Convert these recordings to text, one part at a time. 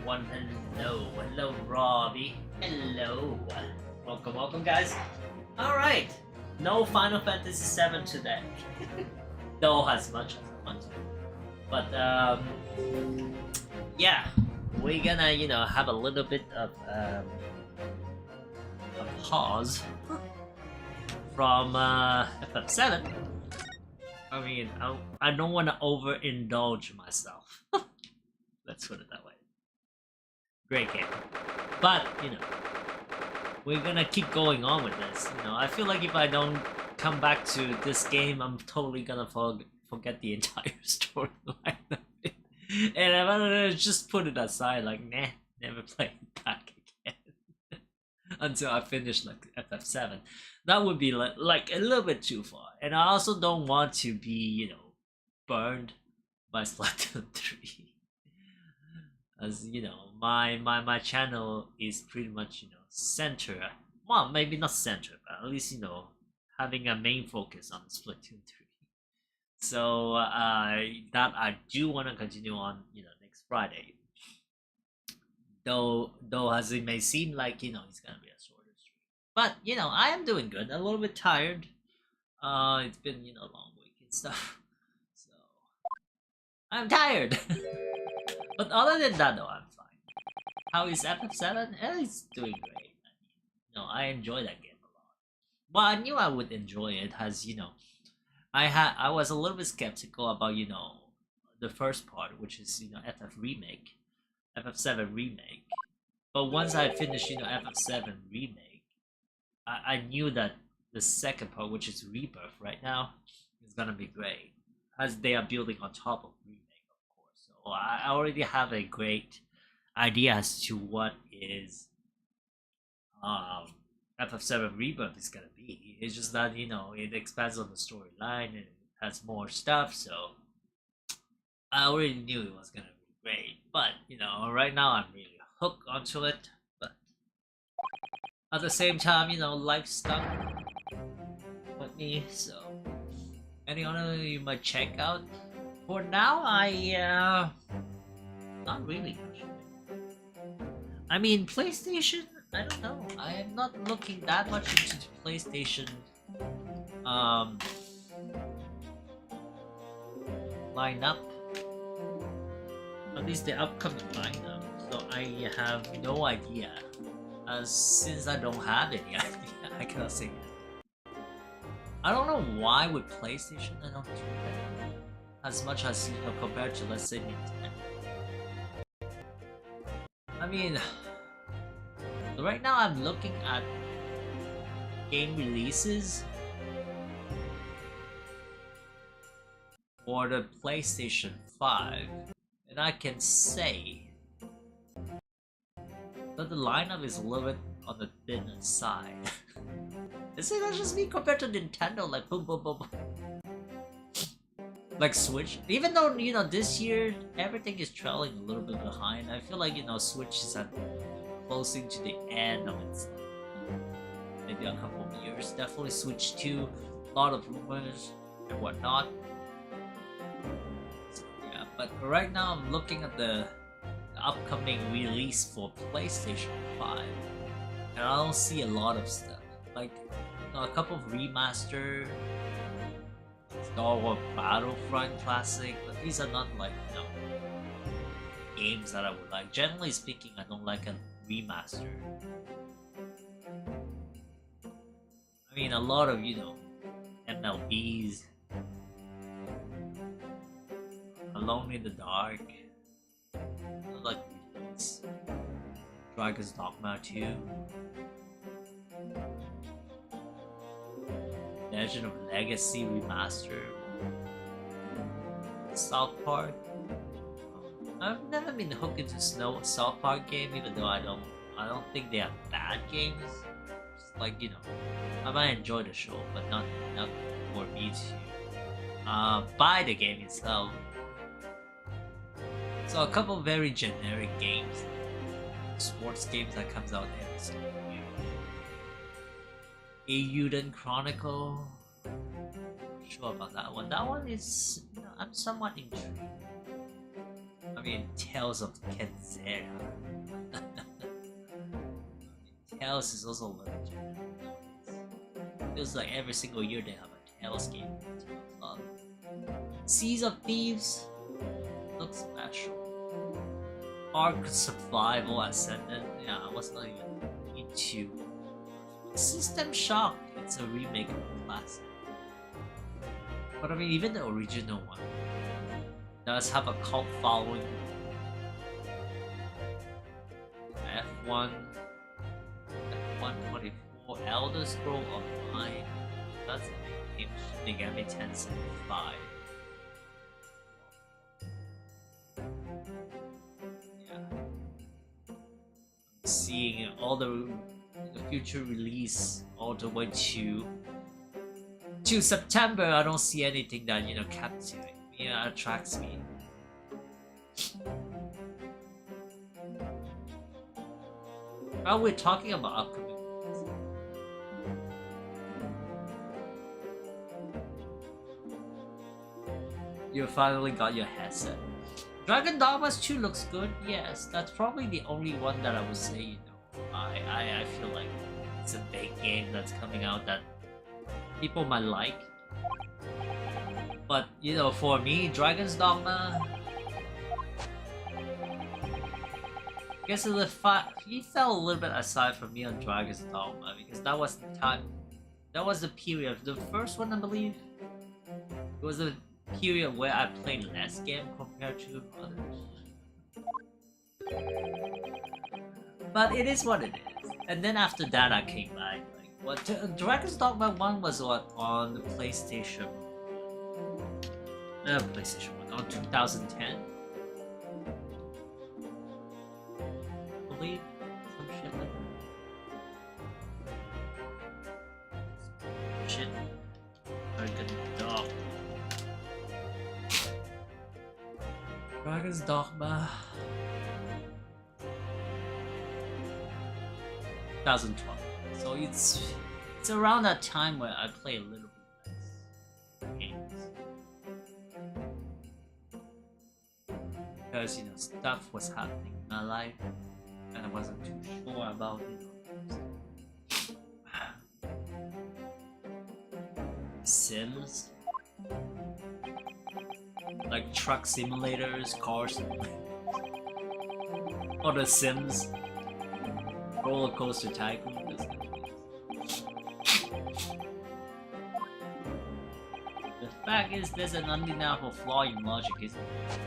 everyone. Hello, Robbie. Hello. Welcome, guys. All right. No Final Fantasy VII today. Though as much as I want to. But yeah, we're gonna have a little bit of a pause from FF7. I mean, I don't want to overindulge myself. Let's put it that way. Great game. But, we're gonna keep going on with this. I feel like if I don't come back to this game, I'm totally gonna forget the entire storyline of it. And I'm gonna just put it aside, like, nah, never play it back again. Until I finish, like, FF7. That would be, like, a little bit too far. And I also don't want to be, burned by Splatoon 3. As my channel is pretty much center, well, maybe not center, but at least having a main focus on Splatoon 3. So that I do want to continue on next Friday. Though as it may seem like it's gonna be a shorter stream, but I am doing good. A little bit tired. It's been a long week and stuff, so I'm tired. But other than that, though, I'm fine. How is FF7? It's doing great. I enjoy that game a lot. Well, I knew I would enjoy it, as I was a little bit skeptical about the first part, which is FF7 remake. But once I finished FF7 remake, I knew that the second part, which is Rebirth, right now, is gonna be great, as they are building on top of remake. I already have a great idea as to what is FF7 Rebirth is gonna be. It's just that it expands on the storyline and it has more stuff, so I already knew it was gonna be great. But right now I'm really hooked onto it. But at the same time, life stuck with me, so any other you might check out. For now, not really. I mean, PlayStation, I don't know. I am not looking that much into the PlayStation lineup. At least the upcoming lineup. So I have no idea. Since I don't have any idea, I cannot say that. I don't know why with PlayStation I don't do that as much as compared to, let's say, Nintendo. I mean, right now I'm looking at game releases for the PlayStation 5, and I can say that the lineup is a little bit on the thinner side. Is it not just me compared to Nintendo? Like boom, boom, boom, boom. Like Switch, even though this year everything is trailing a little bit behind, I feel like Switch is closing to the end of its maybe a couple of years. Definitely Switch 2, a lot of rumors and whatnot. So, yeah, but right now I'm looking at the upcoming release for PlayStation 5, and I don't see a lot of stuff. Like a couple of remaster. Star Wars Battlefront Classic, but these are not like games that I would like. Generally speaking, I don't like a remaster. I mean, a lot of MLBs, Alone in the Dark, I like these. Dragon's Dogma 2. Legend of Legacy Remaster, South Park. I've never been hooked into South Park game, even though I don't think they are bad games. Just like I might enjoy the show, but not enough for me to buy the game itself. So a couple of very generic games, sports games that comes out every single year. Eiyuden Chronicle. Not sure about that one. That one is I'm somewhat intrigued. mean, Tales of Kenzeria. Tales is also legendary. Feels like every single year they have a Tales game. Seas of Thieves looks special. Ark Survival Ascendant. Yeah, I was not even into. System Shock. It's a remake of the classic. But I mean, even the original one does have a cult following. F1, F124, Elder Scroll Online. That's a big game. They gave me 1075. Yeah. Seeing all the future release all the way to September, I don't see anything that captivates me, attracts me. Oh, we're talking about upcoming movies. You finally got your headset. Dragon Dogmas 2 looks good. Yes, that's probably the only one that I would say. I feel like it's a big game that's coming out that people might like. But for me, Dragon's Dogma, I guess he fell a little bit aside from me on Dragon's Dogma because that was the time, that was the period. The first one, I believe, it was a period where I played less game compared to others. But it is what it is. And then after that, I came back. Dragon's Dogma 1 was on the PlayStation. PlayStation 1 on 2010. I believe some shit like that. Shit. Dragon's Dogma. 2012. So it's around that time where I play a little bit less games. Because stuff was happening in my life and I wasn't too sure about Sims. Like truck simulators, car simulators. Or the Sims. Roller Coaster Tycoon. The fact is, there's an undeniable flaw in logic, isn't there?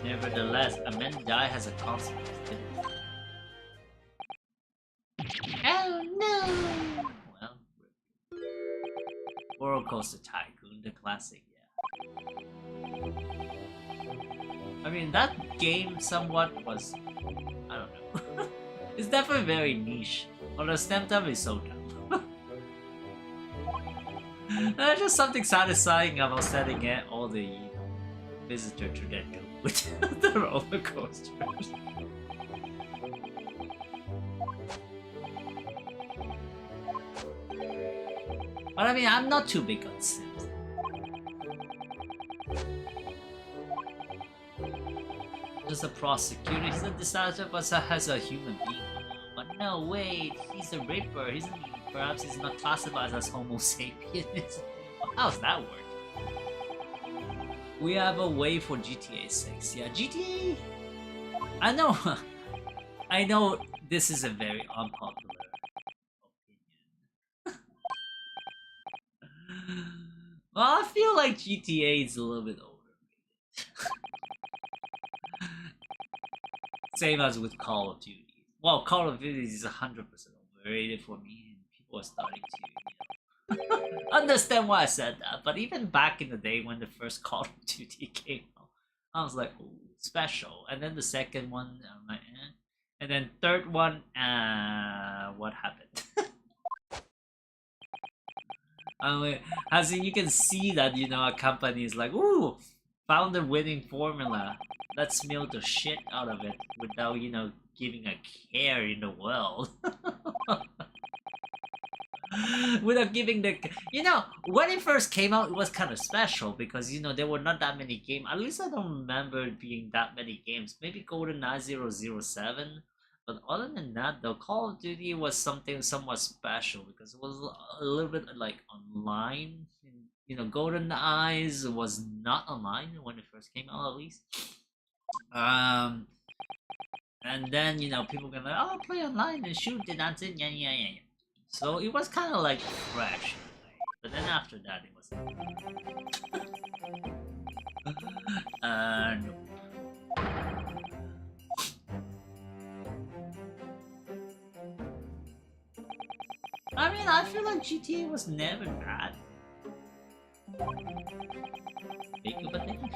Nevertheless, a man die has a consequence. Oh no! Well, Roller Coaster Tycoon, the classic, yeah. I mean, that game somewhat was, I don't know. It's definitely very niche. Although Stem Time is so dumb. There's just something satisfying about setting all the visitor to that go with the roller coasters. But I mean, I'm not too big on Sims. Just a prosecutor, he's a disaster, but has a human being. But no, wait, he's a raper, isn't he? Perhaps he's not classified as Homo sapiens. How's that work? We have a way for GTA 6. Yeah, GTA. I know this is a very unpopular opinion. Well, I feel like GTA is a little bit overrated. Same as with Call of Duty. Well, Call of Duty is 100% overrated for me, and people are starting to understand why I said that. But even back in the day when the first Call of Duty came out, I was like, "Ooh, special." And then the second one, I'm like, eh. And then third one, what happened? I mean, as in, you can see that a company is like, "Ooh, found the winning formula. Let's milk the shit out of it without, giving a care in the world." Without giving the, when it first came out, it was kind of special because there were not that many games. At least I don't remember it being that many games. Maybe GoldenEye 007, but other than that, the Call of Duty was something somewhat special because it was a little bit like online. GoldenEye was not online when it first came out, at least. Um, and then people gonna like, oh, play online and shoot it. That's it. Yeah, yeah, yeah, yeah. So it was kind of like fresh, but then after that, it was. No. I mean, I feel like GTA was never bad. Thank you, but thank you.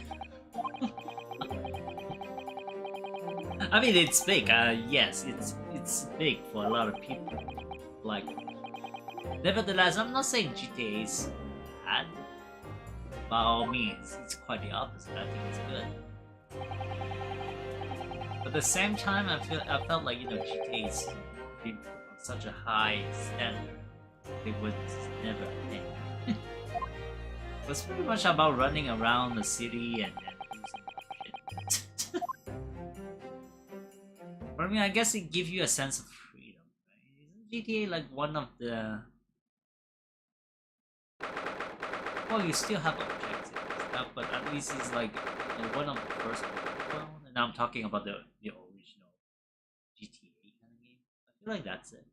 I mean, it's big. Yes, it's big for a lot of people. Like, nevertheless, I'm not saying GTA is bad. By all means, it's quite the opposite. I think it's good. But at the same time, I felt like GTA is being put on such a high standard. It was never end. It was pretty much about running around the city and doing some shit. But I mean, I guess it gives you a sense of freedom. Right? Isn't GTA like one of the? Well, you still have objectives and stuff, but at least it's like one of the first one. And now I'm talking about the original GTA kind of game. I feel like that's it.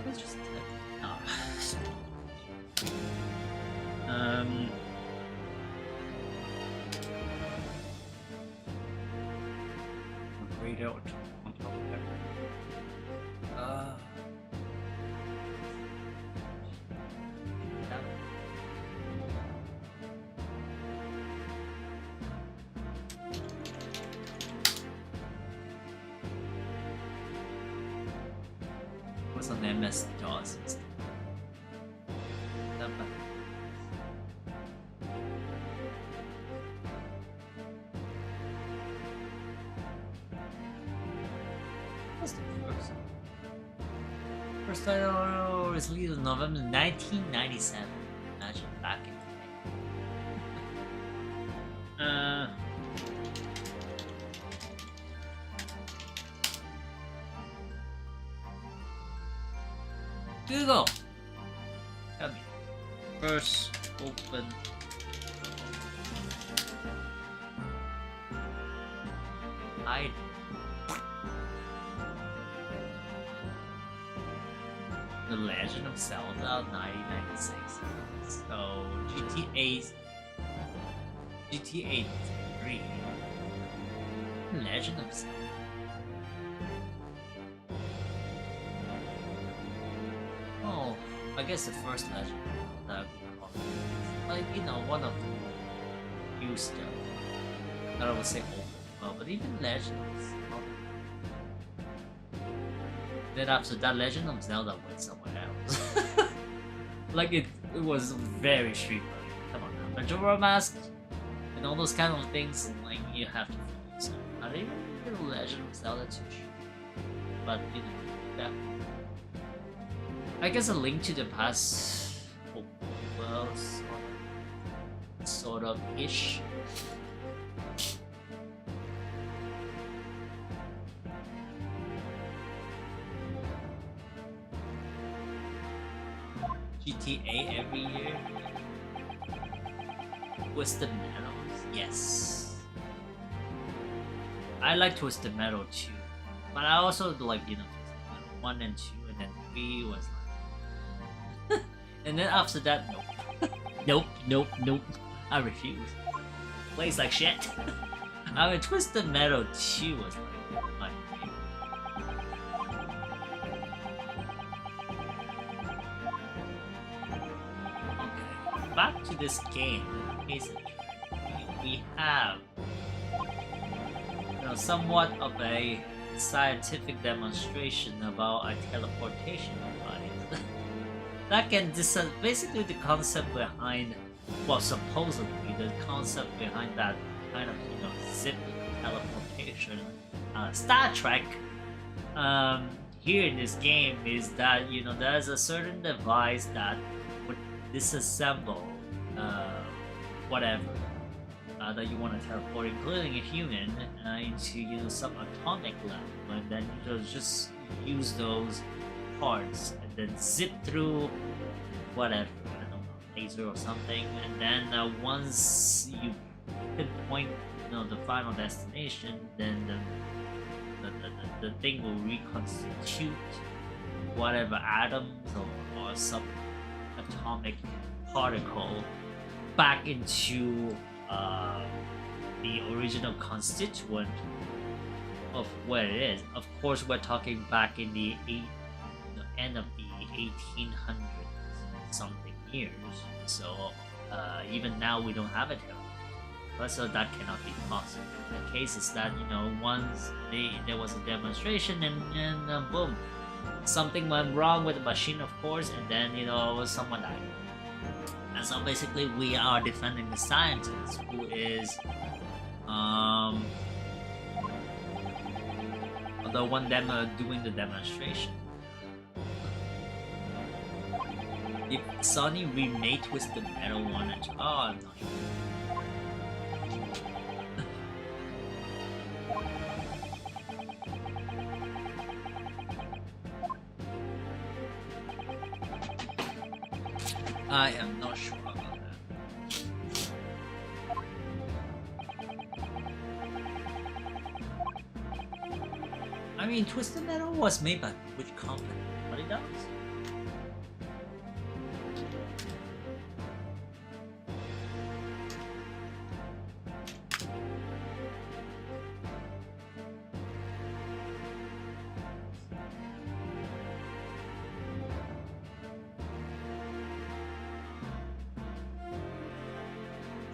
Let's just radio on top of that. Was on MS-DOS and stuff. What's the first? First title was released in November 1997. Imagine back in the day. Google! Tell me. First open. Hide. The Legend of Zelda 1996. So GTA 3. Legend of Zelda. Oh, I guess the first Legend that like one of the new stuff. I would say old, well, but even Legends. Then after that, Legend of Zelda went somewhere else. Like it was very street. Come on now, Majora Mask and all those kind of things. Like you have to focus on. Not even Legend of Zelda too. But that. I guess A Link to the Past. Well, sort of ish. GTA every year. Twisted Metals, yes. I like Twisted Metal too, but I also like Twisted Metal 1 and 2, and then 3 was like, and then after that, nope, nope. I refuse. Plays like shit. I mean, Twisted Metal 2 was like my favorite. Okay, back to this game. We have somewhat of a scientific demonstration about a teleportation device. that can basically the concept behind, well, supposedly the concept behind that kind of zip teleportation Star Trek here in this game is that there's a certain device that would disassemble whatever that you want to teleport, including a human, into some atomic level, and then you just use those parts and then zip through whatever, I don't know, laser or something, and then once you pinpoint the final destination, then the thing will reconstitute whatever atoms or some atomic particle back into the original constituent of what it is. Of course, we're talking back in the end of the 1800s something years, so even now we don't have it here. So that cannot be possible. The case is that once there was a demonstration and boom, something went wrong with the machine, of course, and then someone died. And so basically we are defending the scientist who is the one doing the demonstration. If Sony remade Twisted Metal 1 and 2, oh, I'm not sure. I am not sure about that. I mean, Twisted Metal was made by which company? What it does?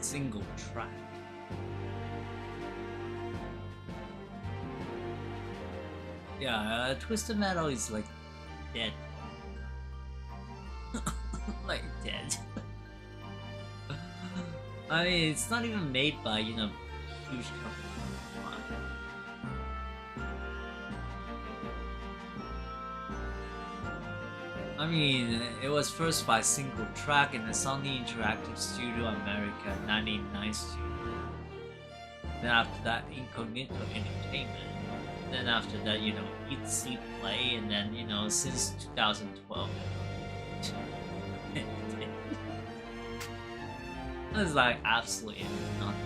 Single track. Yeah, Twisted Metal is like dead. Like dead. I mean, it's not even made by, huge companies. I mean, it was first by Single Track in the Sony Interactive Studio America 1992. Then after that, Incognito Entertainment. Then after that, Eat, See, Play, and then, since 2012. It's like absolutely nothing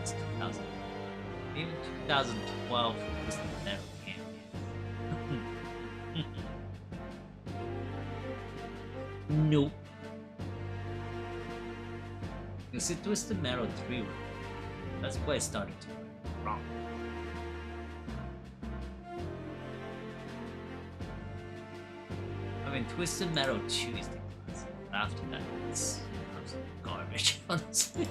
since 2000. Even 2012 was never came. Nope. You see, Twisted Metal 3, that's where it started to go wrong. I mean, Twisted Metal 2 is the classic, but after that, it's absolute garbage, honestly.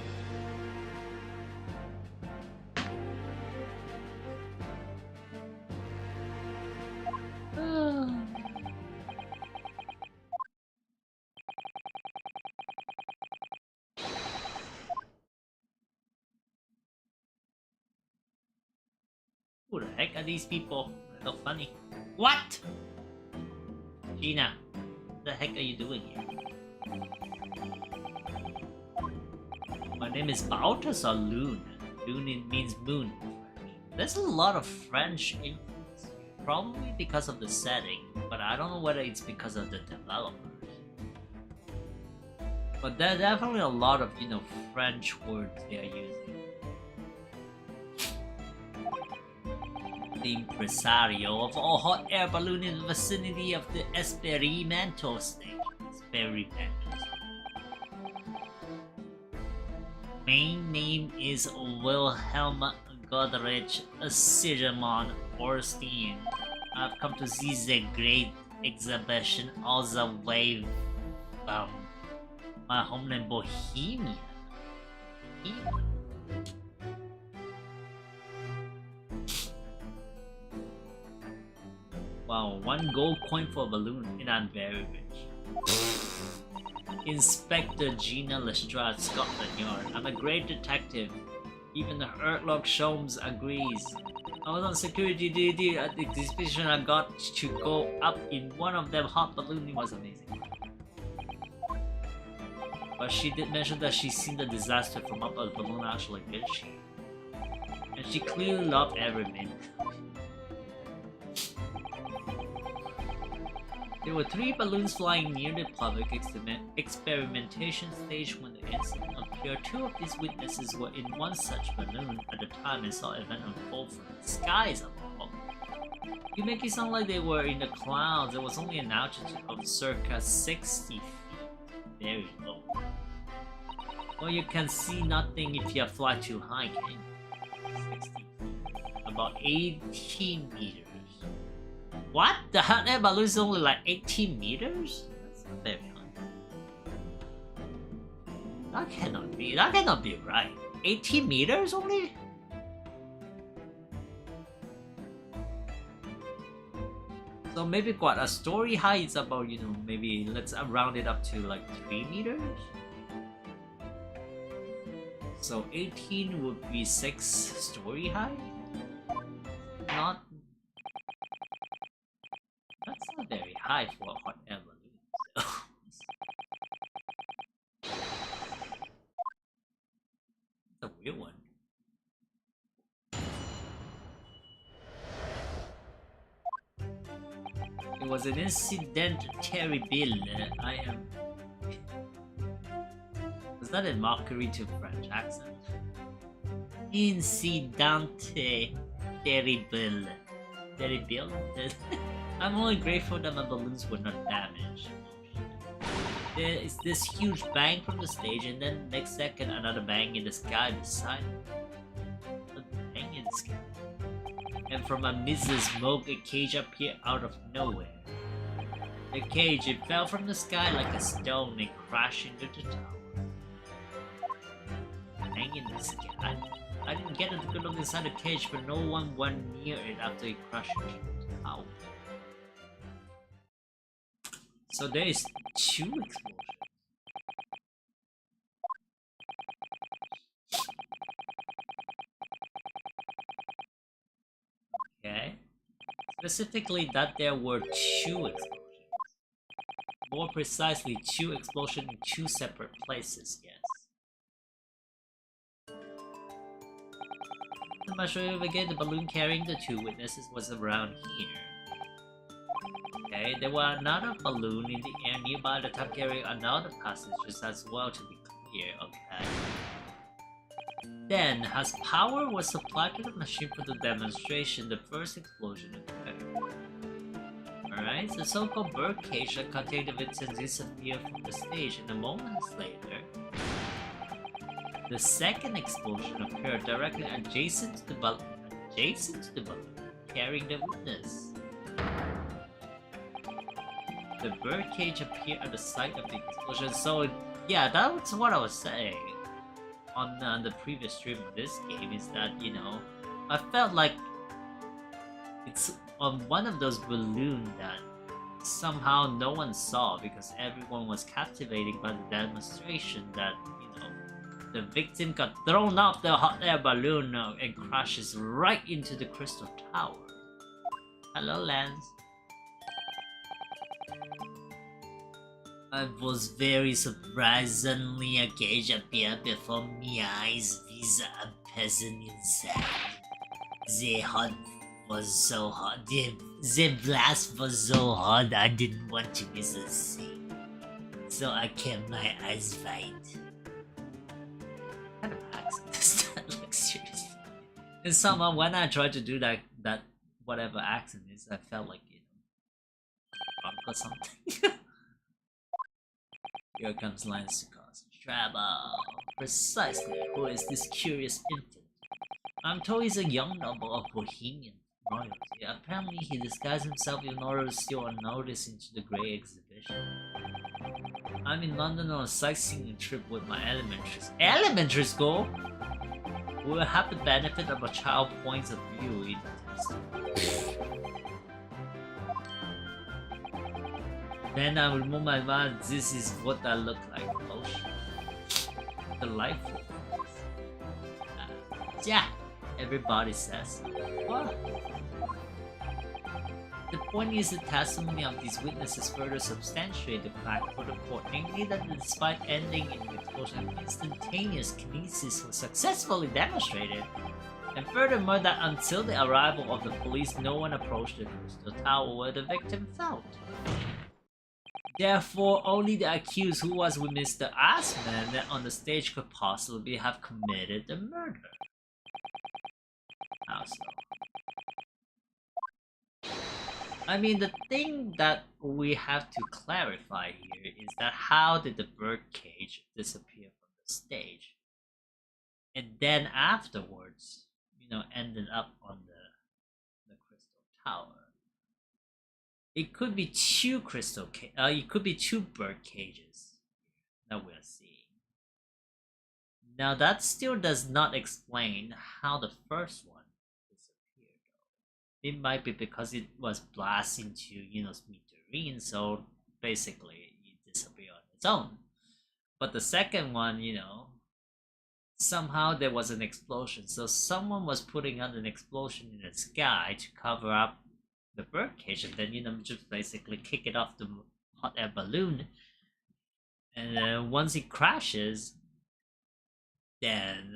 Who the heck are these people? They look funny. What? Gina, what the heck are you doing here? My name is Balthazar Loon. Loon means moon. There's a lot of French influence. Probably because of the setting, but I don't know whether it's because of the developers. But there are definitely a lot of, French words they are using. The impresario of a hot air balloon in the vicinity of the Experimental station. Main name is Wilhelm Godrich Sigemon Orstein. I've come to see the great exhibition all the way from my homeland Bohemia. Wow, 1 gold coin for a balloon, and I'm very rich. Inspector Gina Lestrade, Scotland Yard. I'm a great detective. Even the Earthlock Sholmes agrees. I was on security duty at the exhibition. I got to go up in one of them hot balloons. It was amazing. But she did mention that she's seen the disaster from up a balloon actually, did she? And she clearly loved every minute. There were 3 balloons flying near the public experimentation stage when the incident occurred. 2 of these witnesses were in one such balloon at the time and saw event unfold from the skies above. You make it sound like they were in the clouds. There was only an altitude of circa 60 feet. Very low. Well, you can see nothing if you fly too high, can you? 60 feet. About 18 meters. What? The hot air balloon is only like 18 meters? That's not very high. That cannot be right. 18 meters only? So maybe what, a story height is about, you know, maybe let's round it up to like 3 meters? So 18 would be 6 story high? Not... That's not very high for a hot air balloon. It's a weird one. It was an incident terrible. I am... Was that a mockery to French accent? Incidente terrible. Terrible? I'm only grateful that my balloons were not damaged. There is this huge bang from the stage, and then next second another bang in the sky beside it. A bang in the sky. And from amidst the smoke, a cage appeared out of nowhere. The cage, it fell from the sky like a stone and crashed into the tower. Bang in the sky? I didn't get a good look inside the cage, but no one went near it after it crashed into the tower. So there is 2 explosions. Okay. Specifically that there were 2 explosions. More precisely, 2 explosions in 2 separate places, yes. I'm not sure if again the balloon carrying the 2 witnesses was around here. Okay, there were another balloon in the air nearby the time carrying another passengers as well, to be clear, okay. Then, as power was supplied to the machine for the demonstration, the first explosion occurred. Alright, the so-called birdcage that contained the victims disappeared from the stage, and a moment later, the second explosion occurred directly adjacent to the balloon carrying the witness. The birdcage appeared at the site of the explosion, so yeah, that was what I was saying on the previous stream of this game, is that, you know, I felt like it's on one of those balloons that somehow no one saw because everyone was captivated by the demonstration, that, you know, the victim got thrown off the hot air balloon and crashes right into the crystal tower. Hello, Lance. I was very surprisingly a cage appeared before my eyes with a person inside. The hot was so hot, the blast was so hot I didn't want to miss a thing. So I kept my eyes wide. What kind of accent is that? Like, seriously. And somehow when I tried to do that whatever accent is, I felt like, you know, drunk or something. Here comes Lance to cause trouble. Precisely, who is this curious infant? I'm told he's a young noble of Bohemian royalty. Apparently he disguised himself in order to steal unnoticed into the Grey exhibition. I'm in London on a sightseeing trip with my elementary school? We will have the benefit of a child's points of view in this. Then I remove my mask. This is what I look like. Oh shit. Delightful. Yeah, everybody says. What? The point is the testimony of these witnesses further substantiate the fact for the court, namely that despite ending in the explosion, instantaneous kinesis was successfully demonstrated, and furthermore that until the arrival of the police, no one approached the crystal tower where the victim felt. Therefore, only the accused who was with Mr. Assman on the stage could possibly have committed the murder. How so? I mean, the thing that we have to clarify here is that how did the birdcage disappear from the stage? And then afterwards, you know, ended up on the crystal tower. It could be two it could be two bird cages that we're seeing. Now that still does not explain how the first one disappeared. It might be because it was blasted into, you know, smithereens, so basically it disappeared on its own. But the second one, you know, somehow there was an explosion, so someone was putting out an explosion in the sky to cover up the birdcage, and then, you know, just basically kick it off the hot air balloon, and once it crashes, then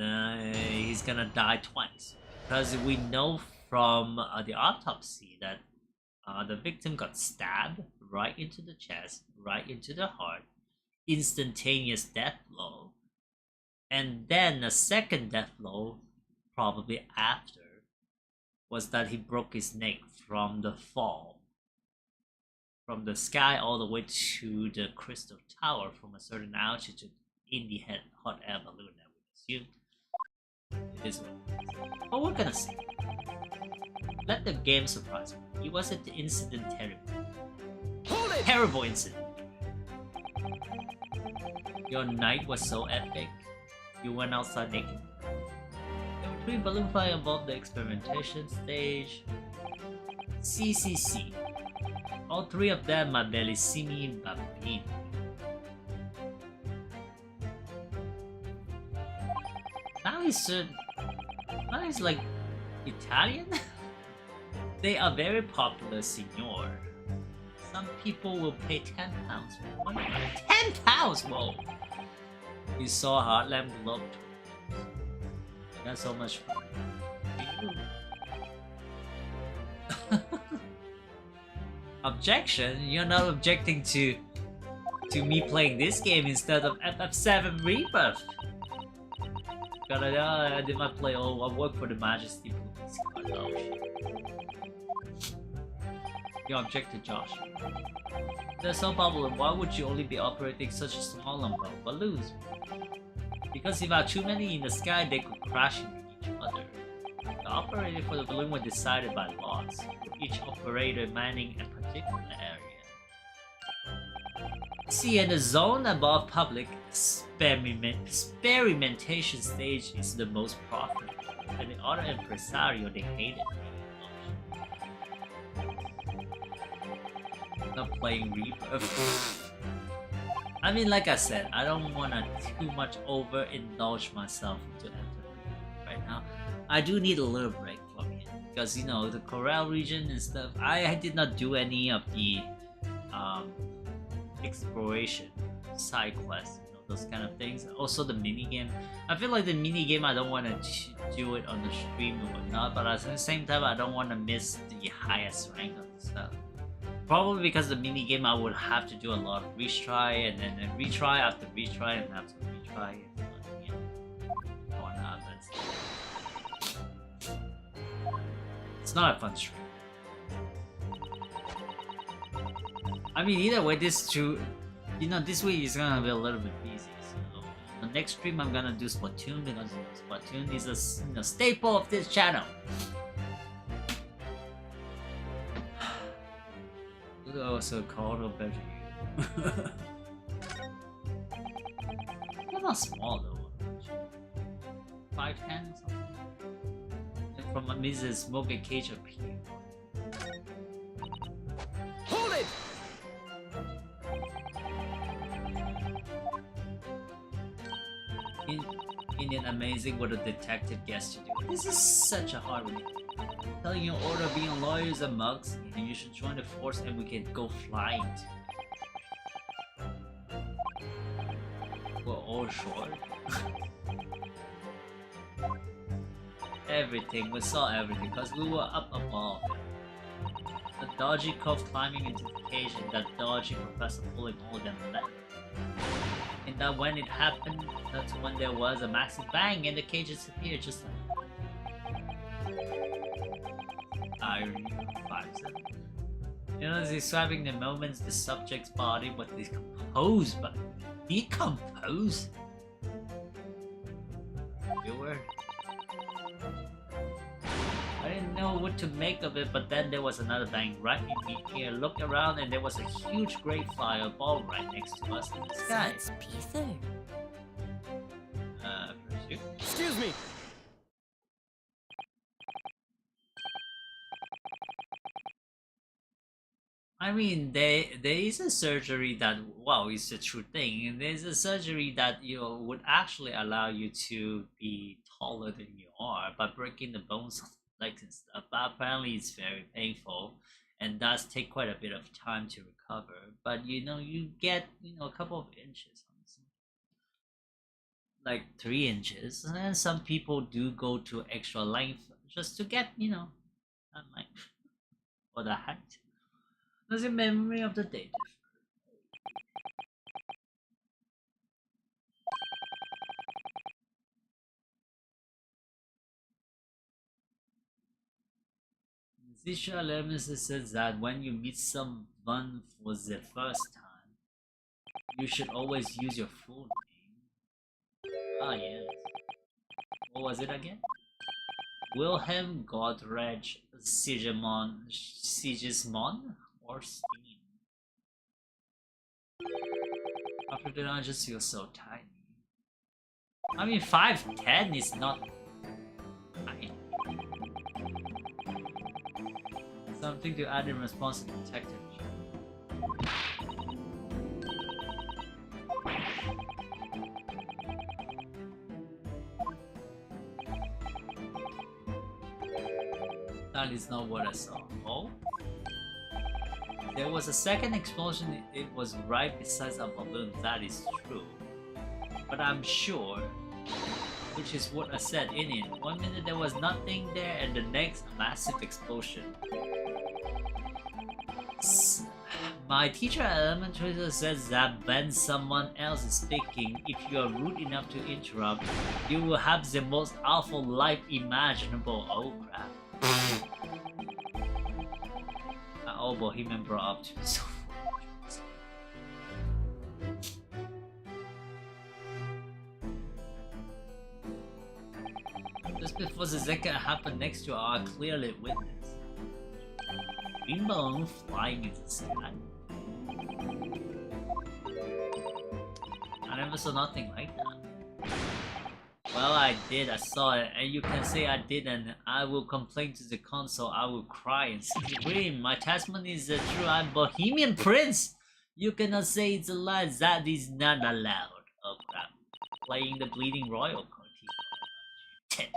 he's gonna die twice, because we know from the autopsy that the victim got stabbed right into the chest, right into the heart, instantaneous death blow, and then a second death blow probably after was that he broke his neck from the fall from the sky all the way to the crystal tower from a certain altitude in the hot air balloon that we assumed. It is what it is. But we're gonna see. Let the game surprise me. It wasn't the incident terrible. Hold it! Terrible incident. Your night was so epic. You went outside naked. There were 3 balloon flying above the experimentation stage. CCC. All 3 of them are bellissimi bambini. Now he's like Italian? They are very popular, signor. Some people will pay £10 for one. £10! Whoa! You saw Heartland Globe. That's so much fun. Objection? You're not objecting to me playing this game instead of FF7 Rebirth. I did not play all. I work for the Majesty Police. Oh, you object to Josh. There's no problem. Why would you only be operating such a small number of balloons? Because if there are too many in the sky, they could crash into each other. The operator for the balloon was decided by lots, with each operator manning a particular area. See, in the zone above public experimentation stage is the most profitable, and the other impresario they hated. Not playing Rebirth. I mean, like I said, I don't wanna too much overindulge myself into enter right now. I do need a little break from it because, you know, the Corel region and stuff. I did not do any of the exploration side quests, you know, those kind of things. Also the minigame. I feel like the minigame, I don't want to do it on the stream or whatnot, but at the same time I don't want to miss the highest rank of the stuff. Probably because the minigame I would have to do a lot of retry and then retry after retry and after retry and you know, whatnot. It's not a fun stream. I mean, either way, this week is gonna be a little bit busy. So the next stream I'm gonna do Splatoon because Splatoon is a staple of this channel. Also called a better you. They're not small though. 5'10" something. And from Mrs. Smoking Cage up here. Hold it! Indian amazing what a detective gets to do. This is such a hard one. Telling your order being lawyers and mugs, and you should join the force and we can go flying. We're all short. Everything, we saw everything because we were up above. The dodgy cove climbing into the cage and that dodgy professor pulling all them left. And that when it happened, that's when there was a massive bang and the cage disappeared just like irony vibes. You know, describing the moments the subject's body was decomposed, but decomposed? Viewer? I didn't know what to make of it, but then there was another bang right in the ear. Looked around and there was a huge gray fireball right next to us in the sky. That's Peter. Excuse me. I mean, there is a surgery that, wow, it's a true thing. And there's a surgery that, you know, would actually allow you to be taller than you are by breaking the bones of the legs and stuff. But apparently it's very painful and does take quite a bit of time to recover. But, you know, you get, you know, a couple of inches. Like 3 inches. And some people do go to extra length just to get, you know, that length. Or the height. Does your memory of the day differ? Zisha Lemons says that when you meet someone for the first time, you should always use your full name. Ah, yes. What was it again? Wilhelm Godrich Sigismund or Stein? After dinner, I just feel so tiny. I mean, 5'10" is not tiny. Something to add in response to detective. That is not what I saw. Oh? There was a second explosion, it was right beside a balloon, that is true. But I'm sure, which is what I said in it. 1 minute there was nothing there and the next a massive explosion. My teacher at elementary says that when someone else is speaking, if you are rude enough to interrupt, you will have the most awful life imaginable. Oh crap. Oh, Bohemian brought up to so just before the second happened next to our clearly witness. Green balloon flying in the sky. I never saw nothing like that. Well, I did, I saw it, and you can say I did, and I will complain to the console, I will cry and scream. My testimony is true, I'm Bohemian Prince! You cannot say it's a lie, that is not allowed. Oh crap. Playing the Bleeding Royal card. Typical.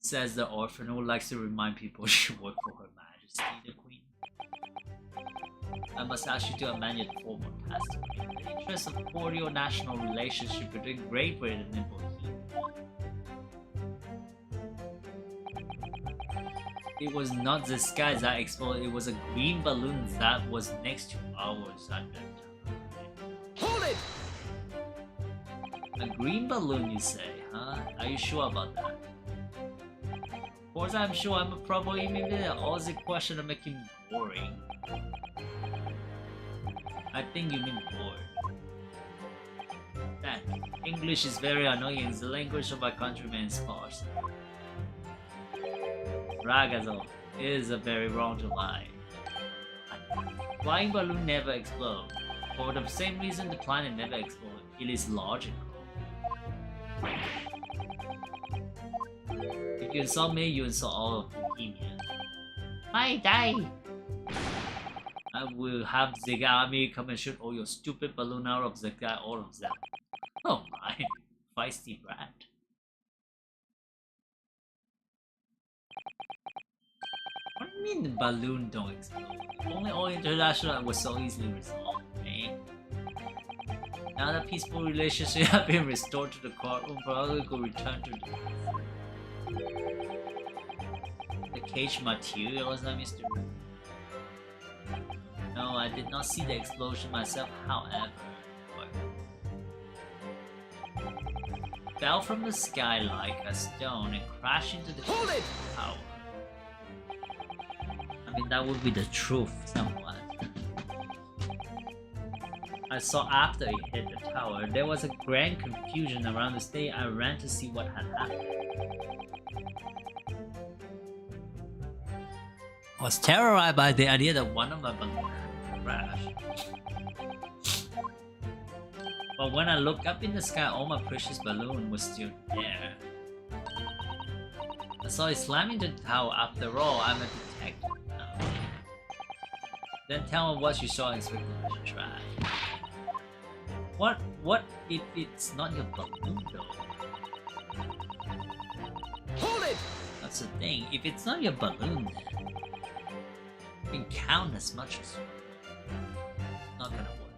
Says the orphan who likes to remind people she worked for Her Majesty the Queen. I must ask you to amend your formal testimony. In the interest of cordial national relationship between Great Britain and Bohemia. It was not the sky that exploded, it was a green balloon that was next to ours at that time. Hold it! A green balloon, you say, huh? Are you sure about that? Of course I'm sure, I'm a pro Bohemian. All the questions are making boring. I think you mean bored. That English is very annoying. The language of our countrymen is sparse. Ragazzo is a very wrong to lie. Flying balloon never explode. For the same reason the planet never exploded. It is logical. If you insult me, you insult all of Bohemia. I die! I will have the army come and shoot all your stupid balloon out of the sky, all of them. Oh my, feisty brat. What do you mean the balloon don't explode? Only all international was so easily resolved, eh? Now that peaceful relationship have been restored to the courtroom, probably could return to the cage material, is that Mr. No, I did not see the explosion myself, however. Fell from the sky like a stone and crashed into the tower. I mean, that would be the truth, somewhat. I saw after it hit the tower, there was a grand confusion around the stage. I ran to see what had happened. I was terrorized by the idea that one of my balloons had crashed. But when I looked up in the sky, all my precious balloon was still there. I saw it slam into the tower. After all, I'm a detective now. Then tell me what you saw in speculation track. What if it's not your balloon though? Hold it! That's the thing. If it's not your balloon, then you can count as much as you want. Not gonna work.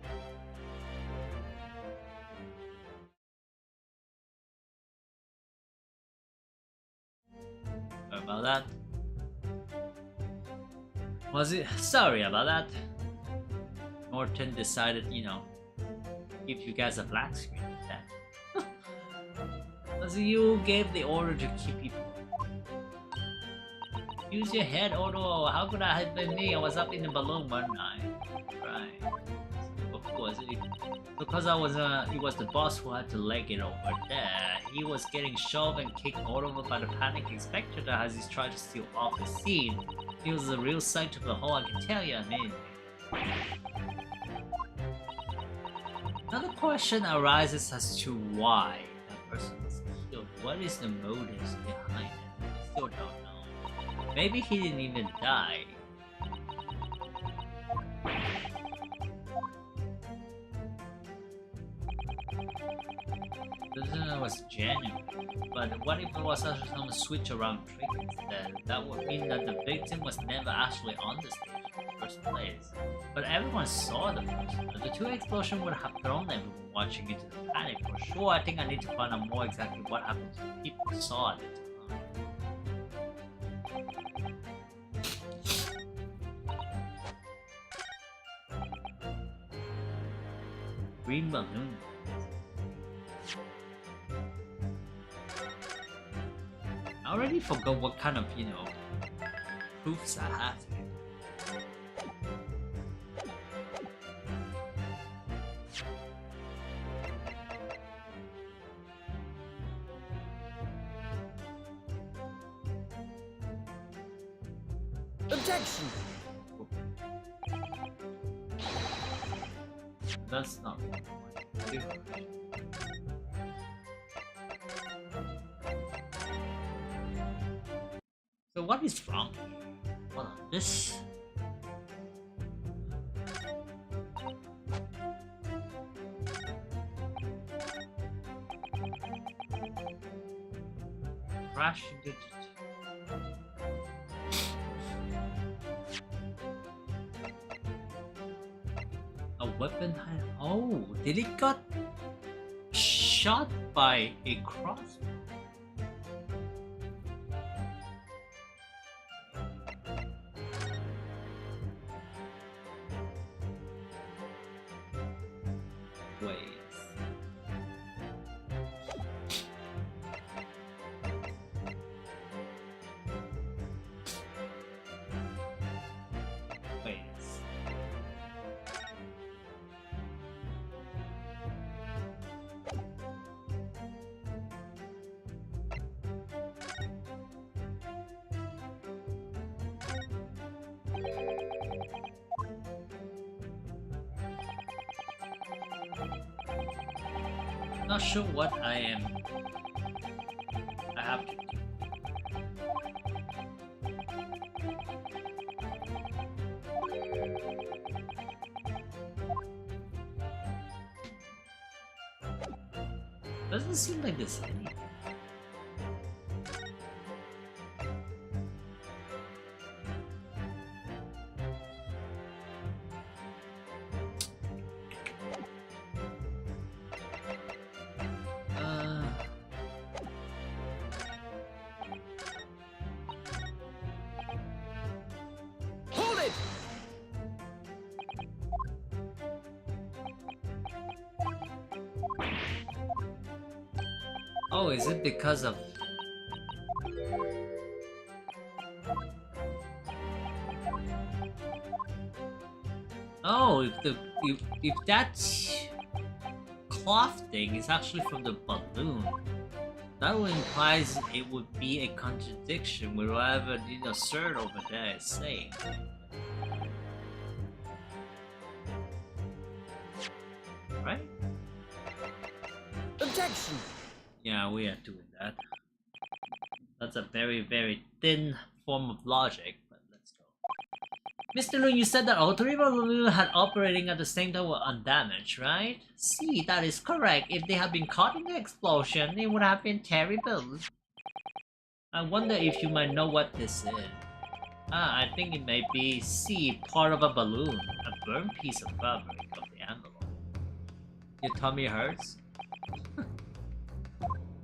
Sorry about that. Was it? Sorry about that. Norton decided, you know, give you guys a black screen instead. Was you gave the order to keep people. Use your head, Odo. How could I have been me? I was up in the balloon one night. Right. Of course, because it was the boss who had to leg it over there. He was getting shoved and kicked all over by the panic inspector as he tried to steal off the scene. He was a real sight to behold, I can tell you. I mean. Another question arises as to why that person was killed. What is the motives behind it? I still don't know. Maybe he didn't even die. It was genuine, but what if it was actually some switch around trick instead? That would mean that the victim was never actually on the stage in the first place. But everyone saw the person. The two explosions would have thrown everyone watching into the panic for sure. I think I need to find out more exactly what happened to the people who saw it. Green balloon. I already forgot what kind of, you know, proofs I have here. Objection! That's not what I do. So what is wrong? Hold on, this. Crash into a weapon. Oh, did it got shot by a crossbow? Not sure what I am. I have to. Doesn't seem like this. Hold it! Oh, is it because of... Oh, if that cloth thing is actually from the balloon, that would implies it would be a contradiction with whatever the assert over there is saying. Right? Objection! Yeah, we are doing that. That's a very, very thin form of logic, but let's go. Mr. Loon, you said that all three balloons had operating at the same time were undamaged, right? See, that is correct. If they had been caught in the explosion, it would have been terrible. I wonder if you might know what this is. Ah, I think it may be C, part of a balloon, a burnt piece of fabric of the envelope. Your tummy hurts?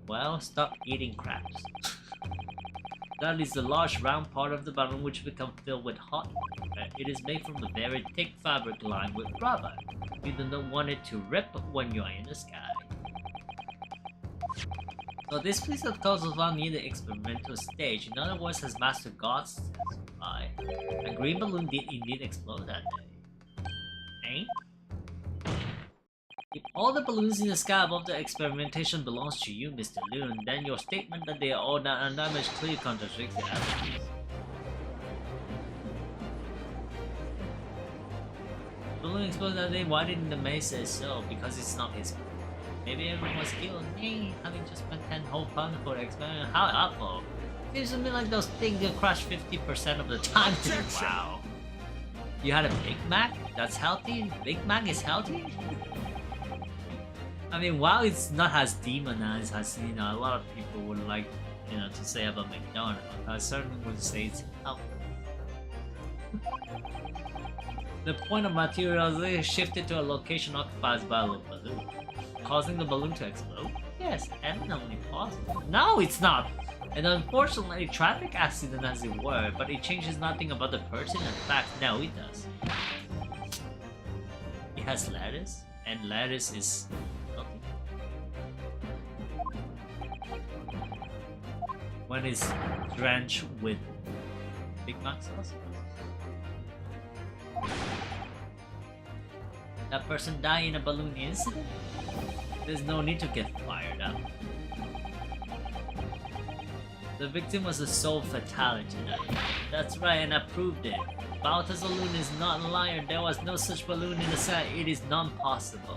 Well, stop eating crabs. That is the large round part of the balloon which becomes filled with hot water. It is made from a very thick fabric lined with rubber. You do not want it to rip when you are in the sky. So this piece of code was found near the experimental stage. In other words, has Master God's testify. A green balloon did indeed explode that day. Eh? If all the balloons in the sky above the experimentation belongs to you, Mr. Loon, then your statement that they are all undamaged clearly contradicts the evidence. Balloon exploded that day, why didn't the maze say so? Because it's not his fault. Maybe everyone was killed. Hey, having just spent 10 whole pounds for the experiment, how awful. Seems to me like those things get crushed 50% of the time. Wow. You had a Big Mac? That's healthy? Big Mac is healthy? I mean, while it's not as demonized as, you know, a lot of people would like, you know, to say about McDonald's, I certainly would say it's healthy. The point of materialization shifted to a location occupied by a balloon, causing the balloon to explode? Yes, eminently possible. No, it's not! And unfortunately, a traffic accident as it were, but it changes nothing about the person. In fact, no, it does. It has lettuce, and lettuce is healthy. When it's drenched with Big Mac sauce. That person died in a balloon incident? There's no need to get fired up. The victim was a sole fatality. That's right, and I proved it. Balthazar's balloon is not a liar. There was no such balloon in the sky. It is non-possible.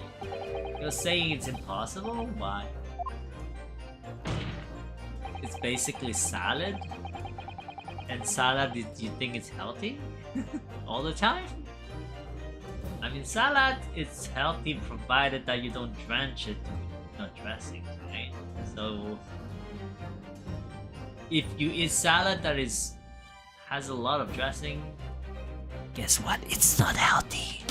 You're saying it's impossible? Why? It's basically salad? And salad, do you think it's healthy? All the time? I mean, salad is healthy provided that you don't drench it with dressing, right? So, if you eat salad that has a lot of dressing, guess what? It's not healthy.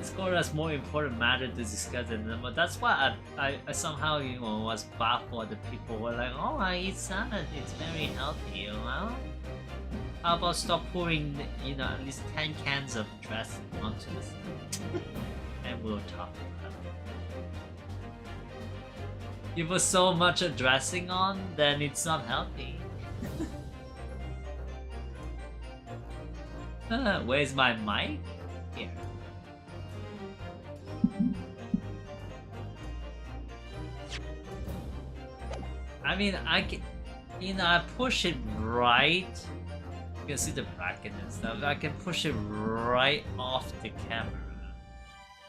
Score has more important matter to discuss than them, but that's why I somehow, you know, was baffled that people were like, oh, I eat salad, it's very healthy, you know? How about stop pouring, you know, at least 10 cans of dressing onto the salad? And we'll talk about it. If there's so much dressing on, then it's not healthy. Where's my mic? Here. I mean, I can, you know, I push it right. You can see the bracket and stuff. I can push it right off the camera.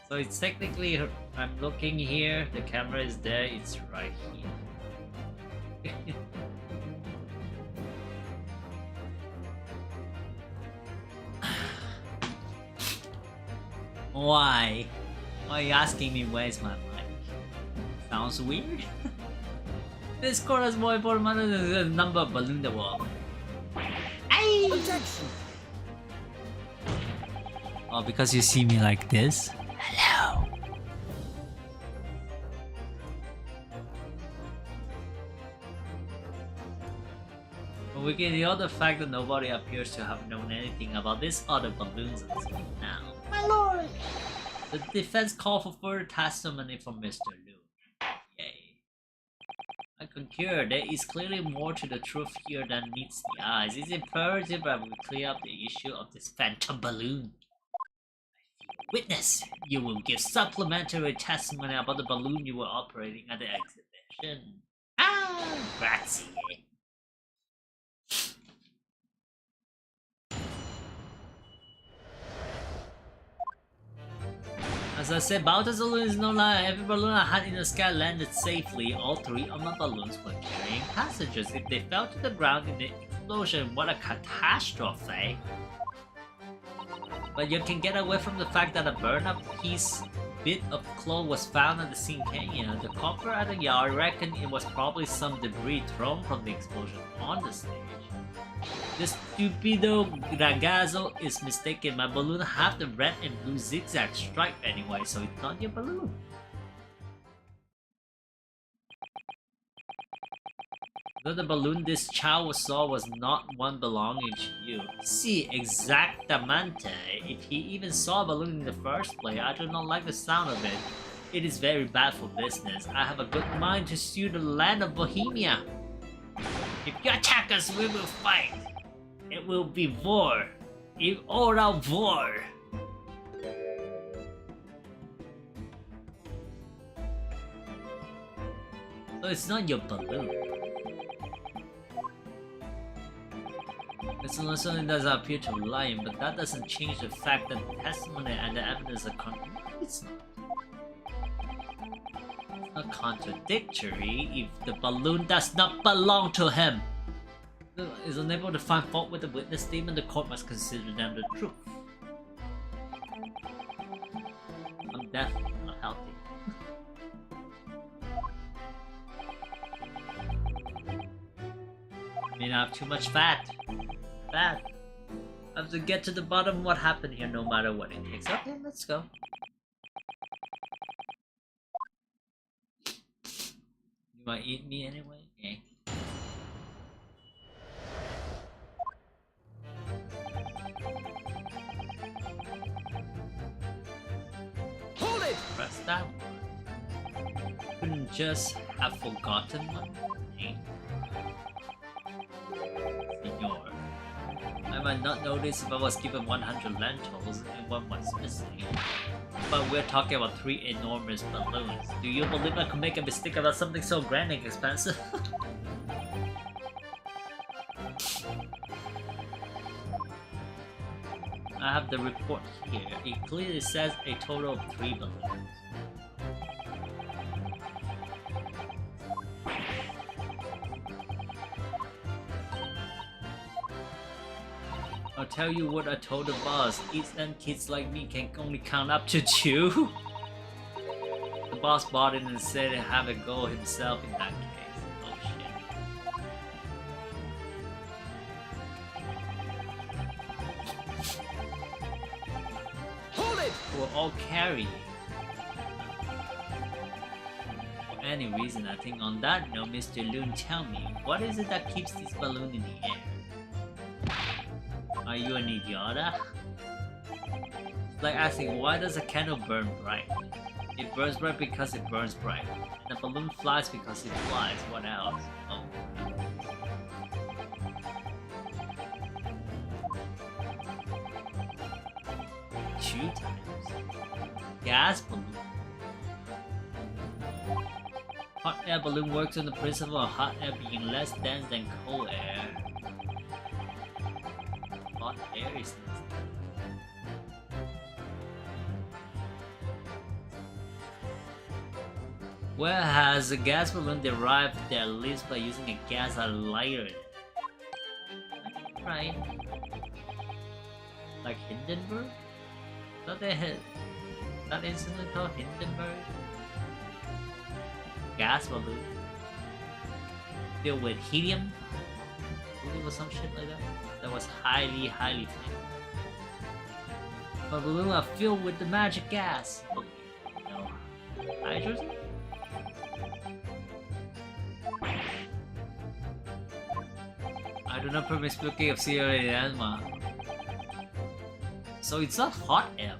So it's technically, I'm looking here, the camera is there, it's right here. Why? Why are you asking me where's my mic? Sounds weird. This score is more important than the number of balloons that were. Hey! Objection. Oh, because you see me like this? Hello. But we can ignore the fact that nobody appears to have known anything about these other balloons until now. My lord. The defense called for further testimony from Mr. Liu. Yay. I concur, there is clearly more to the truth here than meets the eyes. It's imperative that we clear up the issue of this phantom balloon. Witness, you will give supplementary testimony about the balloon you were operating at the exhibition. Ah, grazie. As I said, Balta's balloon is no lie. Every balloon I had in the sky landed safely. All three of my balloons were carrying passengers. If they fell to the ground in the explosion, what a catastrophe! But you can get away from the fact that a burned-up bit of cloth was found at the scene, can you? The copper at the yard reckon it was probably some debris thrown from the explosion on the stage. This stupido ragazzo is mistaken. My balloon have the red and blue zigzag stripe anyway, so it's not your balloon. Though the balloon this child saw was not one belonging to you. Si, exactamente. If he even saw a balloon in the first place, I do not like the sound of it. It is very bad for business. I have a good mind to sue the land of Bohemia. If you attack us, we will fight. It will be war. All out war. So it's not your balloon. This listening does appear to be lying, but that doesn't change the fact that the testimony and the evidence are it's not contradictory if the balloon does not belong to him. Is unable to find fault with the witness statement, the court must consider them the truth. I'm definitely not healthy. I mean, I have too much fat. I have to get to the bottom of what happened here no matter what it takes. Okay, let's go. You might eat me anyway? Okay. Hold it! Press that one. Couldn't just have forgotten my name. Senor. I might not notice if I was given 100 lentils and one was missing. But we're talking about 3 enormous balloons. Do you believe I could make a mistake about something so grand and expensive? I have the report here. It clearly says a total of 3 balloons. I'll tell you what I told the boss. Each them kids like me can only count up to 2. The boss bought it and said he'd have a go himself in that case. Oh shit. Hold it! We're all carrying. For any reason, I think on that note, Mr. Loon, tell me, what is it that keeps this balloon in the air? Are you an idiota? It's like asking, why does a candle burn bright? It burns bright because it burns bright. And a balloon flies because it flies. What else? Oh. 2 times. Gas balloon. Hot air balloon works on the principle of hot air being less dense than cold air. Hot air is less dense. Where has a gas balloon derived their leaves by using a gas lighter? Right. Like Hindenburg? Thought they had That instantly called Hindenburg? Gas balloon. Filled with helium? I believe it was some shit like that. That was highly flammable. A balloon are filled with the magic gas. No. Hydrogen? I do not permit looking of Sierra enigma. So it's not hot air.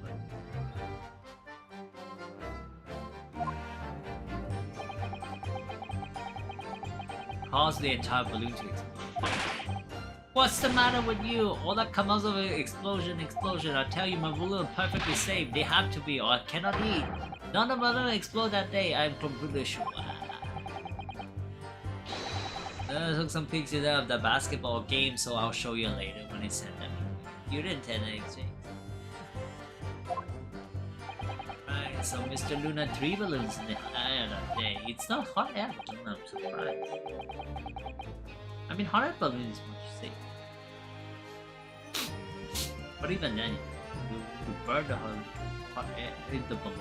Cause the entire balloon to explode. What's the matter with you? All that comes out of an explosion. I tell you, my balloon is perfectly safe. They have to be, or I cannot eat. None of my balloon explode that day. I'm completely sure. I took some pictures of the basketball game, so I'll show you later when I send them. You didn't send anything. Right, so Mr. Luna 3 balloons in the air that day. It's not hot air balloon, I'm surprised. I mean, hot air balloon is much safer. But even then, you burn the hot air in the balloon.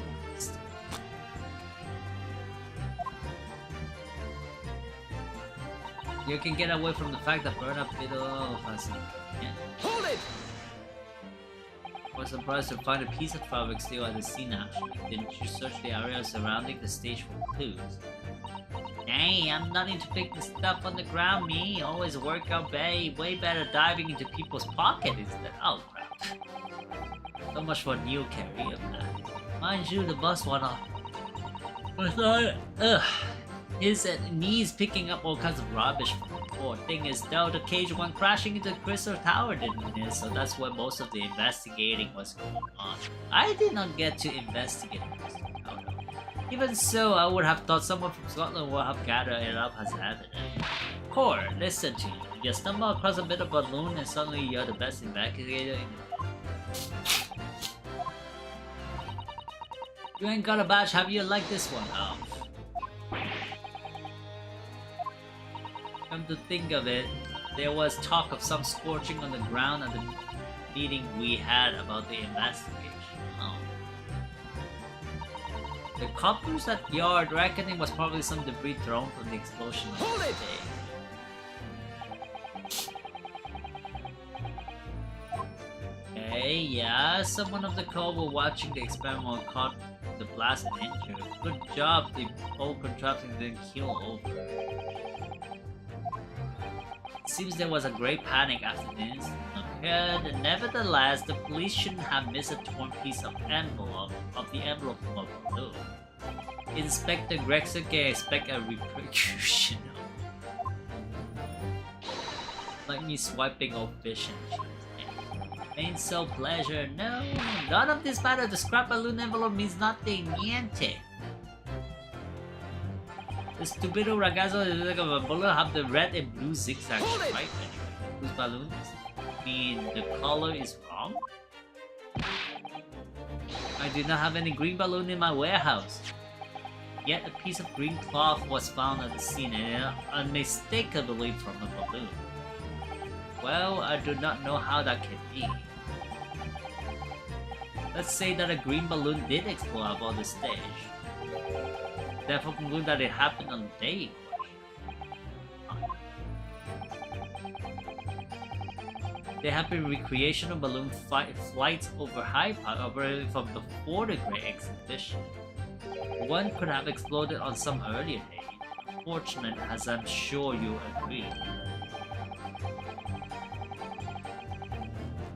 You can get away from the fact that burn up middle of us. Yeah. Hold it! I was surprised to find a piece of fabric still at the scene actually. Didn't you search the area surrounding the stage for clues? Hey, I'm not into picking stuff on the ground, me. Always work out way better diving into people's pockets instead. Oh crap. So much for Neo carry of that. Mind you, the bus went off. His knees picking up all kinds of rubbish from the floor. Thing is though, the cage went crashing into the Crystal Tower, didn't it? So that's where most of the investigating was going on. I did not get to investigate the Crystal Tower. Even so, I would have thought someone from Scotland would have gathered it up as evidence. Core, listen to you. You stumble across a bit of balloon and suddenly you're the best investigator in the... You ain't got a badge, have you? Like this one? Oh. Come to think of it, there was talk of some scorching on the ground at the meeting we had about the investigation. Oh. The coppers at yard reckon it was probably some debris thrown from the explosion of the day. Okay, yeah, someone of the call were watching the experiment caught the blast and injured. Good job, the whole contraption didn't kill over. Seems there was a great panic after the incident occurred. Nevertheless, the police shouldn't have missed a torn piece of the envelope from a balloon. Inspector Gregson can expect a repercussion. Like me swiping off fish and ain't so pleasure. No, none of this matter. The scrap balloon envelope means nothing. Niente. The stupido ragazzo is like a balloon have the red and blue zigzag stripe anyway. Whose balloons? I mean, the color is wrong? I do not have any green balloon in my warehouse. Yet a piece of green cloth was found at the scene and unmistakably from a balloon. Well, I do not know how that can be. Let's say that a green balloon did explode above the stage. Therefore conclude that it happened on the day. There have been recreational balloon flights over High Park operated from before the Great Exhibition. One could have exploded on some earlier day. Unfortunate, as I'm sure you agree.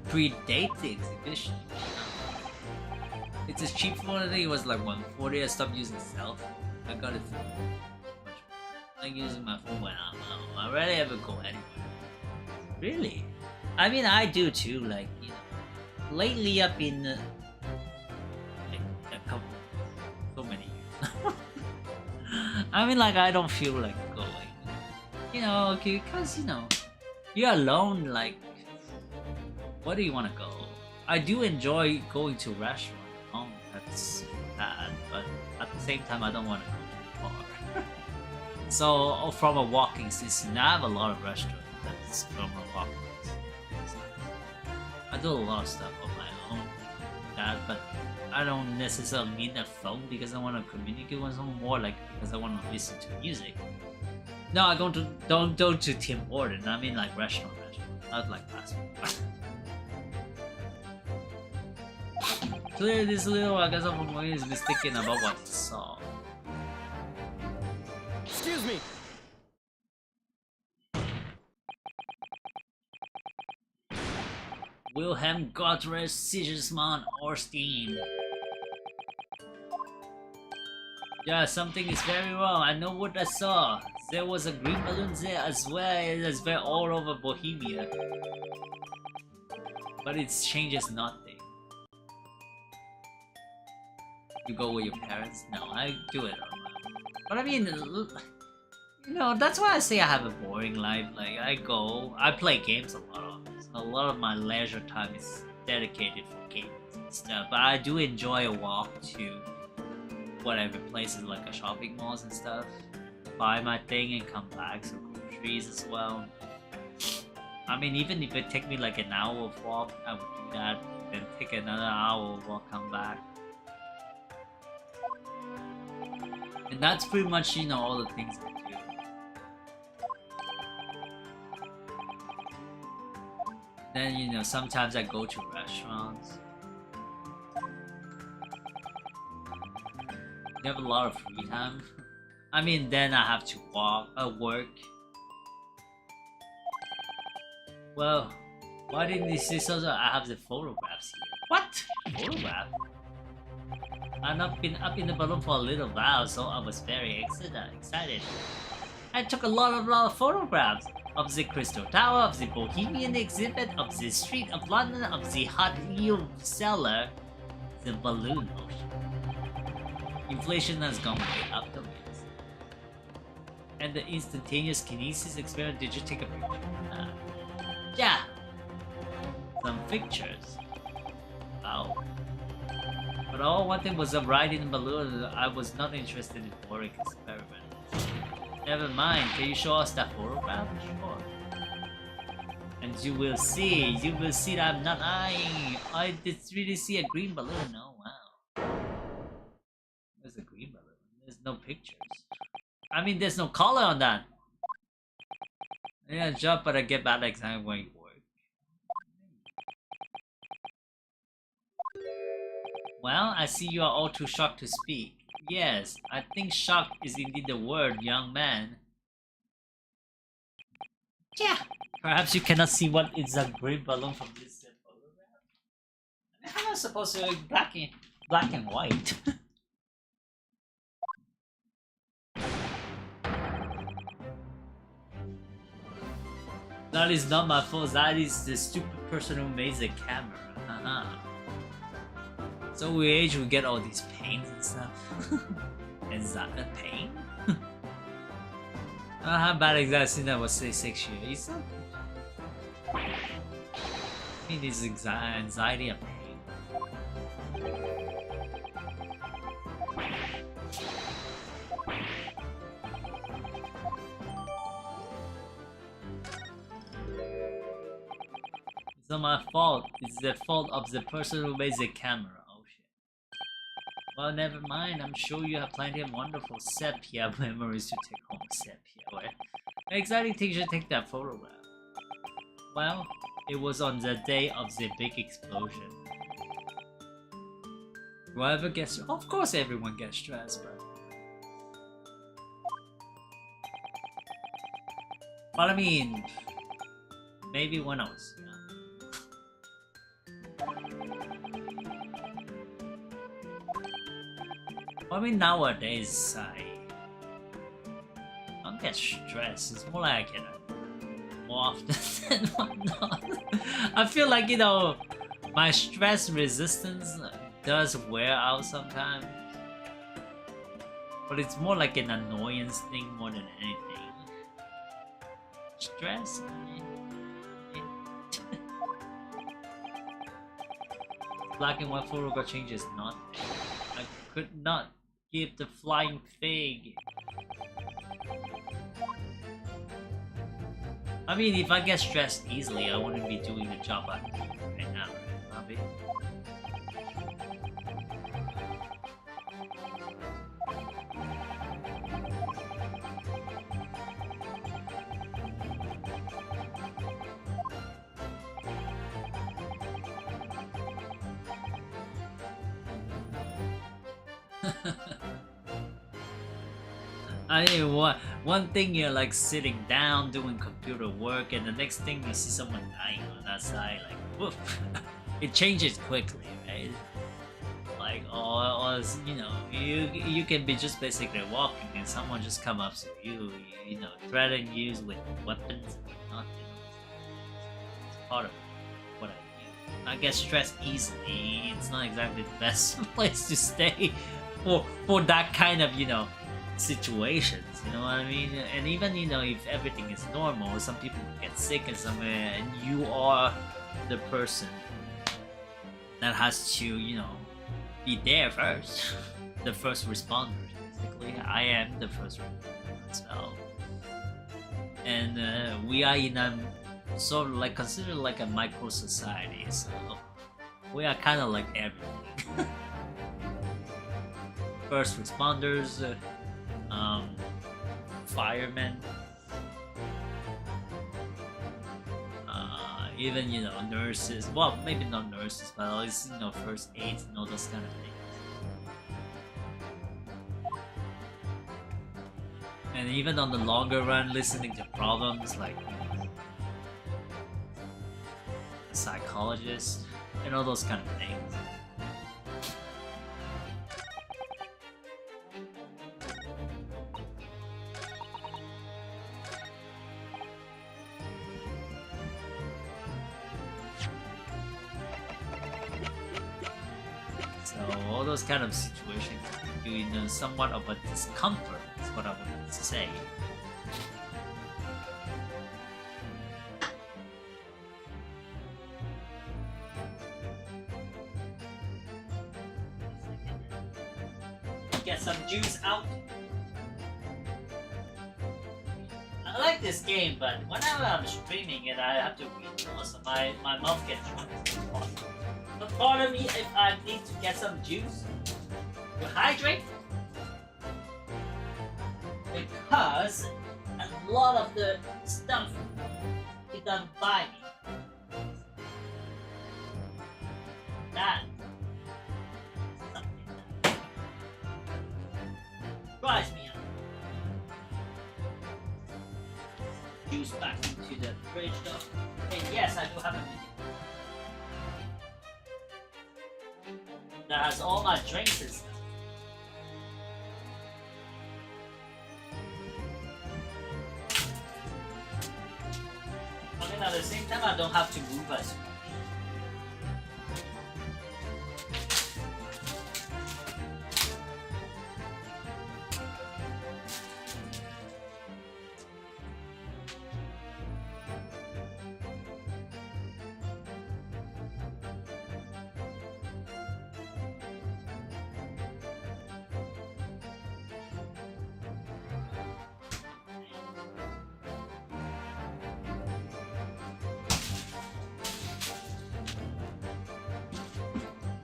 Predate the exhibition. It's a cheap phone. I think it was like 140. I stopped using cell phone. I got it. I like using my phone when I'm out. I rarely ever go anywhere. Really? I mean, I do too. Like, you know, lately I've been like a couple, so many years. I mean, like, I don't feel like going. You know, because you know, you're alone. Like, where do you want to go? I do enjoy going to restaurants. Oh, that's bad, but at the same time, I don't want to go too far. So, from a walking distance, I have a lot of restaurants that's from a walking distance. I do a lot of stuff on my own, but I don't necessarily need a phone because I want to communicate with someone, more like because I want to listen to music. No, I don't go to Tim Hortons. I mean like restaurant, not like fast food. Clearly, this little Agaza is mistaken about what he saw. Excuse me. Wilhelm Gottfried Sigismund Orstein. Yeah, something is very wrong. I know what I saw. There was a green balloon there as well as well all over Bohemia. But it changes nothing. You go with your parents? No, I do it on my own. But I mean, you know, that's why I say I have a boring life. Like, I play games a lot. A lot of my leisure time is dedicated for games and stuff. But I do enjoy a walk to whatever places like a shopping malls and stuff. Buy my thing and come back, so groceries as well. I mean, even if it take me like an hour of walk, I would do that. Then take another hour of walk, come back. And that's pretty much, you know, all the things I do. Then, you know, sometimes I go to restaurants. You have a lot of free time. I mean, then I have to work. Well, why didn't you say so? I have the photographs here. What? Photograph? I've been up in the balloon for a little while, so I was very excited. I took a lot of photographs of the Crystal Tower, of the Bohemian exhibit, of the Street of London, of the Hot Wheel Cellar, the Balloon Ocean. Inflation has gone way up the ways. And the instantaneous kinesis experiment, did you take a picture? Yeah! Some pictures. Wow. But all I wanted was a ride in a balloon. I was not interested in boring experiments. Never mind, can you show us that photograph? Sure. And you will see that I'm not lying. I did really see a green balloon. Oh wow. There's a green balloon. There's no pictures. I mean, there's no color on that. Yeah, jump, but I get bad exam when you work. Well, I see you are all too shocked to speak. Yes, I think shocked is indeed the word, young man. Yeah. Perhaps you cannot see what is a green balloon from this photograph. How am I supposed to black and white? That is not my fault. That is the stupid person who made the camera. So we age, we get all these pains and stuff. Is that a pain? How bad exactly since I was 6 years? I mean, is anxiety a pain? It's not my fault. It's the fault of the person who made the camera. Well, never mind. I'm sure you have plenty of wonderful sepia memories to take home. Sepia, where exciting things to take that photograph. Well, it was on the day of the big explosion. Whoever gets, of course, everyone gets stressed, but I mean, maybe when I was young. I mean, nowadays, I don't get stressed. It's more like I get it more often than whatnot. I feel like, you know, my stress resistance does wear out sometimes. But it's more like an annoyance thing more than anything. Stress? Black and white photograph changes nothing. I could not give the flying fig. I mean, if I get stressed easily, I wouldn't be doing the job I'm doing right now, right, Bobby? I mean, one thing you're like sitting down doing computer work, and the next thing you see someone dying on that side, like woof. It changes quickly, right? Like, or you know, you can be just basically walking, and someone just come up to you, you know, threaten you with weapons and whatnot. You know, it's part of what I do. I get stressed easily. It's not exactly the best place to stay for that kind of, you know, situations, you know what I mean? And even, you know, if everything is normal, some people get sick and somewhere, and you are the person that has to, you know, be there first. The first responder, basically. I am the first responder myself. And we are in a sort of like considered like a micro society, so we are kind of like everything. First responders, firemen, even, you know, nurses. Well, maybe not nurses, but at least, you know, first aids and all those kind of things. And even on the longer run, listening to problems like a psychologist and all those kind of things. All those kind of situations, you know, somewhat of a discomfort is what I would say. Get some juice out. I like this game, but whenever I'm streaming it, I have to read most of my mouth gets dry. But part of me, if I need to get some juice to hydrate, because a lot of the stuff is done by me. That is something that drives me up. Juice back into the fridge though. And yes, I do have a mini. That has all my drinks and stuff. I mean, at the same time, I don't have to move as much.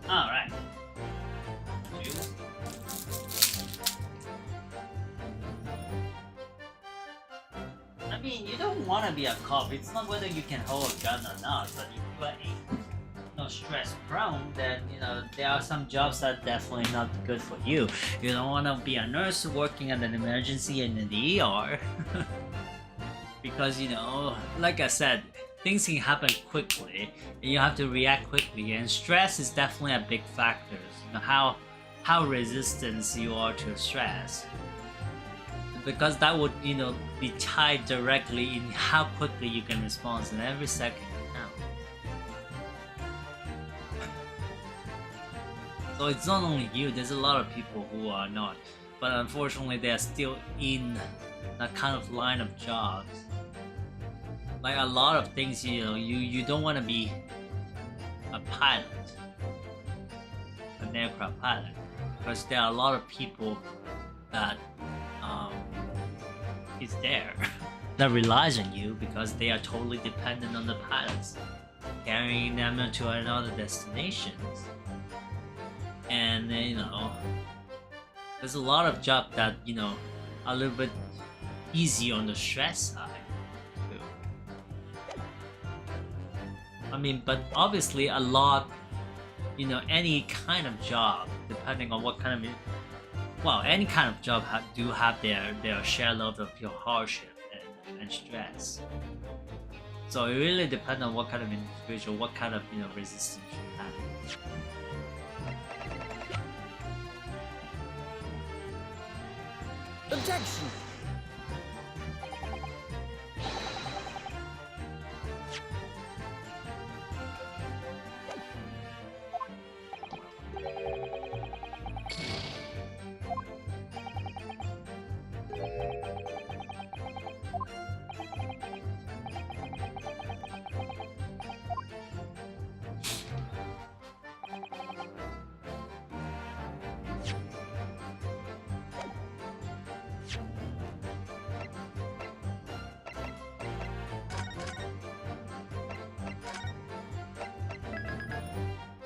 Alright. I mean, you don't want to be a cop. It's not whether you can hold a gun or not, but if you are stress prone, then, you know, there are some jobs that are definitely not good for you. You don't want to be a nurse working at an emergency in the ER. Because, you know, like I said, things can happen quickly, and you have to react quickly, and stress is definitely a big factor. You know, how resistant you are to stress, because that would, you know, be tied directly in how quickly you can respond, and every second counts. So it's not only you. There's a lot of people who are not, but unfortunately they are still in that kind of line of jobs. Like a lot of things, you know, you don't want to be a pilot, an aircraft pilot, because there are a lot of people that is there that relies on you, because they are totally dependent on the pilots, carrying them to another destinations. And you know, there's a lot of jobs that, you know, are a little bit easy on the stress side. I mean, but obviously a lot, you know, any kind of job, depending on what kind of well, any kind of job do have their share load of your hardship and stress. So it really depends on what kind of individual, what kind of resistance you have. Objection!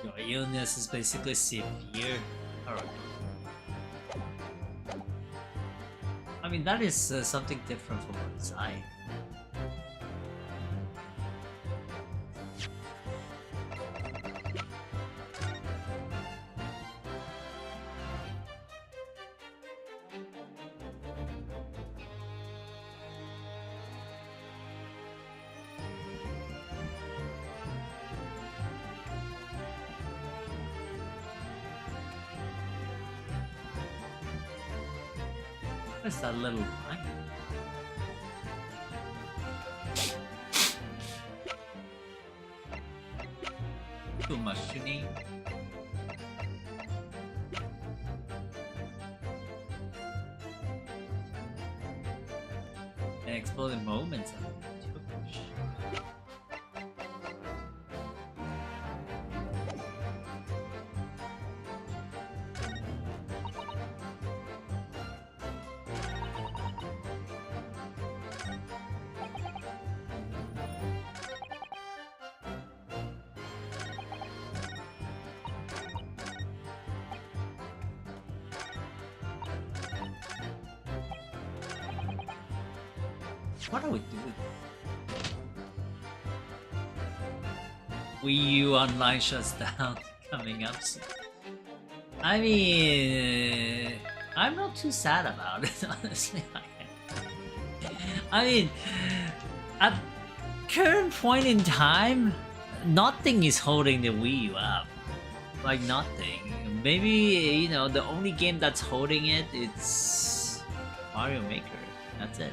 Your illness is basically severe. Alright. I mean, that is something different from what I. What's that little line? Too much to name. And exploding moments. What are we doing? Wii U Online shuts down coming up soon. I mean, I'm not too sad about it, honestly. I mean, at current point in time, nothing is holding the Wii U up. Like nothing. Maybe, the only game that's holding it, it's Mario Maker. That's it.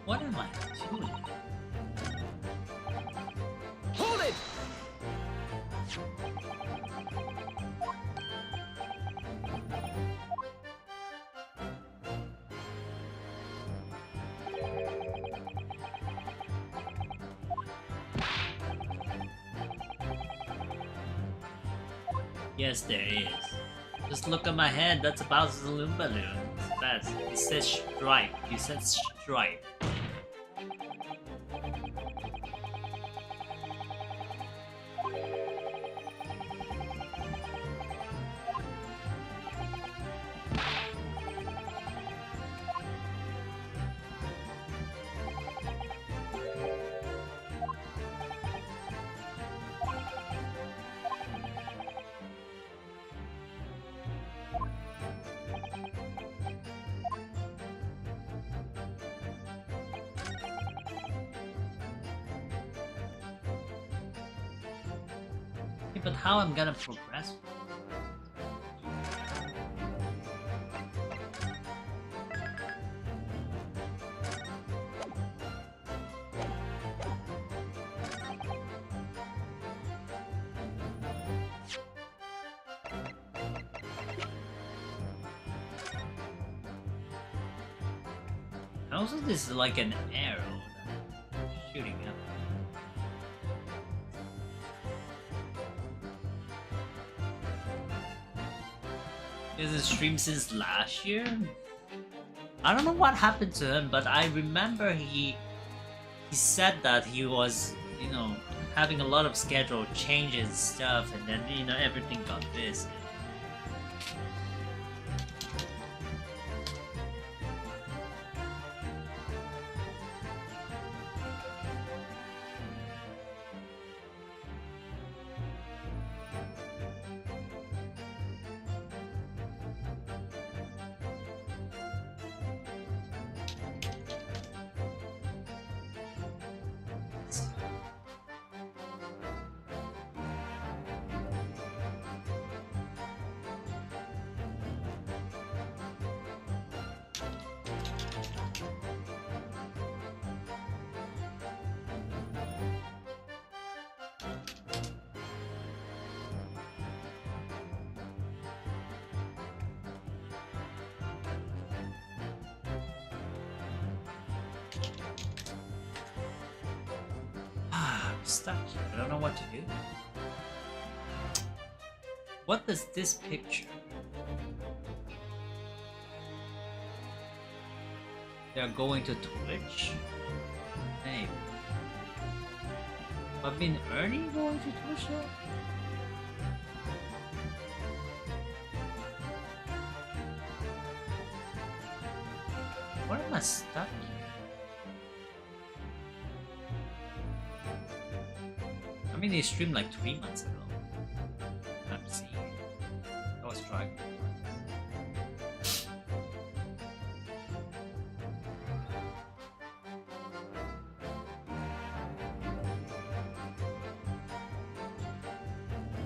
What am I doing? Hold it! Yes, there is. Just look at my hand, that's a Bowser's balloon. That's, it says stripe. You said stripe. But how I'm gonna progress? And also, this is like an arrow shooting up. Is it streamed since last year? I don't know what happened to him, but I remember he said that he was, having a lot of schedule changes and stuff, and then everything got busy. Stuck. I don't know what to do. What does this picture? They're going to Twitch? Hey. I've been Ernie going to Twitch though? What am I stuck here? I mean, they streamed like 3 months ago. I'm seeing it. I was trying.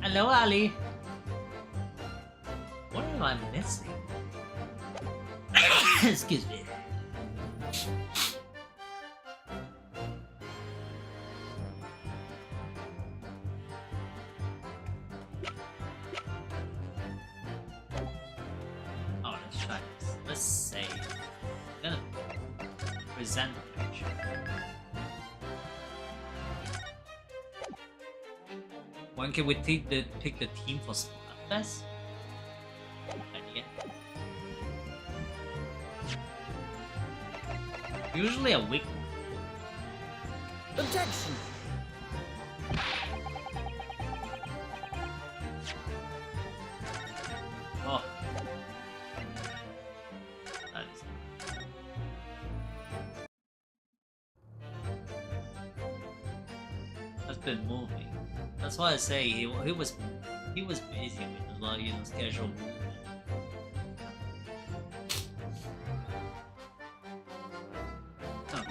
Hello, Ali. What am I missing? Excuse me. Present the picture. When can we pick the team for Splatfest? Idea. Usually a week. Objection. Oh. Been moving. That's why I say he was busy with a lot of schedule movement. Oh.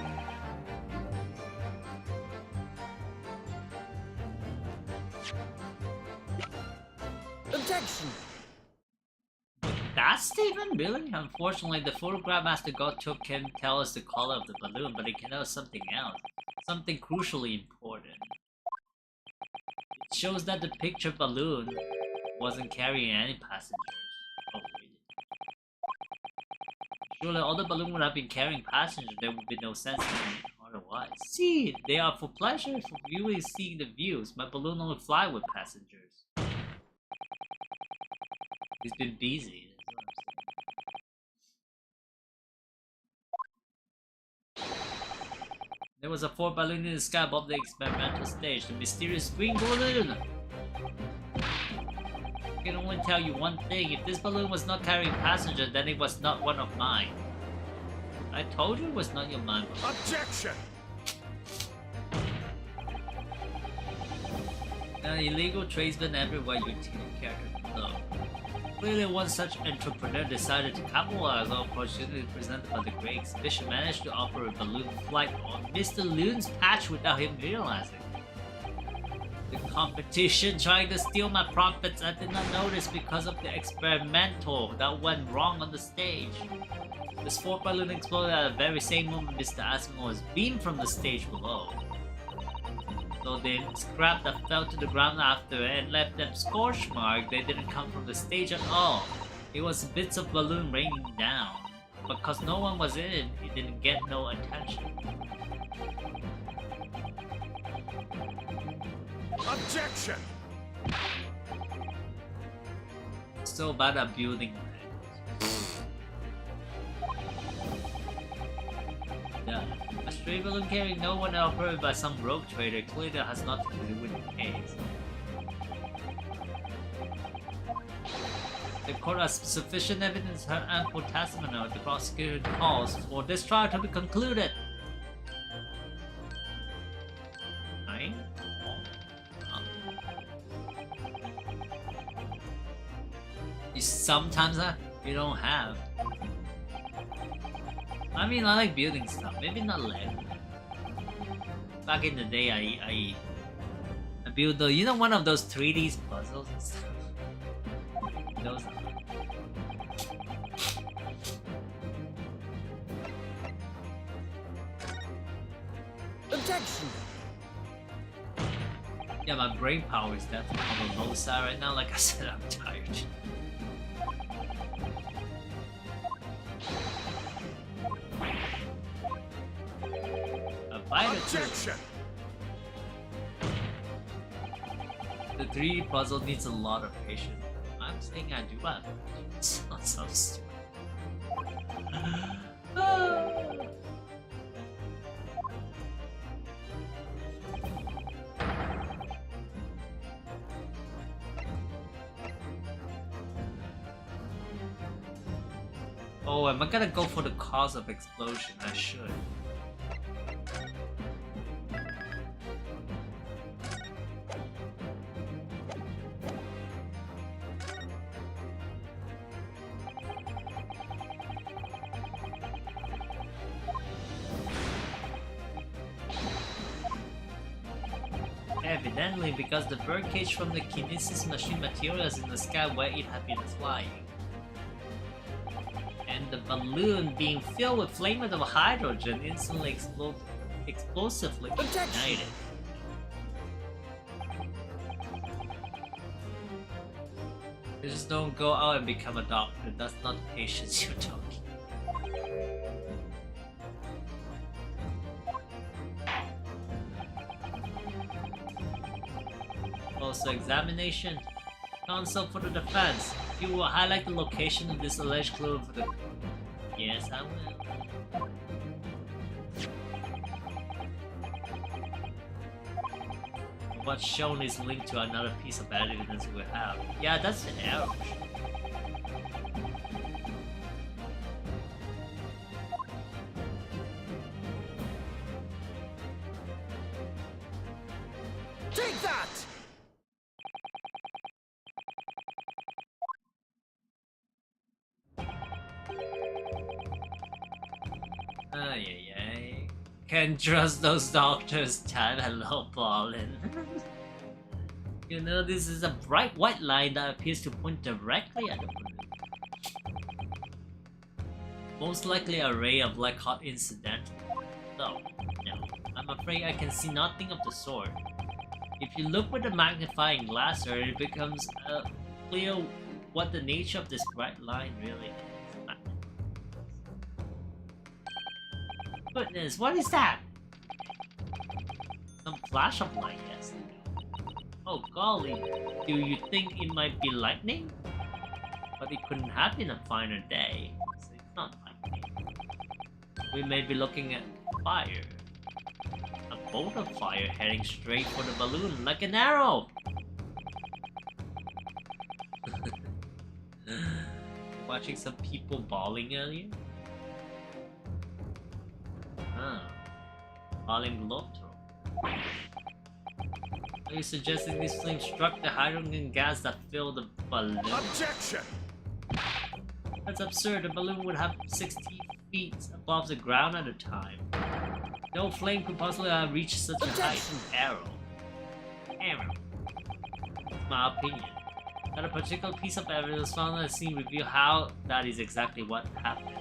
Objection. That's Steven? Really? Unfortunately, the photograph Master God took can tell us the color of the balloon, but it can tell us something else. Something crucially important. It shows that the picture balloon wasn't carrying any passengers. Oh, really? Surely all the balloon would have been carrying passengers, there would be no sense in otherwise. See, they are for pleasure, for viewing seeing the views. My balloon only fly with passengers. He's been busy. There was a fourth balloon in the sky above the experimental stage, the mysterious green balloon! I can only tell you one thing, if this balloon was not carrying passengers, then it was not one of mine. I told you it was not your mine. Objection! Illegal tradesmen everywhere, you care to know. Clearly one such entrepreneur decided to capitalize on the opportunity presented by the great exhibition, managed to offer a balloon flight on Mr. Loon's patch without him realizing. The competition trying to steal my profits I did not notice because of the experimental that went wrong on the stage. The sport balloon exploded at the very same moment Mr. Asimov was beamed from the stage below. So the scrap that fell to the ground after and left them scorch mark, they didn't come from the stage at all. It was bits of balloon raining down. But cause no one was in it, it didn't get no attention. Objection! So bad at building. Yeah, that's true. Stray balloon carrying no one operated by some rogue trader clearly that has nothing to do with the case. The court has sufficient evidence to have ample testimony. The prosecution calls for this trial to be concluded. 9? Sometimes you don't have. I mean, I like building stuff. Maybe not Lego. Back in the day, I built the, you know, one of those 3D puzzles and stuff. Those. Objection! Yeah, my brain power is definitely on the low side right now. Like I said, I'm tired. Objection! The 3D puzzle needs a lot of patience. I'm saying I do have patience. Not so stupid. Oh, am I gonna go for the cause of explosion? I should. Evidently, because the birdcage from the kinesis machine materials in the sky where it had been flying. And the balloon being filled with flammable hydrogen instantly explosively ignited. You just don't go out and become a doctor. That's not patience you're talking. Also, examination. Counsel for the defense. You will highlight the location of this alleged clue for the... Yes, I will. What's shown is linked to another piece of evidence we have. Yeah, that's an arrow. Take that! Ay. Can't trust those doctors, Time. Hello, Ballin. You know, this is a bright white line that appears to point directly at the balloon. Most likely a ray of black hot incident. No, I'm afraid I can see nothing of the sort. If you look with a magnifying glass, sir, it becomes clear what the nature of this bright line really is. Goodness, what is that? Some flash of light, yes. Oh golly, do you think it might be lightning? But it couldn't happen a finer day, so it's not lightning. We may be looking at fire. A bolt of fire heading straight for the balloon like an arrow! Watching some people bawling earlier? Falling below throw. Are you suggesting this flame struck the hydrogen gas that filled the balloon? Objection! That's absurd. The balloon would have 60 feet above the ground at a time. No flame could possibly have reached such a height. Arrow. My opinion. That a particular piece of evidence found at the scene reveal how that is exactly what happened.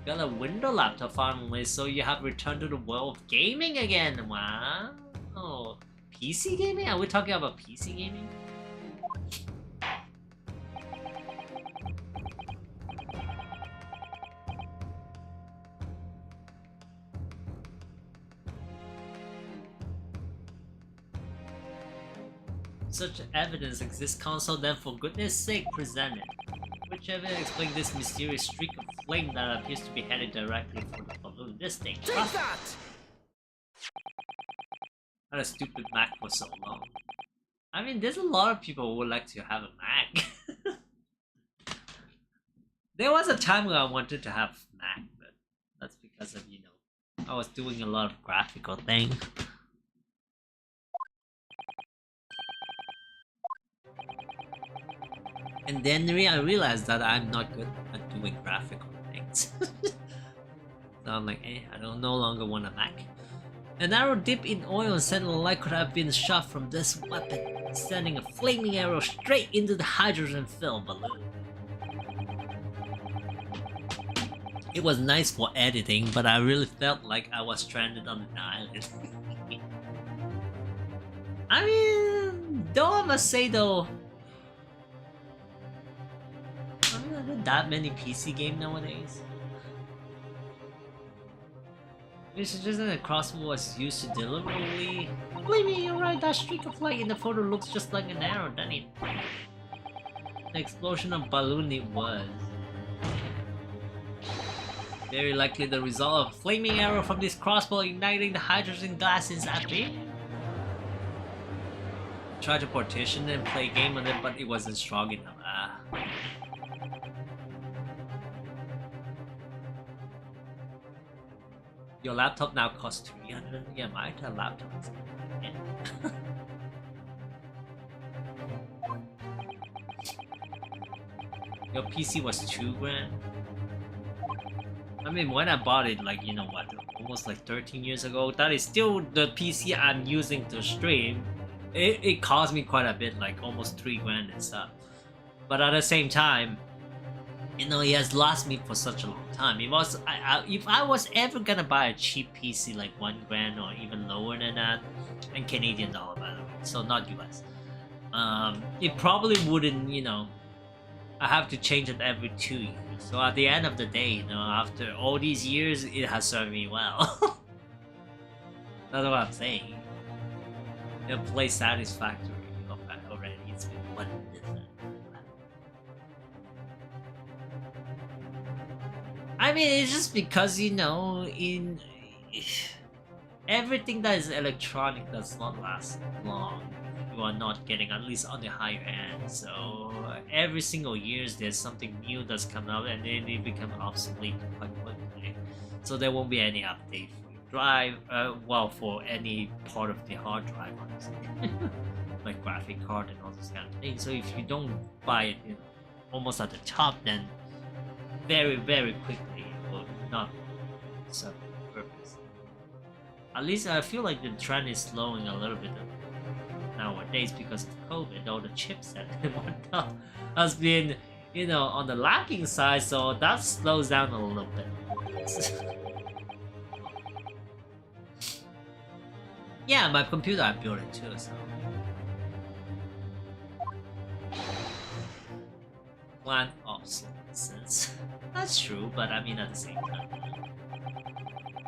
Got a window laptop finally, so you have returned to the world of gaming again. Wow. Oh, PC gaming? Are we talking about PC gaming? Such evidence exists, counsel, then for goodness sake present it. Which evidence explains this mysterious streak of flame that appears to be headed directly for the balloon? this thing. Take that! Had a stupid Mac for so long. I mean, there's a lot of people who would like to have a Mac. There was a time where I wanted to have Mac, but that's because of, you know, I was doing a lot of graphical things. And then I realized that I'm not good at doing graphical things. So I'm like, I don't no longer want a Mac. An arrow dipped in oil and sentinel light could have been shot from this weapon, sending a flaming arrow straight into the hydrogen-filled balloon. It was nice for editing, but I really felt like I was stranded on an island. I mean, though I must say though, I mean, are there that many PC games nowadays? It's just that the crossbow was used to deliberately. Believe me, you're right, that streak of light in the photo looks just like an arrow, doesn't it? The explosion of balloon it was. Very likely the result of a flaming arrow from this crossbow igniting the hydrogen gas inside it. Tried to partition and play a game on it, but it wasn't strong enough. Your laptop now costs 300. Yeah, my laptop is Your PC was $2,000. I mean, when I bought it, like, you know what, almost like 13 years ago, that is still the PC I'm using to stream. It cost me quite a bit, like almost $3,000 and stuff. But at the same time, you know, it has lasted me for such a long time. If I was ever gonna buy a cheap PC like $1,000 or even lower than that, and Canadian dollar by the way, so not US, it probably wouldn't, you know, I have to change it every 2 years. So at the end of the day, you know, after all these years, it has served me well. That's what I'm saying. It plays satisfactory already. It's been wonderful. I mean, it's just because, you know, in everything that is electronic does not last long. You are not getting, at least on the higher end. So every single years there's something new that's come out and then it becomes obsolete quite quickly. So there won't be any update for your drive, well, for any part of the hard drive, honestly. Like graphic card and all this kind of thing. So if you don't buy it, you know, almost at the top, then very, very quickly it will not serve the purpose. At least I feel like the trend is slowing a little bit nowadays because of COVID. All the chipset and whatnot has been, you know, on the lacking side, so that slows down a little bit. Yeah, my computer I built it too, so. Plan obsolescence. That's true, but I mean at the same time,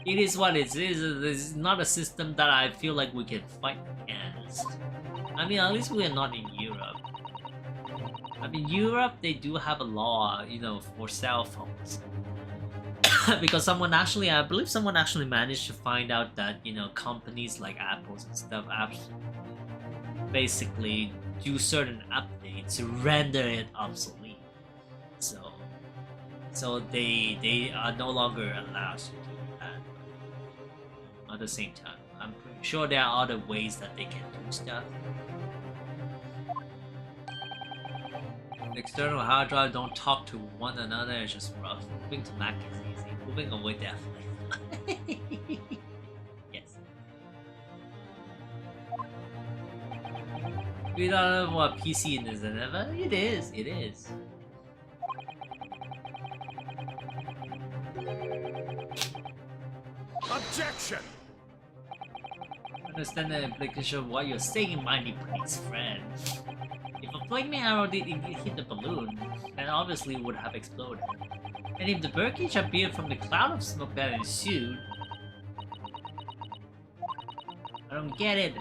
it is what it is. It's not a system that I feel like we can fight against. I mean, at least we are not in Europe. I mean, Europe, they do have a law, you know, for cell phones. Because someone actually, I believe someone actually managed to find out that, you know, companies like Apple's and stuff basically do certain updates to render it obsolete. So they are no longer allowed to do that. At the same time, I'm pretty sure there are other ways that they can do stuff. External hard drive don't talk to one another, it's just rough. Moving to Mac is easy. Moving away definitely. Yes. We don't know what PC is, but it is. It is. Objection! Understand the implication of what you're saying, mighty prince friend. If a flaming arrow did hit the balloon, then obviously it would have exploded. And if the birdcage appeared from the cloud of smoke that ensued... I don't get it.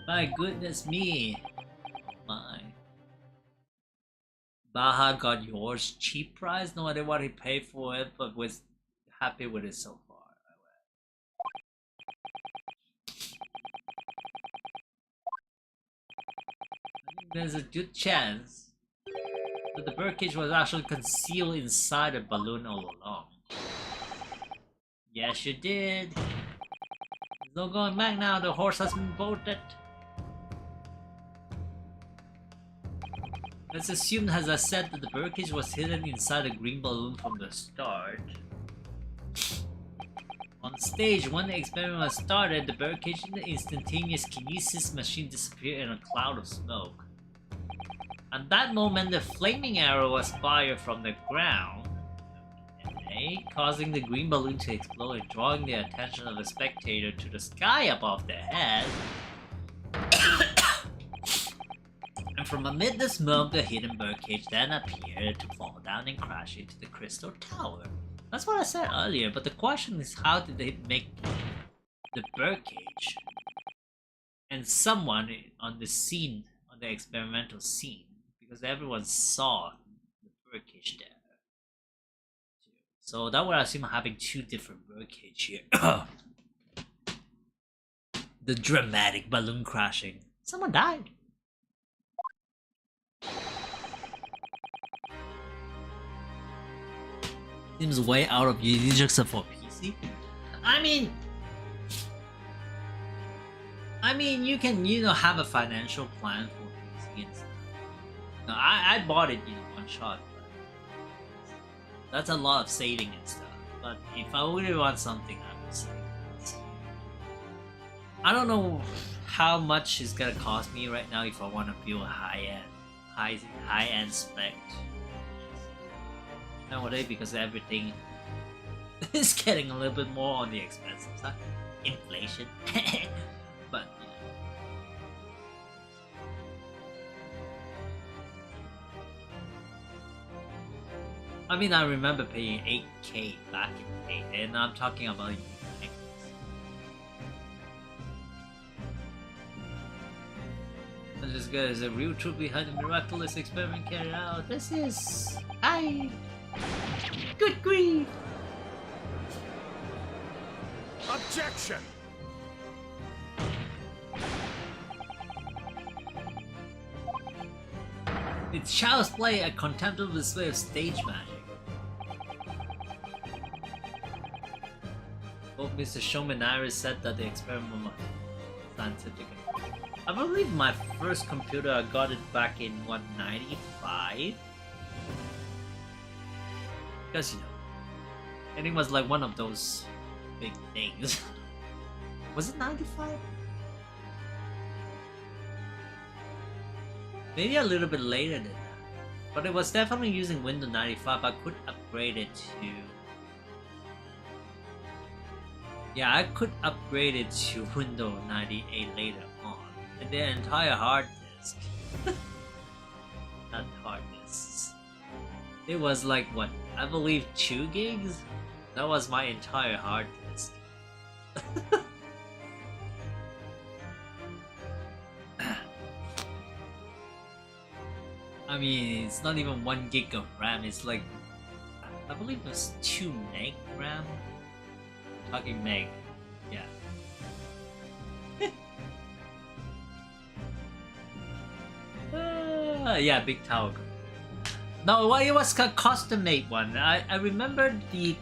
My goodness me. My. Baha got yours cheap price. No idea what he paid for it, but was happy with it so far. I think there's a good chance that the birdcage was actually concealed inside a balloon all along. Yes, you did. There's no going back now. The horse has been bolted. Let's assume, as I said, that the birdcage was hidden inside a green balloon from the start. On stage, when the experiment was started, the birdcage in the instantaneous kinesis machine disappeared in a cloud of smoke. At that moment, the flaming arrow was fired from the ground, causing the green balloon to explode and drawing the attention of the spectator to the sky above their head. And from amid the smoke, the hidden birdcage then appeared to fall down and crash into the crystal tower. That's what I said earlier, but the question is, how did they make the birdcage? And someone on the scene, on the experimental scene, because everyone saw the birdcage there. So that would assume having two different birdcage here. The dramatic balloon crashing. Someone died. Seems way out of usage except for PC. I mean, you can, have a financial plan for PC and stuff. No, I bought it, one shot. But that's a lot of saving and stuff. But if I really want something, I would save it. I don't know how much it's gonna cost me right now if I want to build a high-end spec. Nowadays, because everything is getting a little bit more on the expensive side. Inflation. But, I mean, I remember paying 8K back in the day, and I'm talking about as good as a real truth behind the miraculous experiment carried out. This is... Good grief! Objection! It's child's play, a contemptible display of stage magic. Both Mr. Showman and Iris said that the experiment was scientific. I believe my first computer, I got it back in, 95? Because, and it was like one of those big things. Was it 95? Maybe a little bit later than that. But it was definitely using Windows 95. I could upgrade it to... Yeah, I could upgrade it to Windows 98 later on. And the entire hard disk. Not hard disks. It was like, what? I believe 2 gigs? That was my entire hard disk. I mean, it's not even 1 gig of RAM, it's like, I believe it was 2 meg RAM? Talking meg, yeah. Yeah, big tower. No, it was a custom-made one. I remember the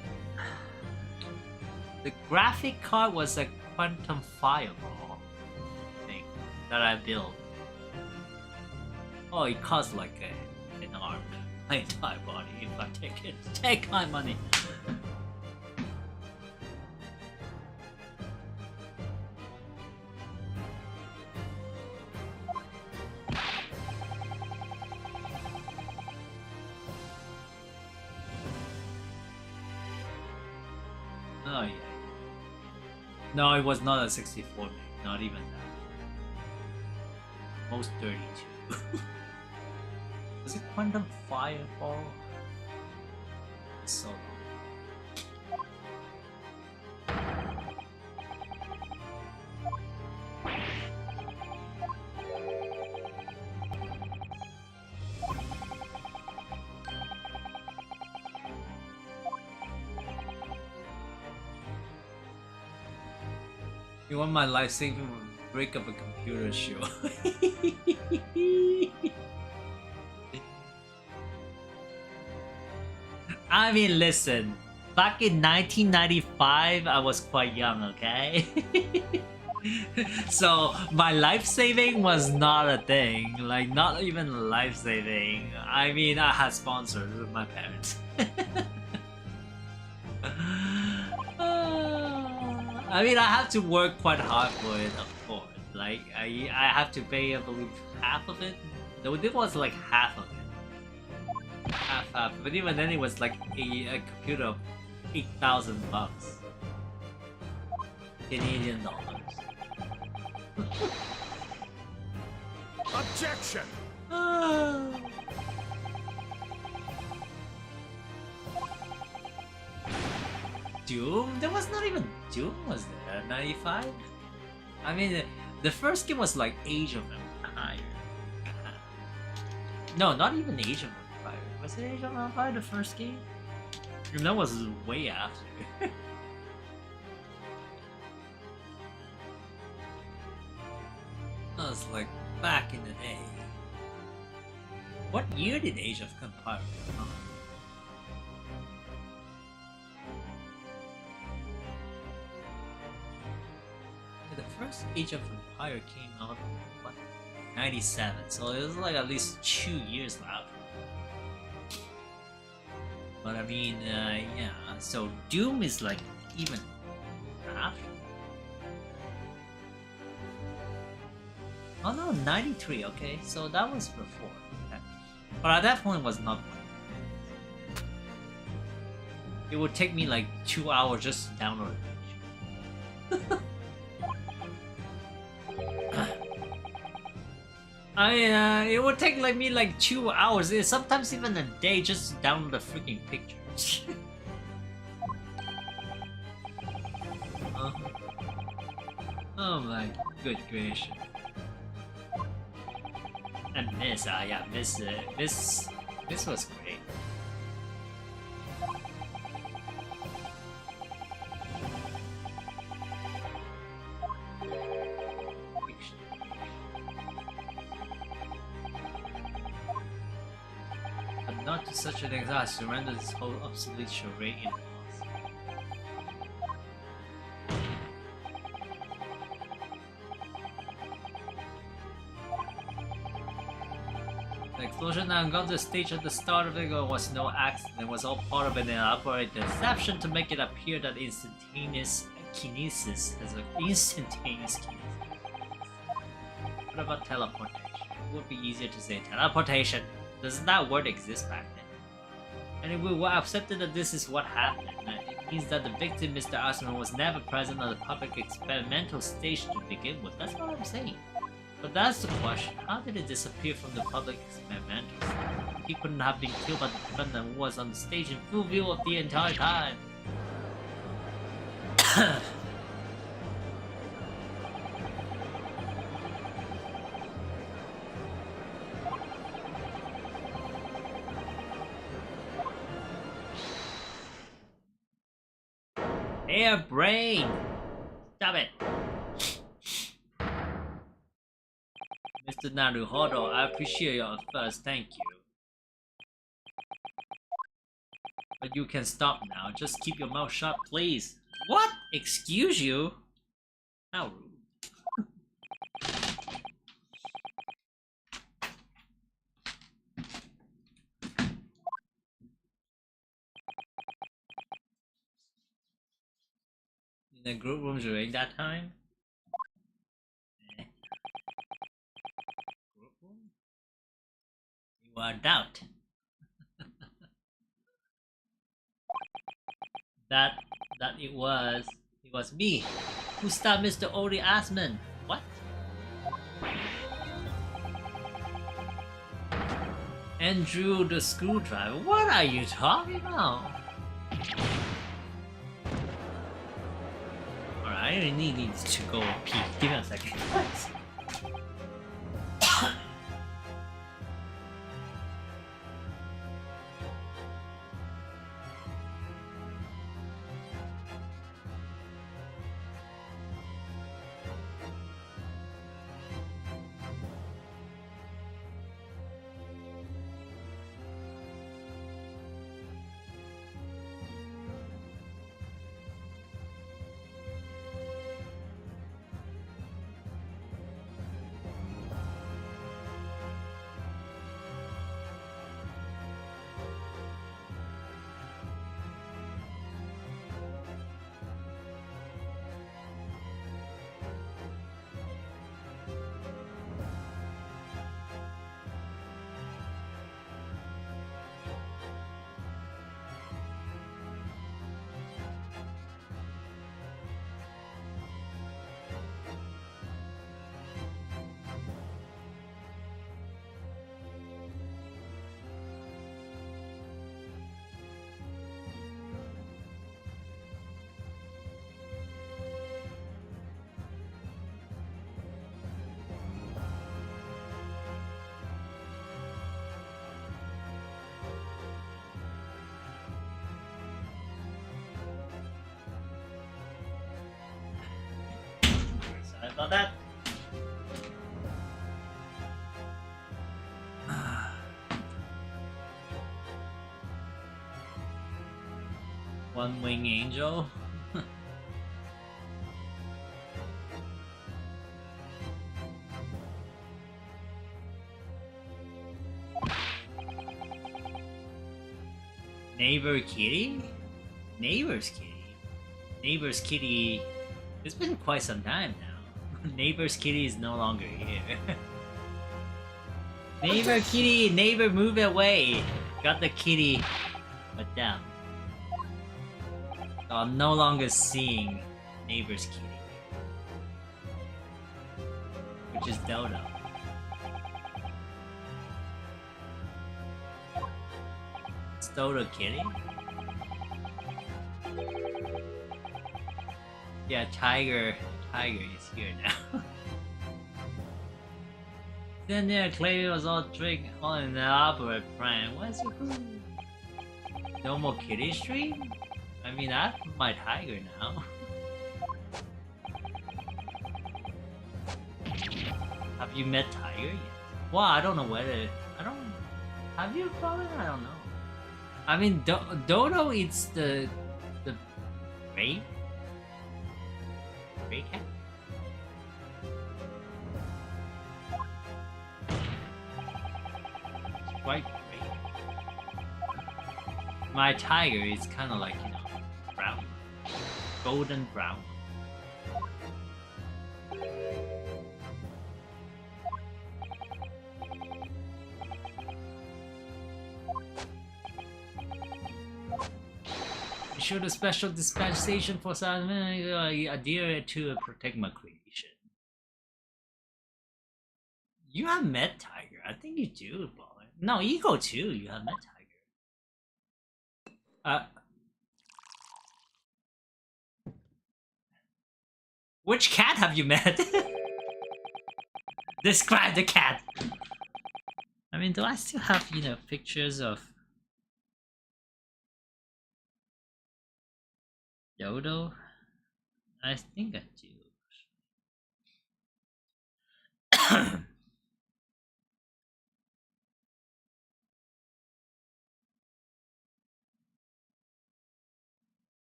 graphic card was a quantum fireball thing that I built. Oh, it cost like an arm, my entire body. If I take my money. Oh yeah. No, it was not a 64 meg, not even that. Most 32. Was it Quantum Fireball? It's so long. You want my life saving break up a computer show? I mean, listen. Back in 1995, I was quite young, okay? So my life saving was not a thing. Like, not even life saving. I mean, I had sponsors with my parents. I mean, I have to work quite hard for it, of course. Like, I have to pay, I believe, half of it. No, it was like half of it. Half. But even then, it was like a computer of 8,000 bucks. Canadian dollars. Objection! Doom? There was not even Doom, was there? 95? I mean, the first game was like Age of Empire. No, not even Age of Empire. Was it Age of Empire, the first game? And that was way after. That was like back in the day. What year did Age of Empire come out? The first Age of Empire came out in what? 97, so it was like at least 2 years after. But I mean, yeah, so Doom is like even after. Oh no, 93, okay, so that was before. Okay. But at that point it was not. It would take me like 2 hours just to download it. It would take like me like 2 hours, sometimes even a day just to download the freaking pictures. Oh my good gracious. And this, yeah, this was great. But not to such an exhaust to render this whole obsolete charade in The explosion that got the stage at the start of it was no accident. It was all part of an elaborate deception to make it appear that instantaneous kinesis is an instantaneous kinesis. What about teleportation? It would be easier to say teleportation. Doesn't that word exist back then? And if we were accepted that this is what happened, it means that the victim, Mr. Osman, was never present on the public experimental stage to begin with. That's what I'm saying. But that's the question. How did it disappear from the public experimental stage? He couldn't have been killed by the defendant who was on the stage in full view of the entire time. Air brain! Stop it! Mr. Naruhodo, I appreciate your efforts, thank you. But you can stop now, just keep your mouth shut, please. What? Excuse you? How rude. In the group room during that time? Group room? You are doubt. that it was me who stopped Mr. Ori Asman. What? And drew the screwdriver. What are you talking about? Alright, I really need to go pee. Give me a second. What? about that. One wing angel. Neighbor kitty? Neighbor's kitty? Neighbor's kitty... It's been quite some time now. Neighbor's kitty is no longer here. Neighbor kitty! Neighbor, move away! Got the kitty. But down. So I'm no longer seeing neighbor's kitty. Which is Dodo. It's Dodo kitty? Yeah, Tiger is here now. Then there, Clay was all trick all in the opera prime. What's your cool? No more kitty stream? I mean, I have my tiger now. Have you met Tiger yet? Well, I don't know whether... Have you probably? I don't know. I mean, Dodo eats the gray cat? It's quite great. My tiger is kind of like, you know, brown. Golden brown. Issued a special dispensation for some adhere to protect my creation. You have met Tiger. I think you do, Baller. No, Ego too. You have met Tiger. Which cat have you met? Describe the cat. I mean, do I still have, you know, pictures of Dodo? I think I do.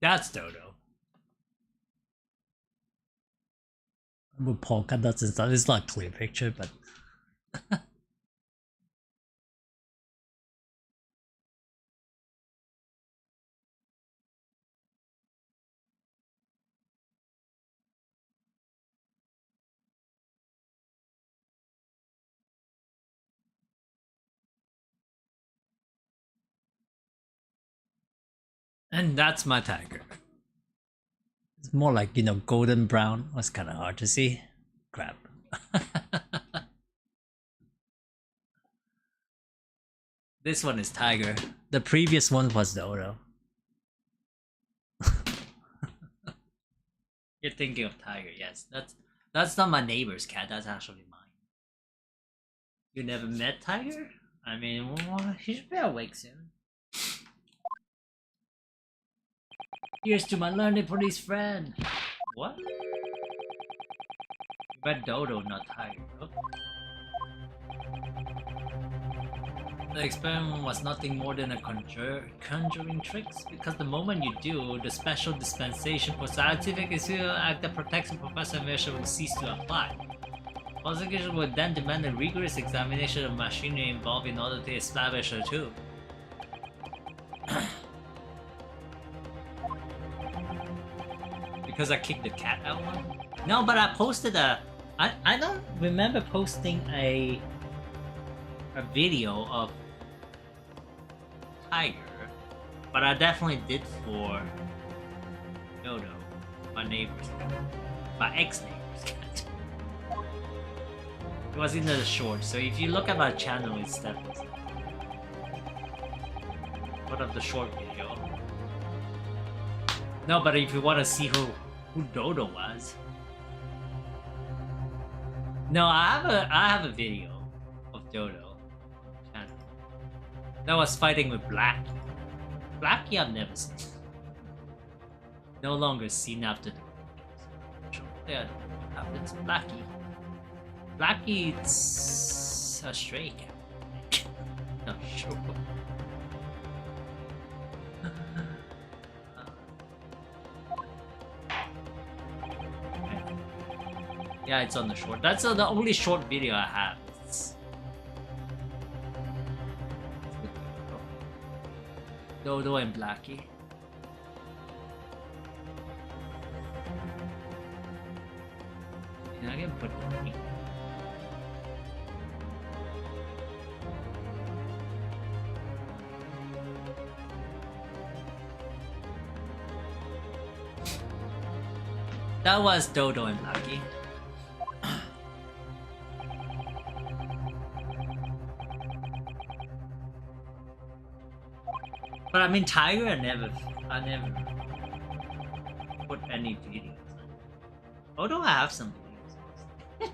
That's Dodo. With polka dots and stuff. It's not a clear picture, but and that's my tiger. It's more like, you know, golden brown. Was kind of hard to see. Crap. This one is Tiger. The previous one was Dodo. You're thinking of Tiger, yes. That's not my neighbor's cat, that's actually mine. You never met Tiger? I mean, well, he should be awake soon. Here's to my learning police friend. What? But Dodo, not Tiger. Oh. The experiment was nothing more than a conjuring tricks, because the moment you do, the special dispensation for scientific act that protects the professor measure will cease to apply. Prosecution would then demand a rigorous examination of machinery involved in order to establish the tube. Because I kicked the cat out one? No, but I posted I don't remember posting a video of Tiger but I definitely did for Dodo, my neighbor's cat, my ex-neighbor's cat. It was in the short, so if you look at my channel, it's definitely one of the short video. No, but if you want to see who Dodo was, no, I have a video of Dodo channel. That was fighting with Blackie. Blackie I've never seen. No longer seen after the yeah, after it's Blackie. Blackie, it's a stray cat. Not sure. Yeah, it's on the short. That's the only short video I have. It's Dodo and Blackie. I can put the link. That was Dodo and Blackie. But I mean, Tiger, I never put any videos. Although I have some videos.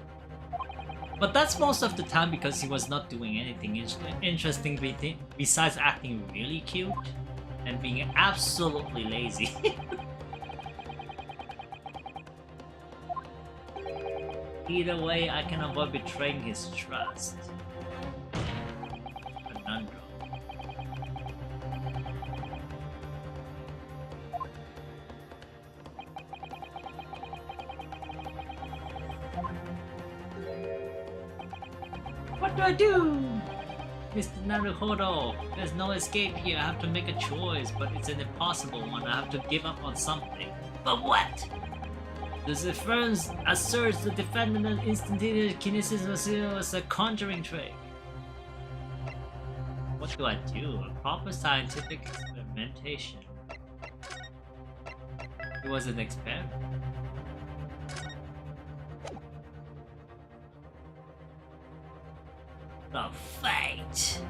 But that's most of the time because he was not doing anything interesting besides acting really cute and being absolutely lazy. Either way, I can avoid betraying his trust. Conundrum. What do I do? Mr. Naruhodo, there's no escape here. I have to make a choice, but it's an impossible one. I have to give up on something. But what? The defense asserts the defendant instantaneous kinesis was a conjuring trick. What do I do? A proper scientific experimentation. It was an experiment. The fate.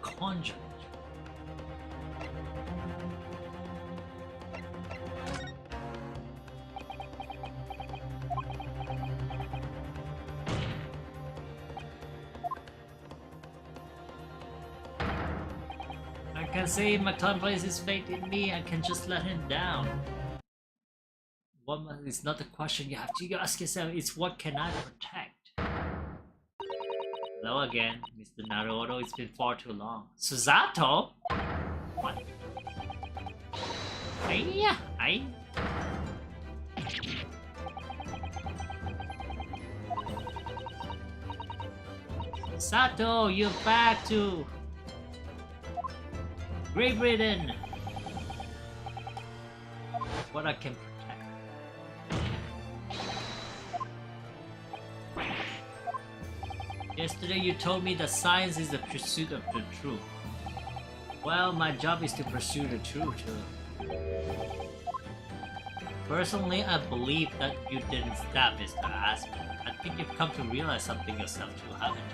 Conjuring. I can say my clan places faith in me, I can just let him down. It's not the question you have to ask yourself, it's what can I protect? Hello again, Mr. Naruto, it's been far too long. Susato? What? Aye. Sato, you're back to Great Britain. What I can protect. Yesterday you told me that science is the pursuit of the truth. Well, my job is to pursue the truth too. Personally, I believe that you didn't stab Mr. Aspen. I think you've come to realize something yourself too, haven't you?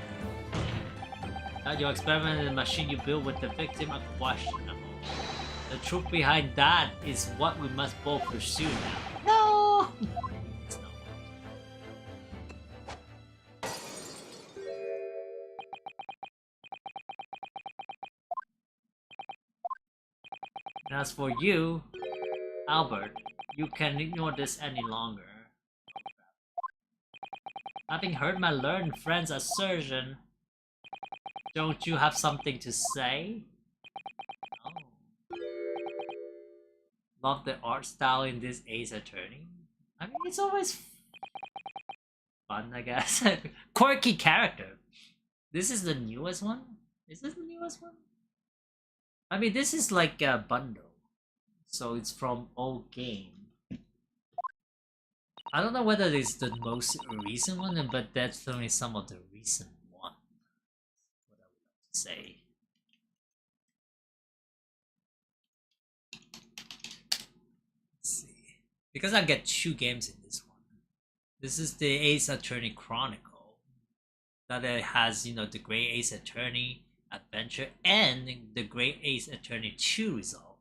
That your experiment in the machine you built with the victim are questionable. The truth behind that is what we must both pursue now. No! And as for you, Albert, you can't ignore this any longer. Having heard my learned friend's assertion, don't you have something to say? Oh. Love the art style in this Ace Attorney. I mean, it's always fun, I guess. Quirky character. This is the newest one? Is this the newest one? I mean, this is like a bundle. So it's from old game. I don't know whether it's the most recent one, but definitely some of the recent one. What I would like to say. Let's see. Because I get 2 games in this one. This is the Ace Attorney Chronicle. That it has, you know, the Great Ace Attorney Adventure and the Great Ace Attorney 2 result.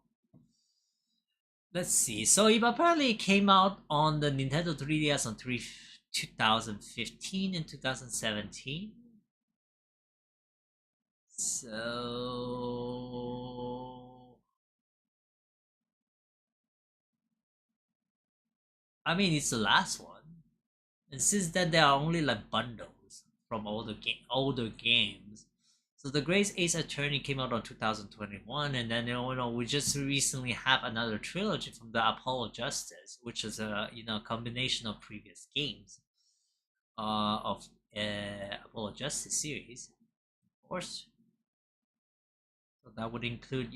Let's see. So it apparently came out on the Nintendo 3DS on 2015 and 2017. So I mean, it's the last one, and since then there are only like bundles from older games. So the Great Ace Attorney came out on 2021, and then we just recently have another trilogy from the Apollo Justice, which is a combination of previous games, of Apollo Justice series, of course. So that would include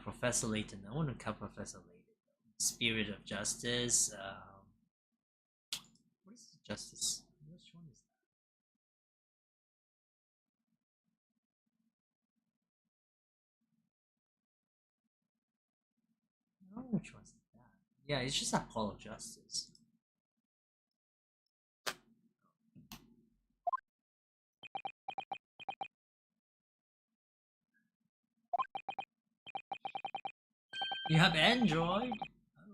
Professor Layton. I wouldn't count Professor Layton. Spirit of Justice. What is Justice? Which one is that? I don't know which one's that. Yeah, it's just Apollo Justice. You have Android? Oh no.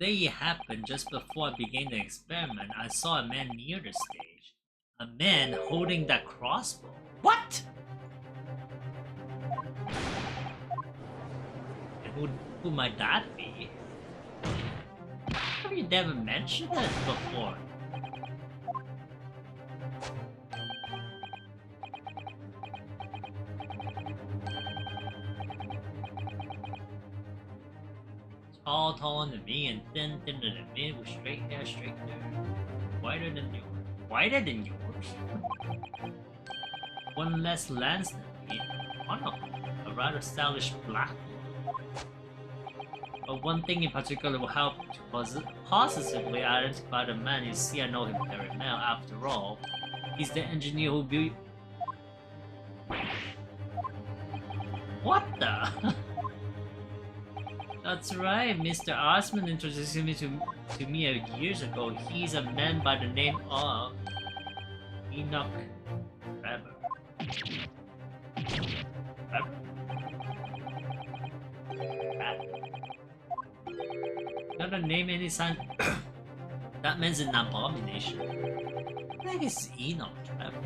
The day it happened, just before I began the experiment, I saw a man near the stage. A man holding that crossbow. What? And who might that be? Have you never mentioned that before? Taller than me and thinner than me with straight hair, straight hair. Whiter than yours. Whiter than yours? One less lens than me. One of them. A rather stylish black one. But one thing in particular will help to positively identify the man. You see, I know him very well. After all, he's the engineer who built... What the? That's right, Mr. Osman introduced me to me years ago. He's a man by the name of Enoch Trevor. Trevor? Not a name any sign. That man's an abomination. I think it's Enoch Trevor.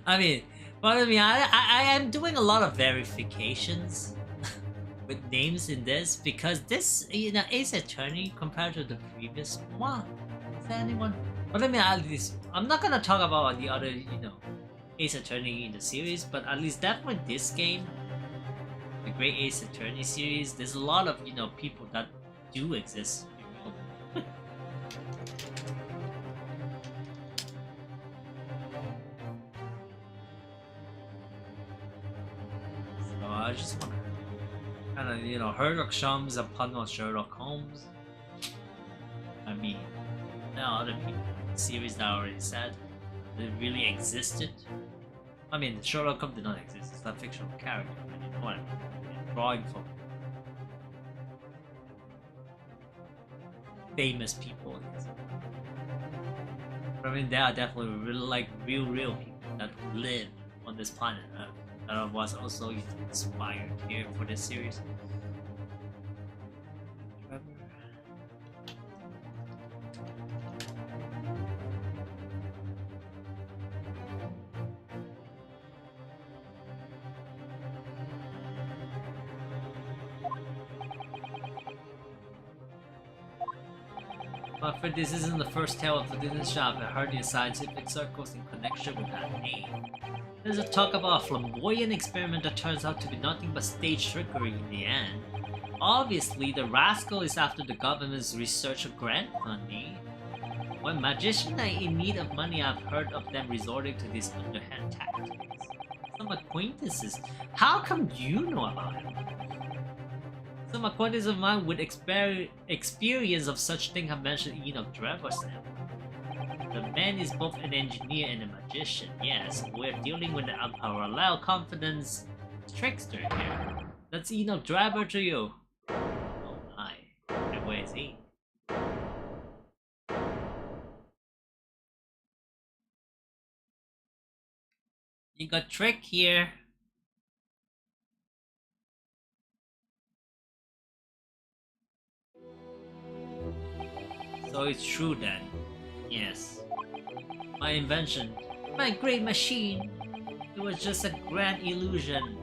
I mean, pardon me, I am doing a lot of verifications with names in this, because this, Ace Attorney compared to the previous one. Is there anyone? But let me at least, I'm not gonna talk about the other, Ace Attorney in the series, but at least definitely this game, the Great Ace Attorney series, there's a lot of, people that do exist. So I just want to kind of, Sherlock Holmes upon Sherlock Holmes. I mean, there are other people in the series that already said that really existed. I mean, Sherlock Holmes did not exist, it's a fictional character, and you know what I mean? Drawing from famous people. But I mean, there are definitely real people that live on this planet Earth. That was also inspired here for this series. But this isn't the first tale of the Disney shop I heard in scientific circles in connection with that name. There's a talk about a flamboyant experiment that turns out to be nothing but stage trickery in the end. Obviously, the rascal is after the government's research grant money. When magicians are in need of money, I've heard of them resorting to these underhand tactics. Some acquaintances. How come you know about him? Some acquaintances of mine with experience of such thing have mentioned Enoch Trevor's name. The man is both an engineer and a magician. Yes, we're dealing with an unparalleled confidence trickster here. That's Enoch Driver to you. Oh my. And where is he? You got Trick here. So it's true then. Yes. My invention. My great machine. It was just a grand illusion.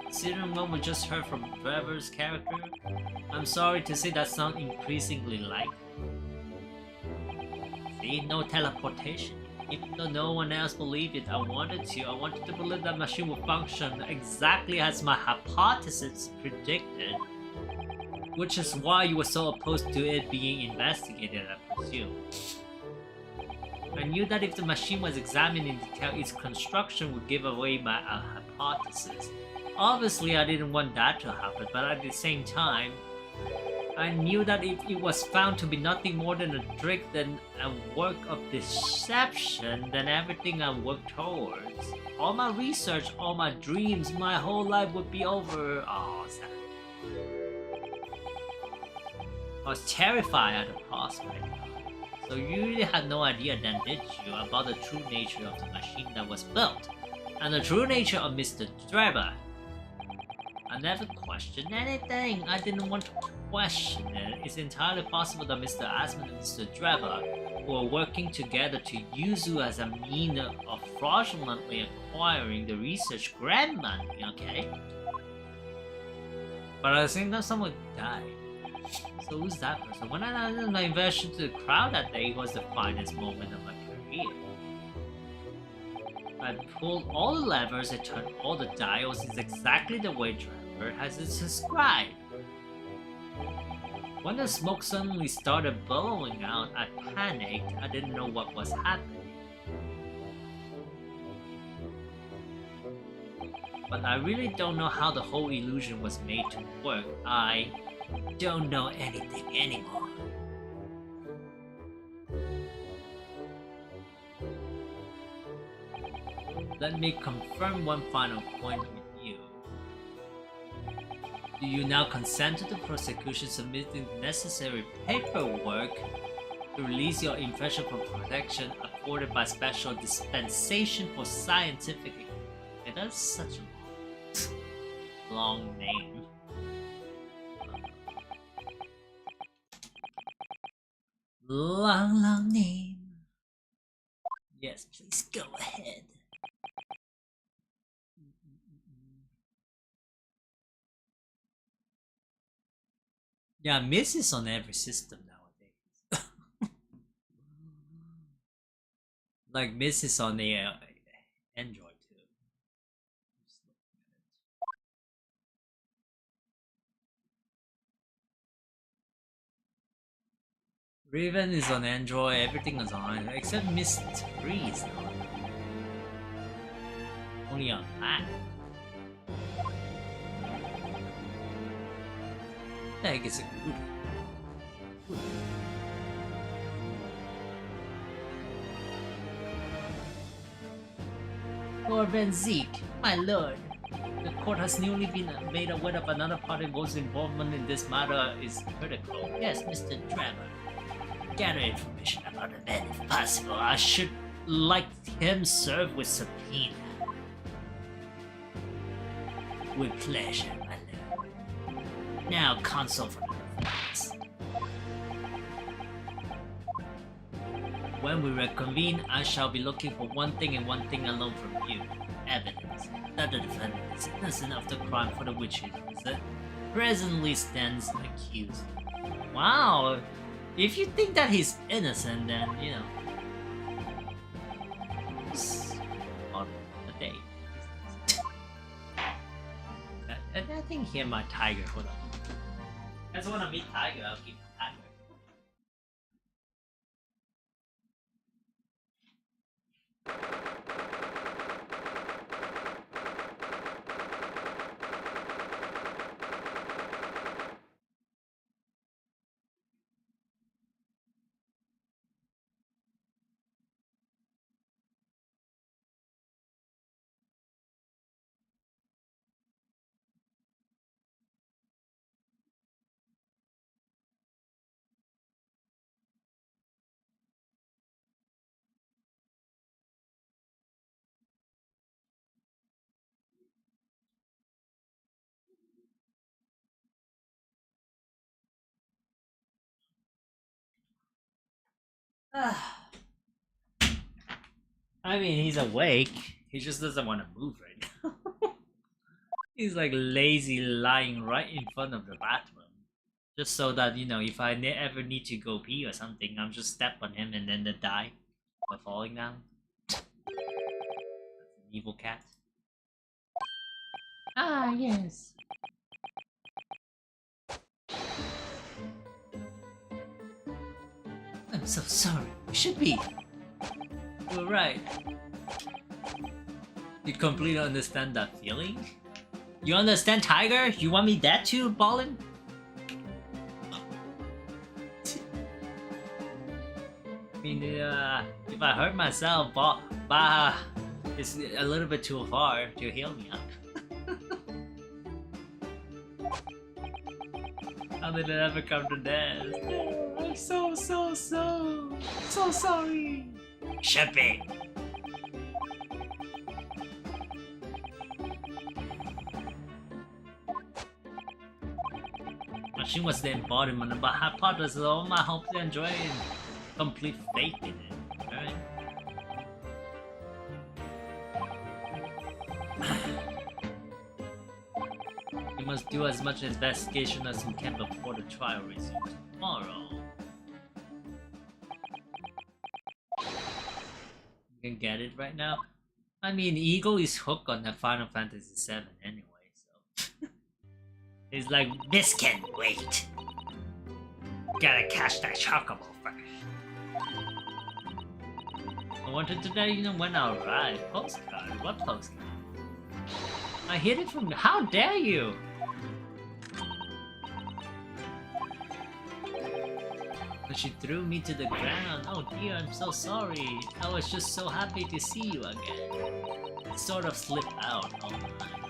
Considering what we just heard from Trevor's character, I'm sorry to say that sounds increasingly likely. See, no teleportation. Even though no one else believed it, I wanted to believe that machine would function exactly as my hypothesis predicted. Which is why you were so opposed to it being investigated, I presume. I knew that if the machine was examined in detail, its construction would give away my hypothesis. Obviously, I didn't want that to happen, but at the same time, I knew that if it was found to be nothing more than a trick than a work of deception, then everything I worked towards, all my research, all my dreams, my whole life would be over. Oh, sad. I was terrified at the prospect. So you really had no idea then, did you, about the true nature of the machine that was built, and the true nature of Mr. Trevor? I never questioned anything. I didn't want to question it. It's entirely possible that Mr. Asman and Mr. Trevor were working together to use you as a means of fraudulently acquiring the research grant money, okay? But at the same time, someone died. So who's that person? When I announced my invention to the crowd that day, it was the finest moment of my career. I pulled all the levers and turned all the dials in exactly the way Trevor has it described. When the smoke suddenly started billowing out, I panicked. I didn't know what was happening. But I really don't know how the whole illusion was made to work. I don't know anything anymore. Let me confirm one final point with you. Do you now consent to the prosecution submitting the necessary paperwork to release your invention from protection afforded by special dispensation for scientific? Okay, that's such a long name. Long name. Yes, please go ahead. Yeah, Miss is on every system nowadays. Like Miss is on the Android too. Raven is on Android, everything is on, except Miss 3 is not. Only on Mac. I think it's a good. Lord Van Zeke, my lord. The court has newly been made aware of another party whose involvement in this matter is critical. Yes, Mr. Trevor. Gather information about the man if possible. I should like him served with subpoena. With pleasure, my lord. Now consult for the facts. When we reconvene, I shall be looking for one thing and one thing alone from you. Evidence that the defendant is innocent of the crime for the which he presently stands accused. Wow! If you think that he's innocent, then, you know, it's on a day. I think here my tiger, hold on. I just want to meet Tiger, I'll keep Tiger. I mean, he's awake. He just doesn't want to move right now. He's like lazy lying right in front of the bathroom. Just so that, you know, if I ever need to go pee or something, I'm just step on him and then they die by falling down. That's an evil cat. Ah, yes. I'm so sorry. We should be. You're right. You completely understand that feeling? You understand, Tiger? You want me dead too, Ballin? I mean, if I hurt myself, it's a little bit too far to heal me up. How did it ever come to this? I'm so sorry. Should be. She was the embodiment of my hypothesis of all my hopes and joy and complete faith in it. Alright? We must do as much investigation as we can before the trial resumes tomorrow. You can get it right now? I mean, Eagle is hooked on the Final Fantasy VII anyway, so... He's like, this can wait. Gotta catch that chocobo first. I wanted to let you know when I arrive. Postcard? What postcard? I hid it from you. How dare you? But she threw me to the ground. Oh dear, I'm so sorry. I was just so happy to see you again. It sort of slipped out all the time.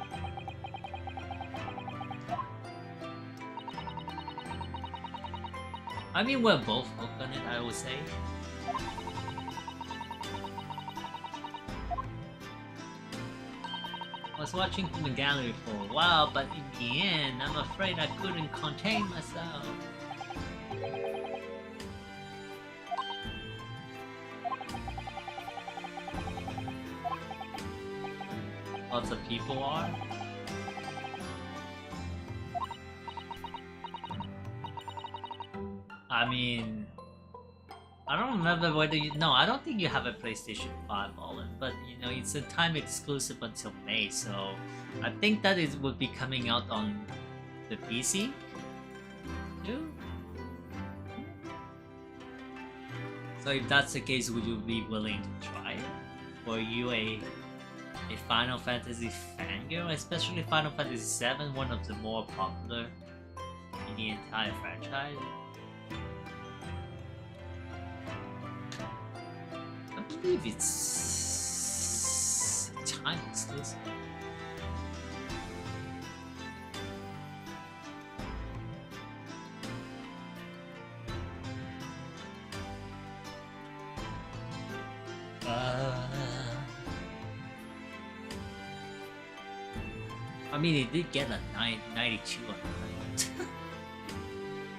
I mean, we're both hooked on it, I would say. I was watching from the gallery for a while, but in the end, I'm afraid I couldn't contain myself. Lots of people are. I mean, I don't remember whether you... No, I don't think you have a PlayStation 5, Olin, but you know, it's a time exclusive until May, so I think that it will be coming out on the PC too. So if that's the case, would you be willing to try it? Were you a Final Fantasy fangirl, especially Final Fantasy VII, one of the more popular in the entire franchise? I believe it's time exclusive. I mean, it did get a 92 on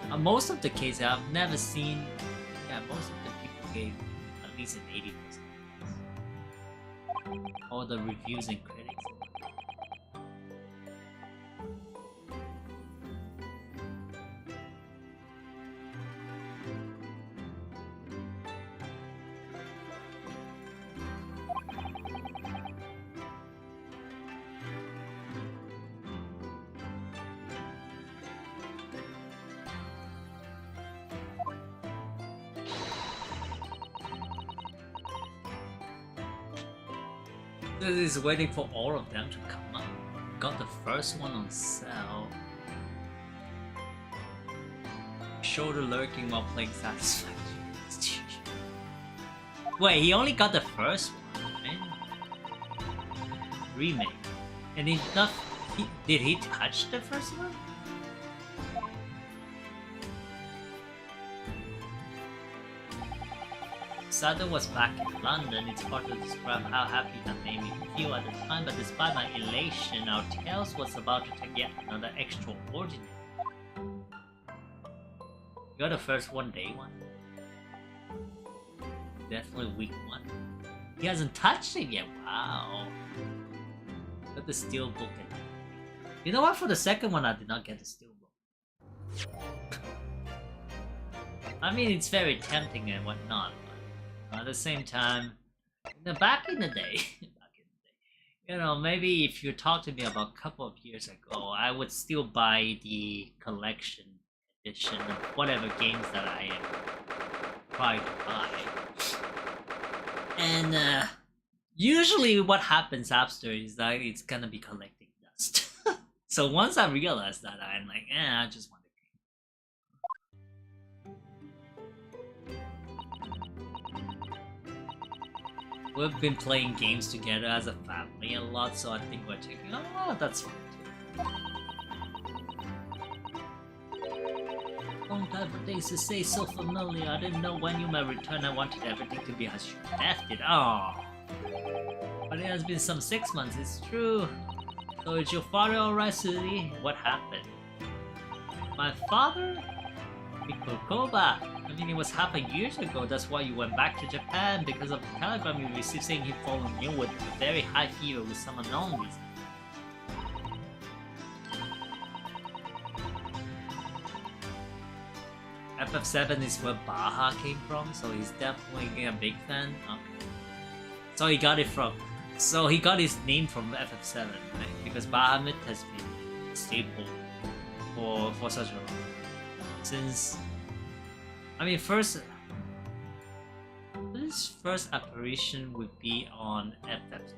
that. Most of the cases I've never seen. Yeah, most of the people gave at least an 80%. All the reviews and critics. This is waiting for all of them to come up. Got the first one on sale. Shoulder lurking while playing Satisfaction. Wait, he only got the first one, right? Remake. And did he touch the first one? Sada was back in London. It's hard to describe how happy that made me feel at the time, but despite my elation, our tales was about to take yet another extraordinary. You're the first one day one. definitely week 1. He hasn't touched it yet. Wow. Got the steel book. You know what? For the second one, I did not get the steel book. I mean, it's very tempting and whatnot, but at the same time, back in the day, you know, maybe if you talked to me about a couple of years ago, I would still buy the collection edition of whatever games that I am trying to buy. And usually what happens after is that it's gonna be collecting dust. So once I realized that, I'm like, I just want the game. We've been playing games together as a family a lot, so I think we're taking, oh, that's fine too. Long time for things to say, so familiar. I didn't know when you might return. I wanted everything to be as you left it. Oh, but it has been some 6 months, it's true. So is your father alright, Suzy? What happened? My father? Mikokoba. I mean, it was happened years ago. That's why you went back to Japan, because of the telegram you received saying he'd fallen ill with a very high fever with some unknown reason. FF7 is where Baha came from, so he's definitely a big fan. Okay. So he got it from. So he got his name from FF7, right? Because Bahamut has been a staple for such a long time. Since, I mean, his first apparition would be on FF.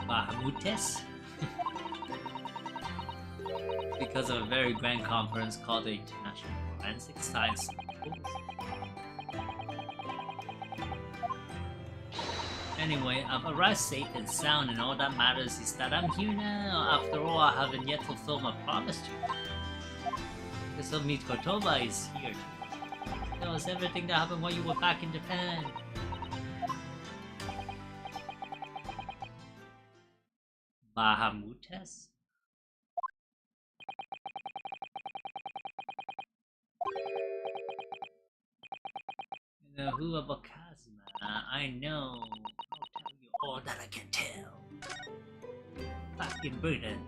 Bahamutes? Because of a very grand conference called the International Forensic Science. Anyway, I've arrived safe and sound, and all that matters is that I'm here now. After all, I haven't yet fulfilled my promise to you. Because of me, Kotoba is here too. That was everything that happened while you were back in Japan. Bahamutes? You know who of Okazuma? I know. I'll tell you all that I can tell. Back in Britain.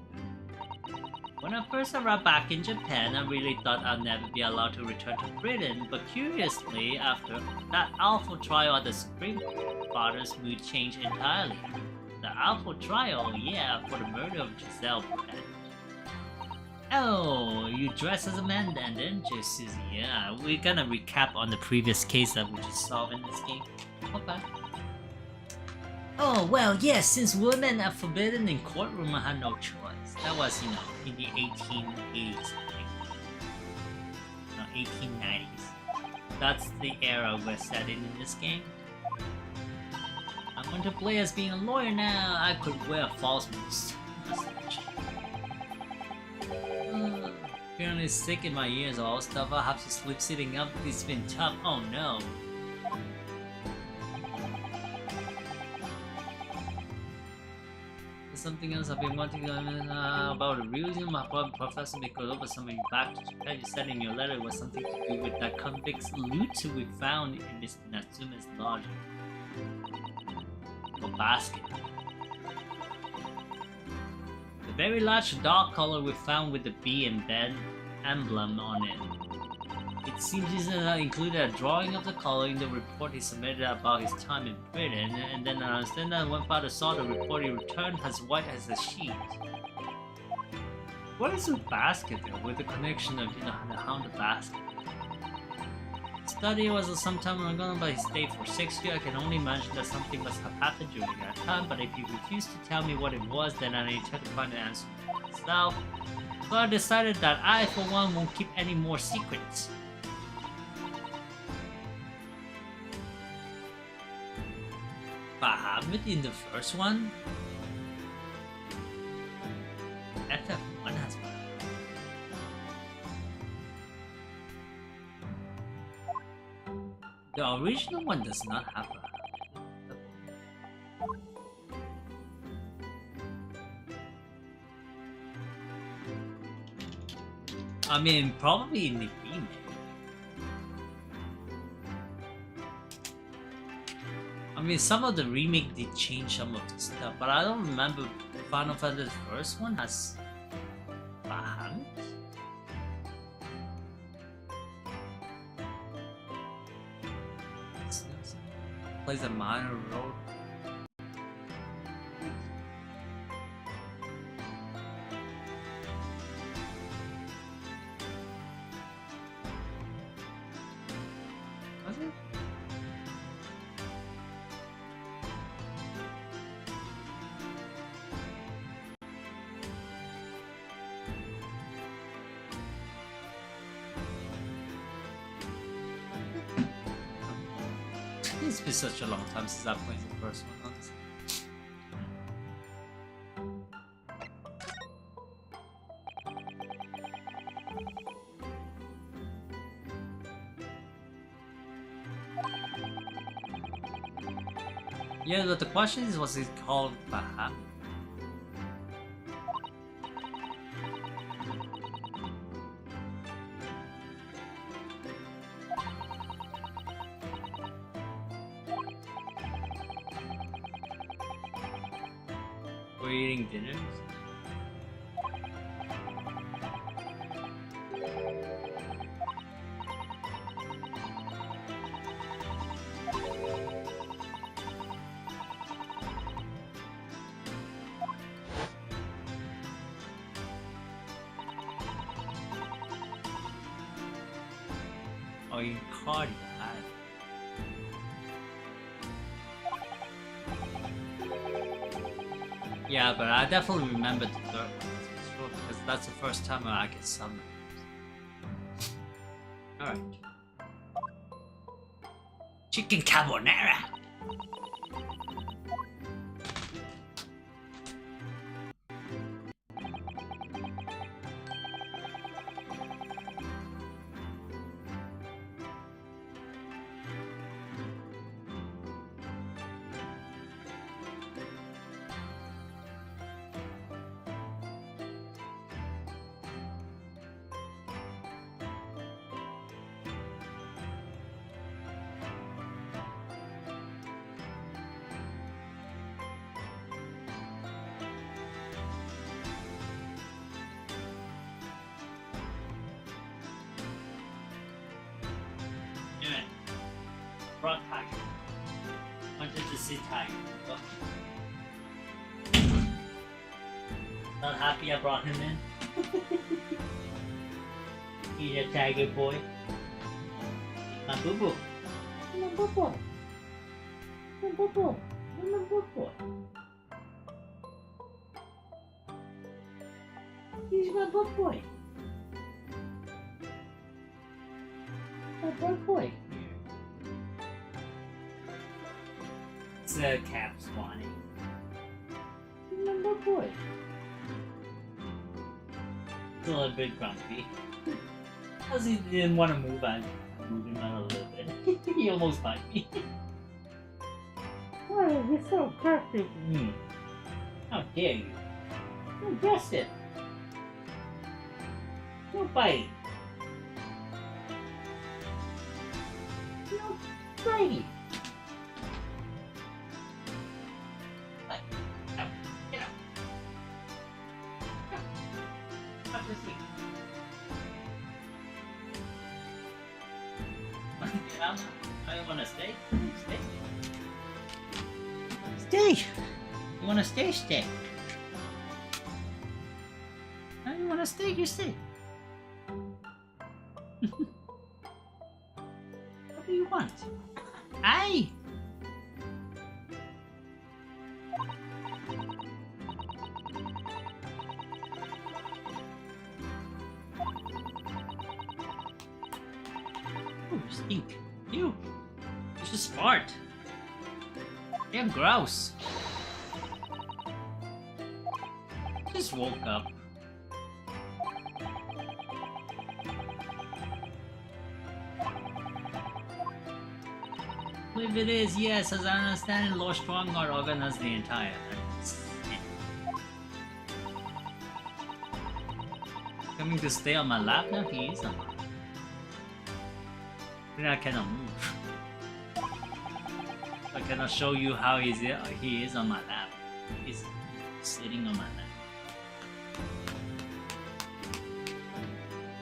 When I first arrived back in Japan, I really thought I'd never be allowed to return to Britain, but curiously, after that awful trial at the Supreme Court, Father's mood changed entirely. The awful trial, yeah, for the murder of Giselle Brett. Oh, you dressed as a man then, didn't you, Suzy? Yeah, we're gonna recap on the previous case that we just solved in this game. Okay. Oh, well, yes, since women are forbidden in courtroom, I had no choice. That was, you know, in the 1880s, no, 1890s. That's the era we're set in this game. I'm going to play as being a lawyer now. I could wear a false mustache. Apparently sick in my ears, all stuff. I have to sleep sitting up. It's been tough. Oh no. There's something else I've been wanting to about the reason my professor because over something back to Japan. You said in your letter it was something to do with that convict's loot we found in Mr. Natsume's lodge. Or basket. The very large dog collar we found with the bee and bed emblem on it. It seems he included a drawing of the collar in the report he submitted about his time in Britain, and then I understand that when Father saw the report he returned as white as a sheet. What is a basket though, with the connection of, you know, the hound basket? Study was some time ago, but he stayed for 6 years. I can only imagine that something must have happened during that time, but if you refuse to tell me what it was, then I need to find the answer for myself. So I decided that I, for one, won't keep any more secrets. Bahamut in the first one? FF1 has one. The original one does not have a I mean, probably in the remake. I mean, some of the remake did change some of the stuff, but I don't remember Final Fantasy first one has Bahamut. Plays a minor role. Was it? It's been such a long time since I played the first one, honestly. Yeah, but the question is, was it called Bahamut? We're eating dinner? Oh, you caught it. Yeah, but I definitely remember the third one, that's for sure, because that's the first time I get summoned. Alright. Chicken carbonara! Brought Tiger. Wanted to see Tiger. Not happy I brought him in. He's a tiger boy. My boo boo. My boo boo. My boo boo. My boo boo. He's my boo boy. My boo boy. It's a cap spawning. Remember boy. It's a little bit grumpy. Because he didn't want to move, I moved him out a little bit. He almost bit me. Why are you so perfect? How dare you? Don't guess it. Don't bite. Don't bite. I want to stay. Stay. Stay. You want to stay? Stay. You want to stay? You stay. What do you want? Aye. Oh, you stink. You. You're just smart. You're gross. Just woke up. cliff it is, yes, as I understand it, Lord Strongguard organized the entire coming to stay on my lap now? He is on my lap. I mean, I cannot move. I cannot show you how he is on my lap. He's sitting on my lap.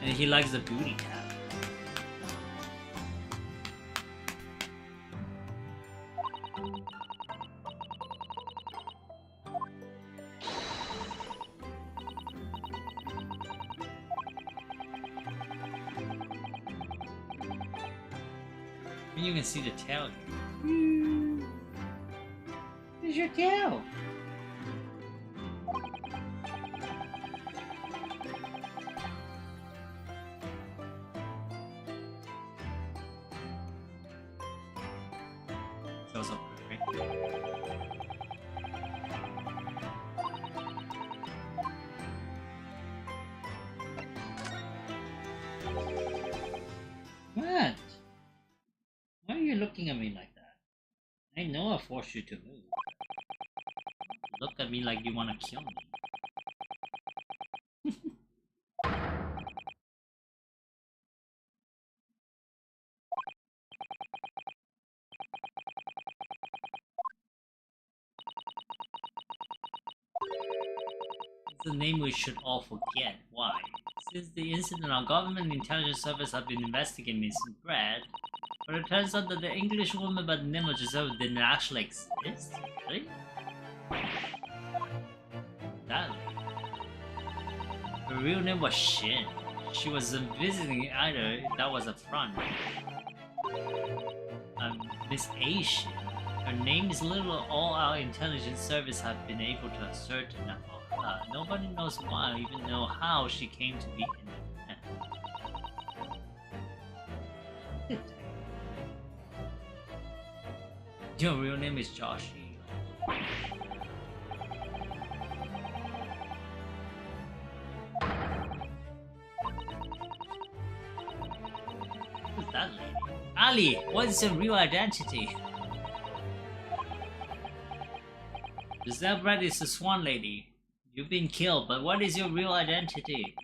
And he likes the booty tap. And you can see the tail here. Where's your tail? It's also perfect. What? Why are you looking at me like that? I know I forced you to move. Look at me like you want to kill me. It's a name we should all forget. Why? Since the incident, our government intelligence service have been investigating missing bread, but it turns out that the English woman by the name of Giselle didn't actually exist. Really? That lady. Her real name was Shin. She wasn't visiting either, that was a front. Miss A Shin. Her name is little all our intelligence service have been able to ascertain about her. Nobody knows why or even know how she came to be in the Your real name is Joshi. Who's that lady? Ali, what is your real identity? Giselle Brett is the Swan Lady. You've been killed, but what is your real identity?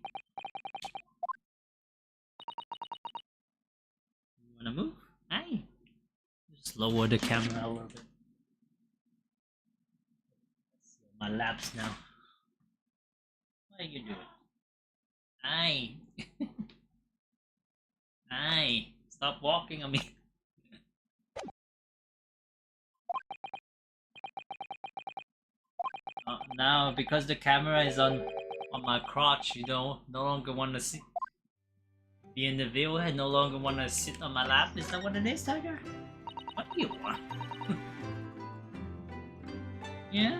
You wanna move? Hey! Just lower the camera a little bit. My laps now. What are you doing? Aye! Aye! Stop walking on me. Now, because the camera is on my crotch, you don't no longer want to see. Be in the view and no longer want to sit on my lap. Is that what it is, Tiger? What do you want? Yeah?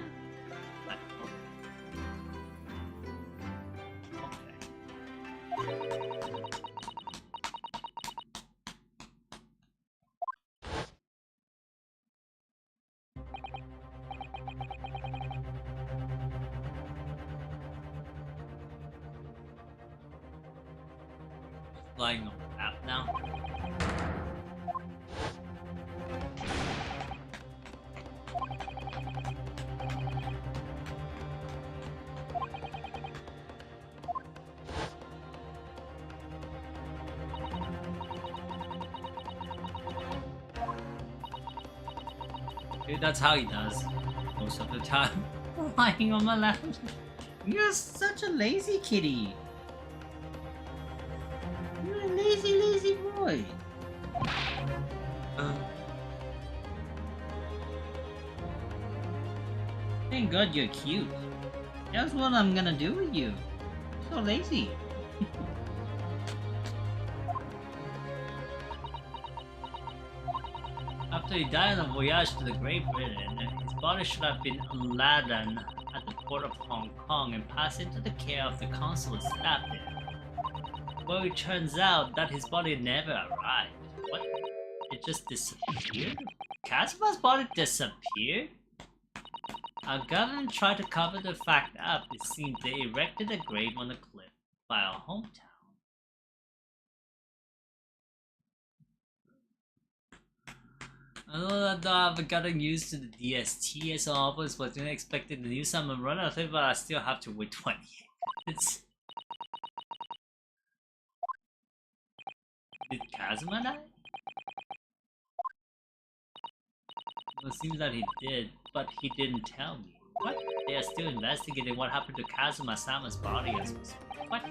Flying on the map now. Dude, that's how he does most of the time. Lying on my lap. You're such a lazy kitty. You're a lazy boy. Thank God you're cute. That's what I'm gonna do with you. So lazy. After he died on a voyage to the Great Britain, his body should have been unladen at the port of Hong Kong and passed into the care of the consulate staff there. Well, it turns out that his body never arrived. What? It just disappeared? Casper's body disappeared? Our government tried to cover the fact up. It seems they erected a grave on the cliff by our hometown. I know that I've gotten used to the DST, so I was expecting the new summon run of it, but I still have to wait 20 minutes. Did Kazuma die? Well, it seems that he did, but he didn't tell me. What? They are still investigating what happened to Kazuma-sama's body as we speak. What?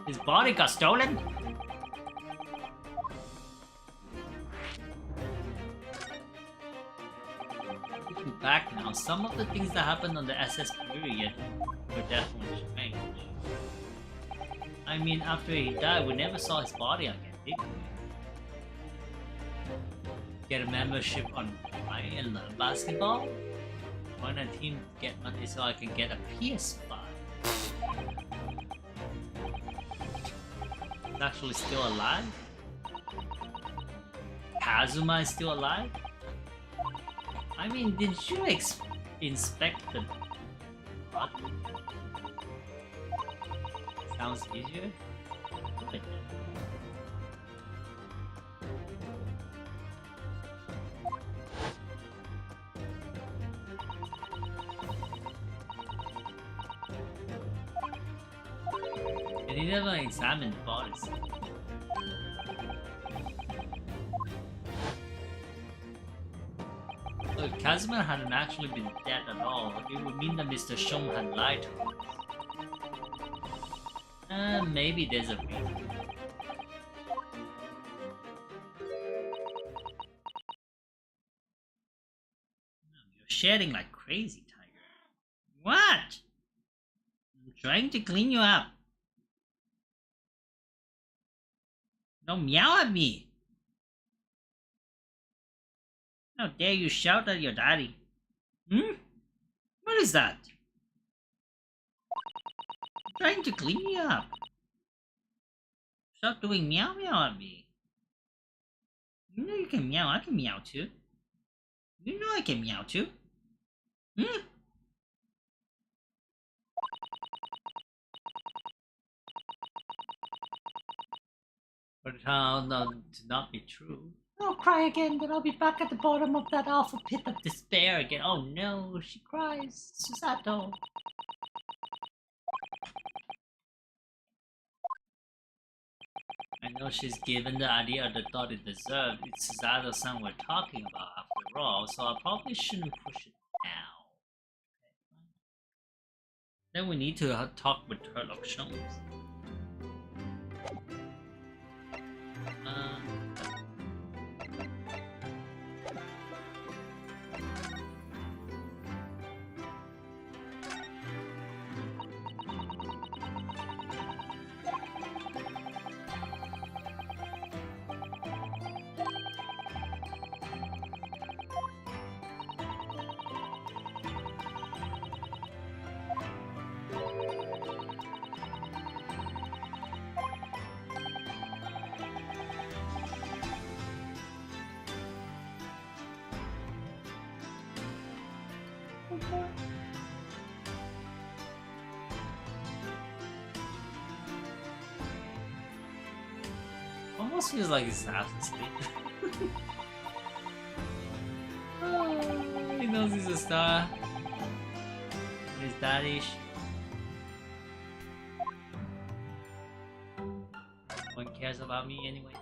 His body got stolen? Looking back now, some of the things that happened on the SS period were definitely strange. I mean, after he died, we never saw his body again, did we? Get a membership on I and learn basketball? Join a team to get money so I can get a PS5. He's actually still alive? Kazuma is still alive? I mean, did you inspect the body? Sounds easier? But he never examined the bodies. So if Kazuma hadn't actually been dead at all, it would mean that Mr. Shom had lied to us. Maybe there's a reason. You're shedding like crazy, Tiger. What? I'm trying to clean you up. Don't meow at me! How dare you shout at your daddy? Hmm? What is that? I'm trying to clean you up. Stop doing meow meow at me. You know you can meow, I can meow too. You know I can meow too. Hmm? But it turned out to not be true. Don't cry again, then I'll be back at the bottom of that awful pit of despair again. Oh no, she cries. Susato. I know she's given the idea the thought it deserved. It's Susato-san we're talking about after all, so I probably shouldn't push it now. Then we need to talk with Sherlock Holmes. Almost feels like he's half asleep. Oh, he knows he's a star. He's daddish. No one cares about me anyway.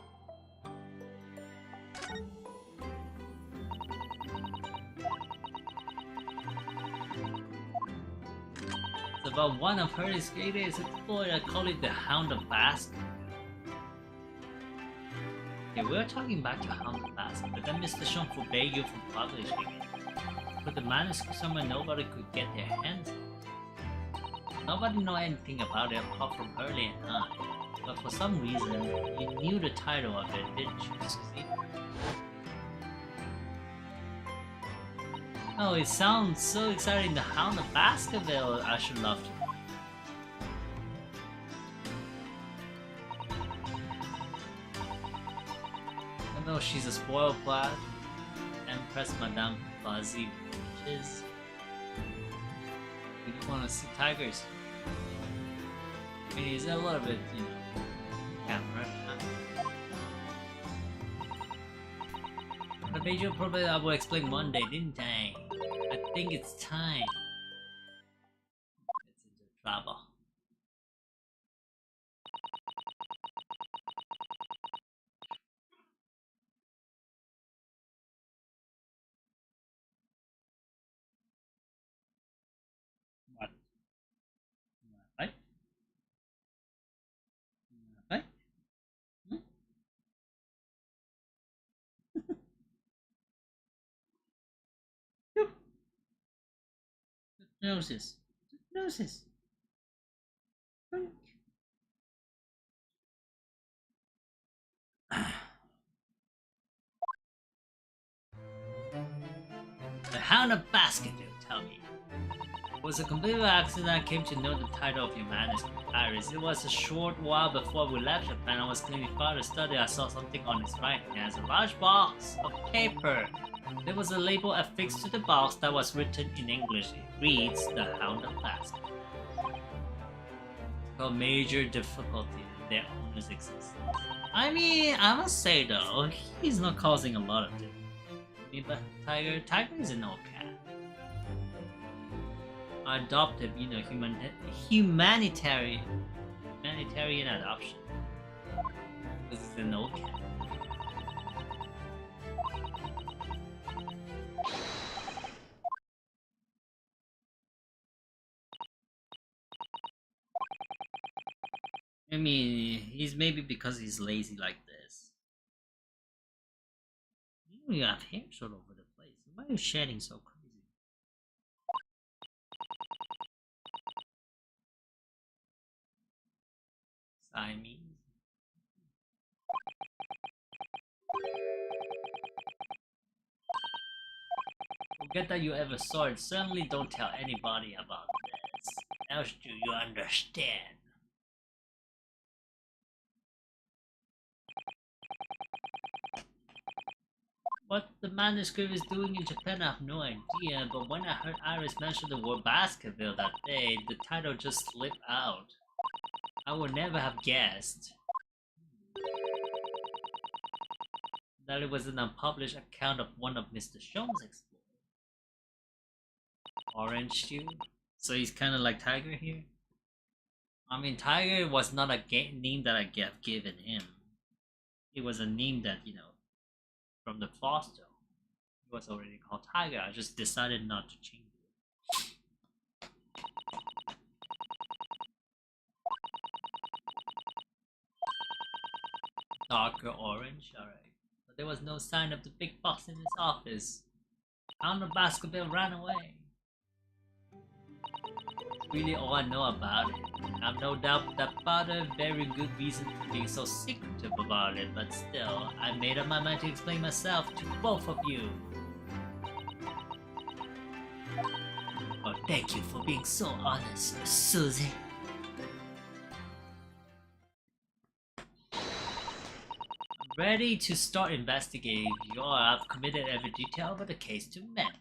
It's about one of her greatest exploit. I call it the Hound of Basque. Yeah, we were talking back to Hound of Basque, but then Mr. Shon forbade you from publishing it. Put the manuscript somewhere nobody could get their hands on. Nobody knew anything about it apart from Hurley and I. But for some reason, you knew the title of it, didn't you, Susie? Oh, it sounds so exciting. The Hound of Baskerville. I should love to. I know she's a spoiled brat. Empress Madame Fuzzy Witches. We just want to see tigers. I mean, he's a little bit, you know, camera. Major problem I will explain Monday, didn't I? I think it's time. It's into trouble. What? Right? Right? Hmm? Noses. Noses. The Hound of Baskerville, tell me. It was a complete accident I came to know the title of your manuscript, Iris. It was a short while before we left Japan. I was cleaning further study. I saw something on his right hand. A large box of paper. There was a label affixed to the box that was written in English. It reads, The Hound of Baskerville. A major difficulty in their owner's existence. I mean, I must say though, he's not causing a lot of difficulty. I mean, but Tiger is an old cat. Adopted, you know, humanitarian adoption. This is an old cat. I mean, he's maybe because he's lazy like this. You have hairs all over the place. Why are you shedding so crazy? Siamese. Forget that you ever saw it. Certainly don't tell anybody about this. Else do you understand? What the manuscript is doing in Japan, I have no idea, but when I heard Iris mention the word Baskerville that day, the title just slipped out. I would never have guessed that it was an unpublished account of one of Mr. Shone's exploits. Orange Stew? So he's kind of like Tiger here? I mean, Tiger was not a name that I have given him. It was a name that, you know, from the foster. It was already called Tiger. I just decided not to change it. Darker orange, alright. But there was no sign of the big boss in his office. Hound of Baskerville ran away. That's really all I know about it. I have no doubt that father very good reason for being so secretive about it, but still, I made up my mind to explain myself to both of you. Oh, thank you for being so honest, Susie. I'm ready to start investigating if you all have committed every detail of the case to memory.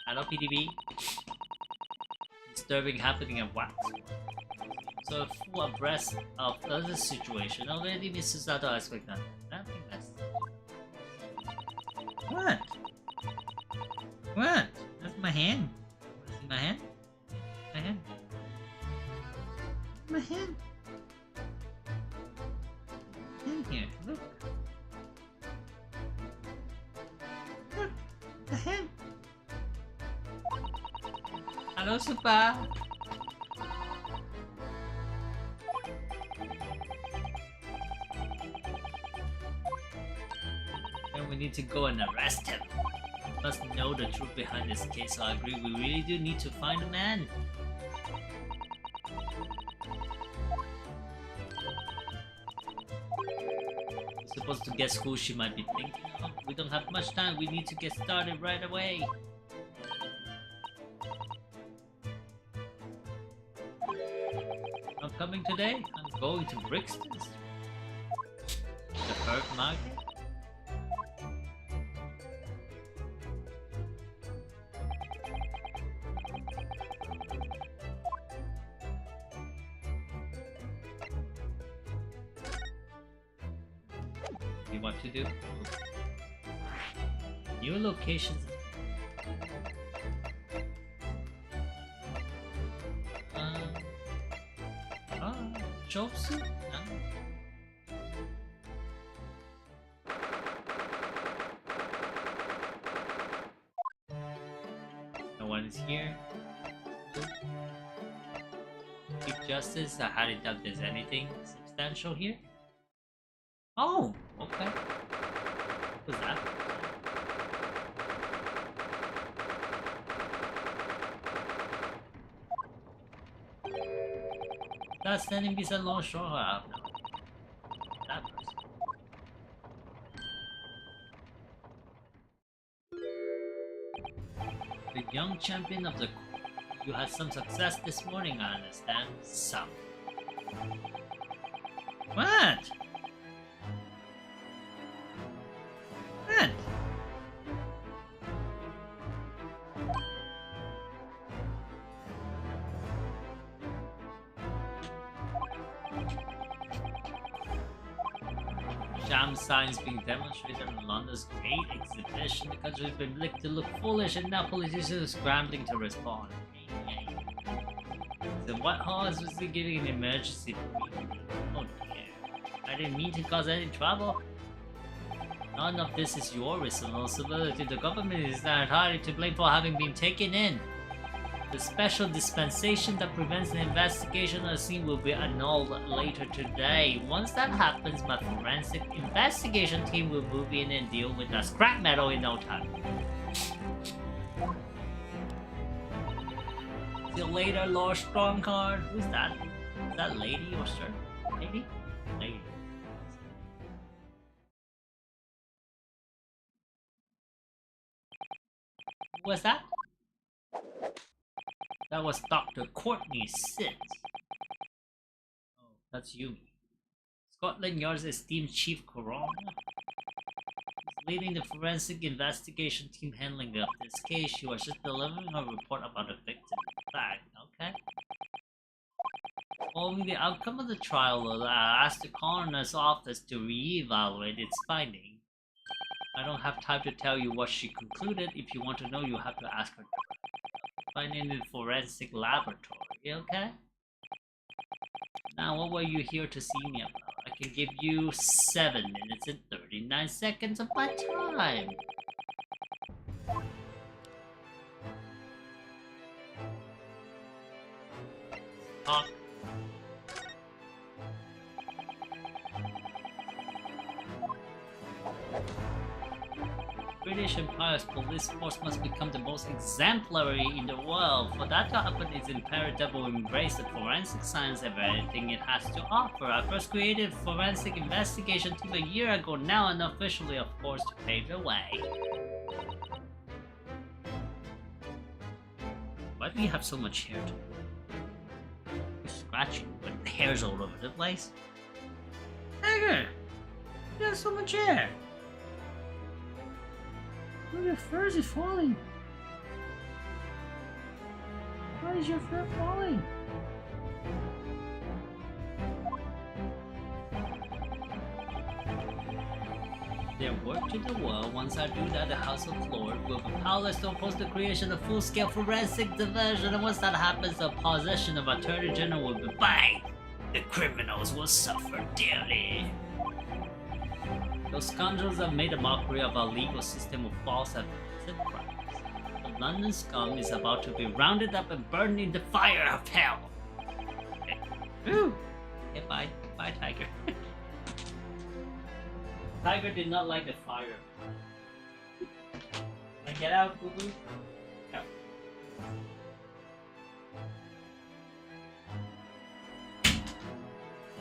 Hello, PDB. Disturbing happening at Wax. So full abreast of other situation. Already Mrs. Sato aspect that. Nothing less. What? What? That's my hand. Is it my hand? My hand. My hand. In here. Look. Look. The hand. Hello, Super. And we need to go and arrest him. We must know the truth behind this case, so I agree we really do need to find the man. We're supposed to guess who she might be thinking of. We don't have much time, we need to get started right away. Not coming today? I'm going to Brixton's. The Perk Market? See what to do? New locations. Jobsu? No one is here. Chief Justice, I highly doubt there's anything substantial here. Oh, okay. What's that? That's standing beside Long Shore. That person. The young champion of the court. You had some success this morning, I understand. Some. What? What? Jam signs being demonstrated in London's great exhibition. The country has been licked to look foolish, and now politicians are scrambling to respond. The Whitehall is giving an emergency briefing. Oh dear. I didn't mean to cause any trouble. None of this is your responsibility. The government is not entirely to blame for having been taken in. The special dispensation that prevents the investigation of the scene will be annulled later today. Once that happens, my forensic investigation team will move in and deal with the scrap metal in no time. See you later, Lord Strongcard. Who's that? Is that lady or sir? Lady? Lady. Who was that? That was Dr. Courtney Sitt. Oh, that's you. Scotland Yard's esteemed Chief Coroner. He's leading the forensic investigation team handling of this case. She was just delivering a report about the victim. Okay. Following the outcome of the trial, we'll ask the coroner's office to re-evaluate its finding. I don't have time to tell you what she concluded. If you want to know, you have to ask her. Find in the forensic laboratory, okay? Now, what were you here to see me about? I can give you 7 minutes and 39 seconds of my time. Talk. British Empire's police force must become the most exemplary in the world. For that to happen, it's imperative to embrace the forensic science of everything it has to offer. I first created a forensic investigation team a year ago now, and officially, of course, to pave the way. Why do you have so much hair? You're scratching with hairs all over the place. Tiger! You have so much hair! Oh, your fur is falling. Why is your fur falling? Their work to the world. Once I do that, the House of Lords will be powerless to oppose the creation of full-scale forensic division, and once that happens, the position of Attorney General will be bang! The criminals will suffer dearly. Those scoundrels have made a mockery of our legal system with false evidence and crimes. The London scum is about to be rounded up and burned in the fire of hell. Okay. Woo! Okay, bye. Bye, Tiger. Tiger did not like the fire. Now get out, boo-boo. Go.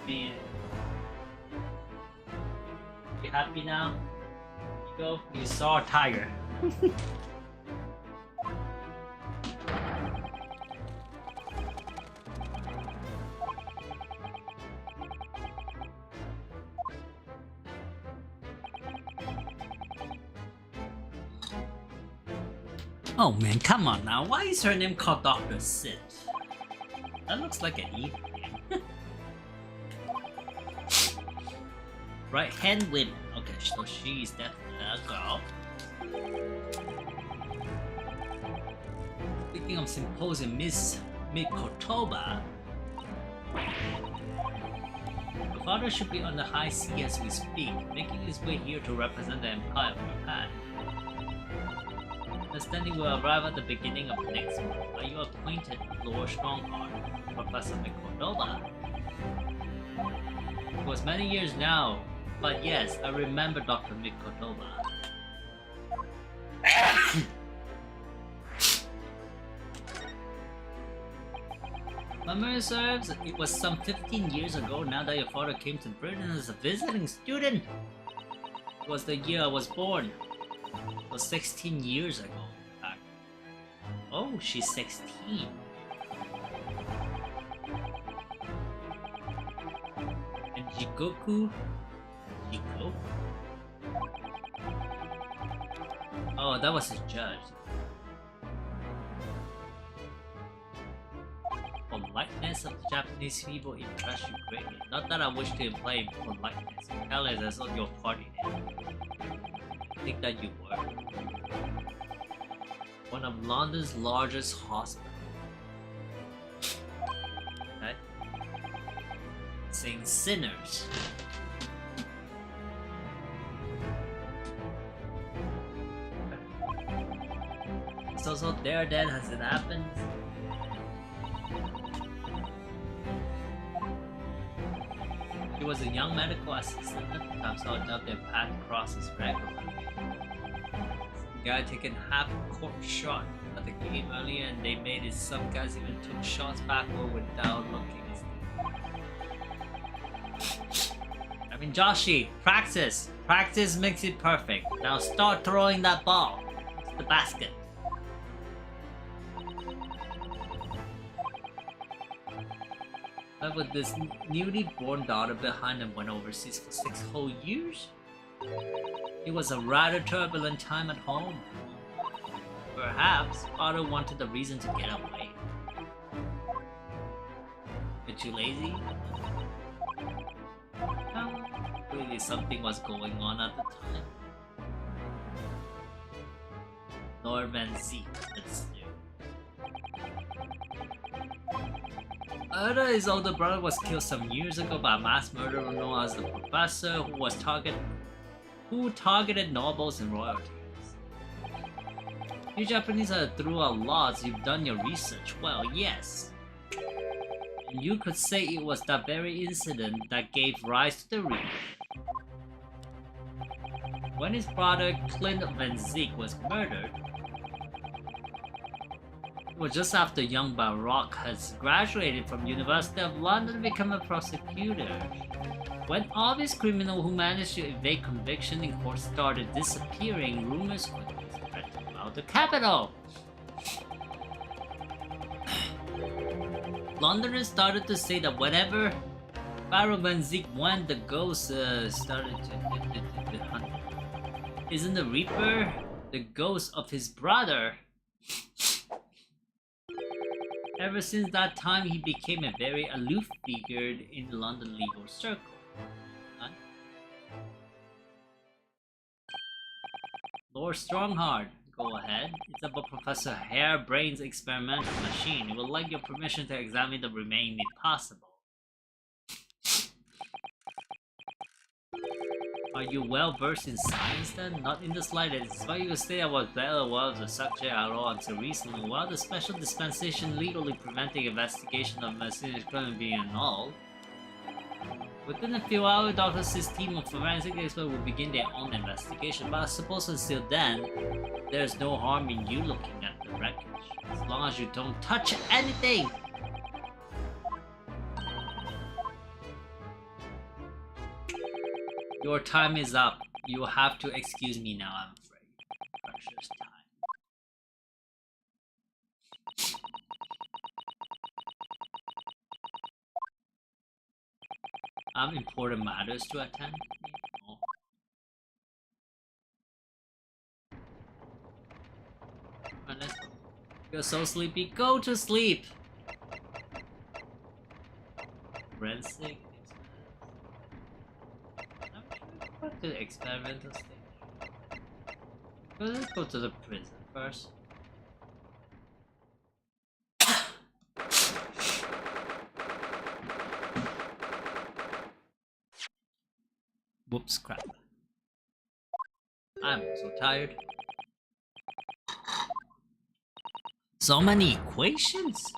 Man. You happy now? You go. You saw a tiger. Oh man, come on now. Why is her name called Dr. Sid? That looks like an evil name. Right hand women. Okay, so she's definitely a girl. Speaking of symposium, Miss Mikotoba, your father should be on the high sea as we speak, making his way here to represent the Empire of Japan. Understanding will arrive at the beginning of next month. Are you acquainted with Lord Strongheart, Professor Mikotoba? It was many years now, but yes, I remember Dr. Mikotoba. Memory serves, it was some 15 years ago now that your father came to Britain as a visiting student. It was the year I was born. It was 16 years ago, in fact. Oh, she's 16. And Jikoku? Jiko? Oh, that was his judge. Politeness of the Japanese people impressed you greatly. Not that I wish to imply politeness. Tell us as of your party name. I think that you were. One of London's largest hospitals. Okay. Saying sinners. So there then has it happened. He was a young medical assistant at the time, so I doubt their path crosses regularly. Some guy taking half-court shot at the game earlier, and they made it. Some guys even took shots backward without looking. I mean, Joshi, practice. Practice makes it perfect. Now start throwing that ball to the basket. But with this newly born daughter behind him went overseas for 6 whole years? It was a rather turbulent time at home. Perhaps father wanted a reason to get away. Bit too lazy? No, clearly something was going on at the time. Lord Van Zeke, let's do. His older brother was killed some years ago by a mass murderer known as the Professor, who targeted nobles and royalties. You Japanese are through a lot, so you've done your research well, yes. And you could say it was that very incident that gave rise to the reason. When his brother Clint Van Zeke was murdered, it was just after young Baroque has graduated from University of London to become a prosecutor. When obvious criminal who managed to evade conviction in court started disappearing, rumors quickly spread throughout the capital. Londoners started to say that whenever Pharaoh Van Zeke went, the ghosts started to hunt. Isn't the Reaper the ghost of his brother? Ever since that time, he became a very aloof figure in the London legal circle. Huh? Lord Strongheart, go ahead. It's about Professor Harebrain's experimental machine. We would like your permission to examine the remains if possible. Are you well versed in science then? Not in the slightest. Despite you say I was well aware of the subject at all until recently, while the special dispensation legally preventing investigation of Messina's crime being annulled. Within a few hours, Dr. S's team of forensic experts will begin their own investigation, but I suppose until then, there's no harm in you looking at the wreckage, as long as you don't touch anything! Your time is up. You will have to excuse me now, I'm afraid. Precious time. Important matters to attend? Oh. You're so sleepy. Go to sleep! Forensic. What the experimental stage? Let's go to the prison first. Whoops, crap. I'm so tired. So many equations?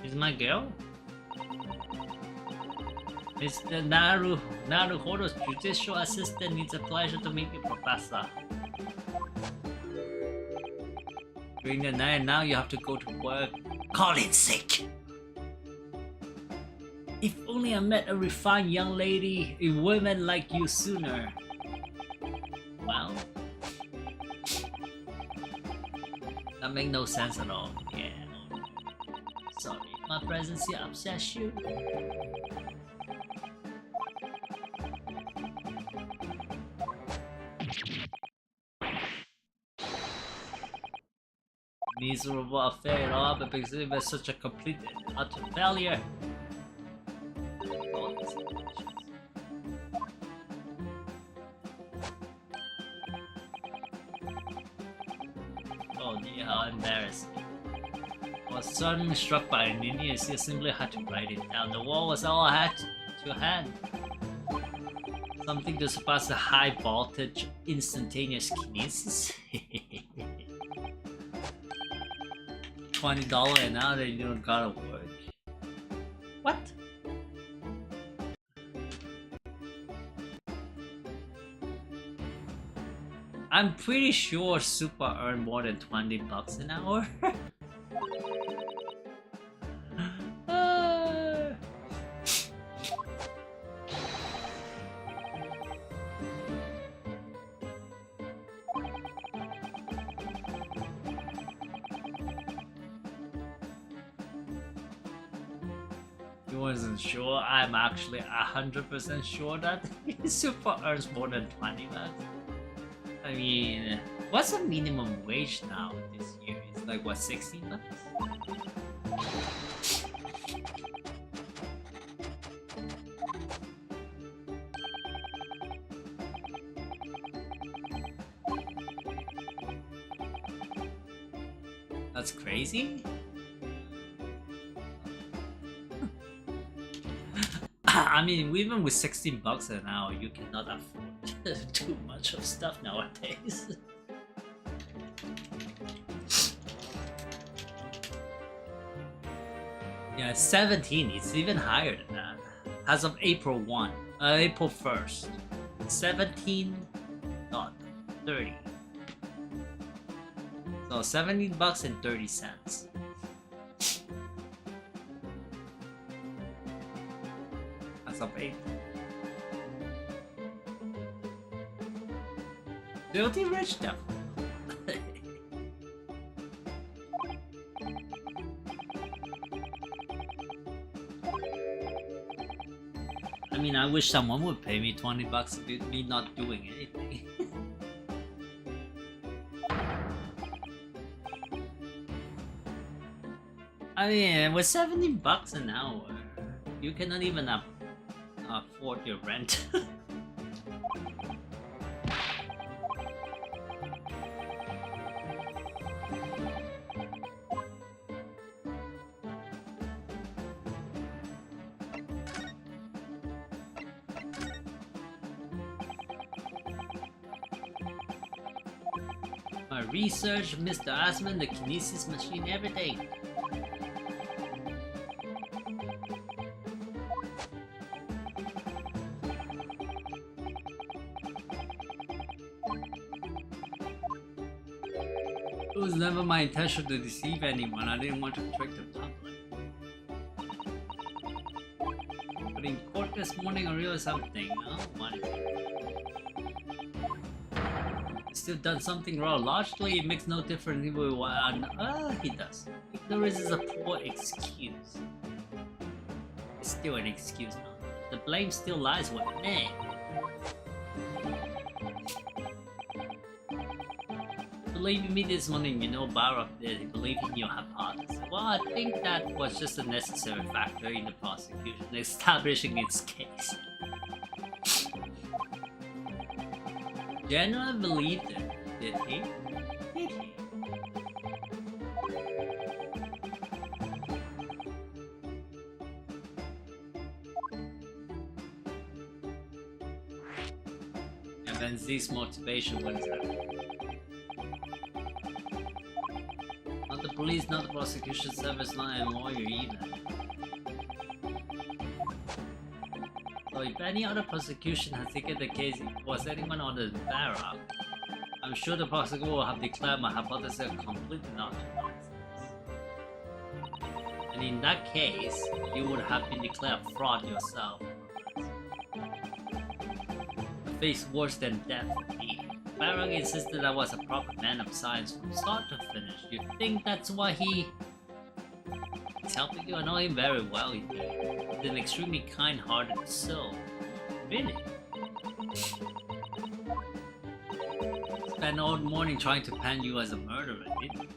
Is my girl? Mr. Naruhodo's judicial assistant needs a pleasure to meet you, Professor. During the night now you have to go to work. Call in sick! If only I met a refined young lady, a woman like you sooner. Well... that makes no sense at all. Yeah. Sorry, my presence here upsets you. Miserable affair at all, but because it was such a complete and utter failure. Oh dear, how embarrassing. I was suddenly struck by an Indian, so I simply had to write it down. The wall was all I had to hand. Something to surpass the high voltage instantaneous kinesis. $20 an hour that you don't gotta work. What? I'm pretty sure Super earned more than $20 an hour. You wasn't sure? I'm actually 100% sure that Super earns more than $20. I mean, what's the minimum wage now this year? It's like what, $16? That's crazy. I mean, even with $16 an hour, you cannot afford too much of stuff nowadays. Yeah, 17. It's even higher than that. As of April 1st, 17.30. So $17.30. Of April. Filthy rich devil. I mean, I wish someone would pay me $20 with me not doing anything. I mean, with $17 an hour, you cannot even afford your rent. My research, Mr. Asman, the kinesis machine, everything. It was never my intention to deceive anyone. I didn't want to trick the public. But in court this morning I realized something. Oh, what is it? Still done something wrong. Logically, it makes no difference if we want. He does. Ignorance is a poor excuse. It's still an excuse now. The blame still lies with me. Believe me this morning, you know Baruch did believe in your hypothesis. Well, I think that was just a necessary factor in the prosecution establishing its case. Genuinely believed it, did he? Did he? And then Z's motivation wins everything. Not the police, not the prosecution service, not a lawyer either. So if any other prosecution has taken the case, was anyone on the barrel, I'm sure the prosecutor will have declared my hypothesis completely not nonsense. And in that case, you would have been declared fraud yourself. A face worse than death indeed. Barrel insisted I was a proper man of science from start to finish. You think that's why he's helping you? I know him very well indeed. He's an extremely kind-hearted soul. Really? Spent all morning trying to pan you as a murderer, didn't he?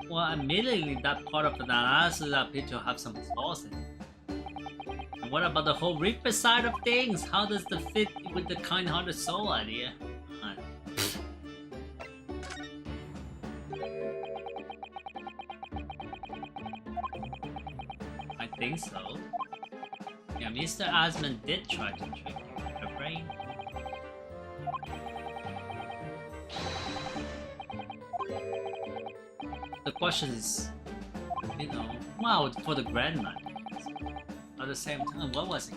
Well, admittedly, that part of the analysis appeared to have some flaws in it. And what about the whole Reaper side of things? How does that fit with the kind-hearted soul idea? I think so. Yeah, Mr. Asman did try to trick you, her brain. The question is, you know, wow, for the grandma. At the same time, what was it?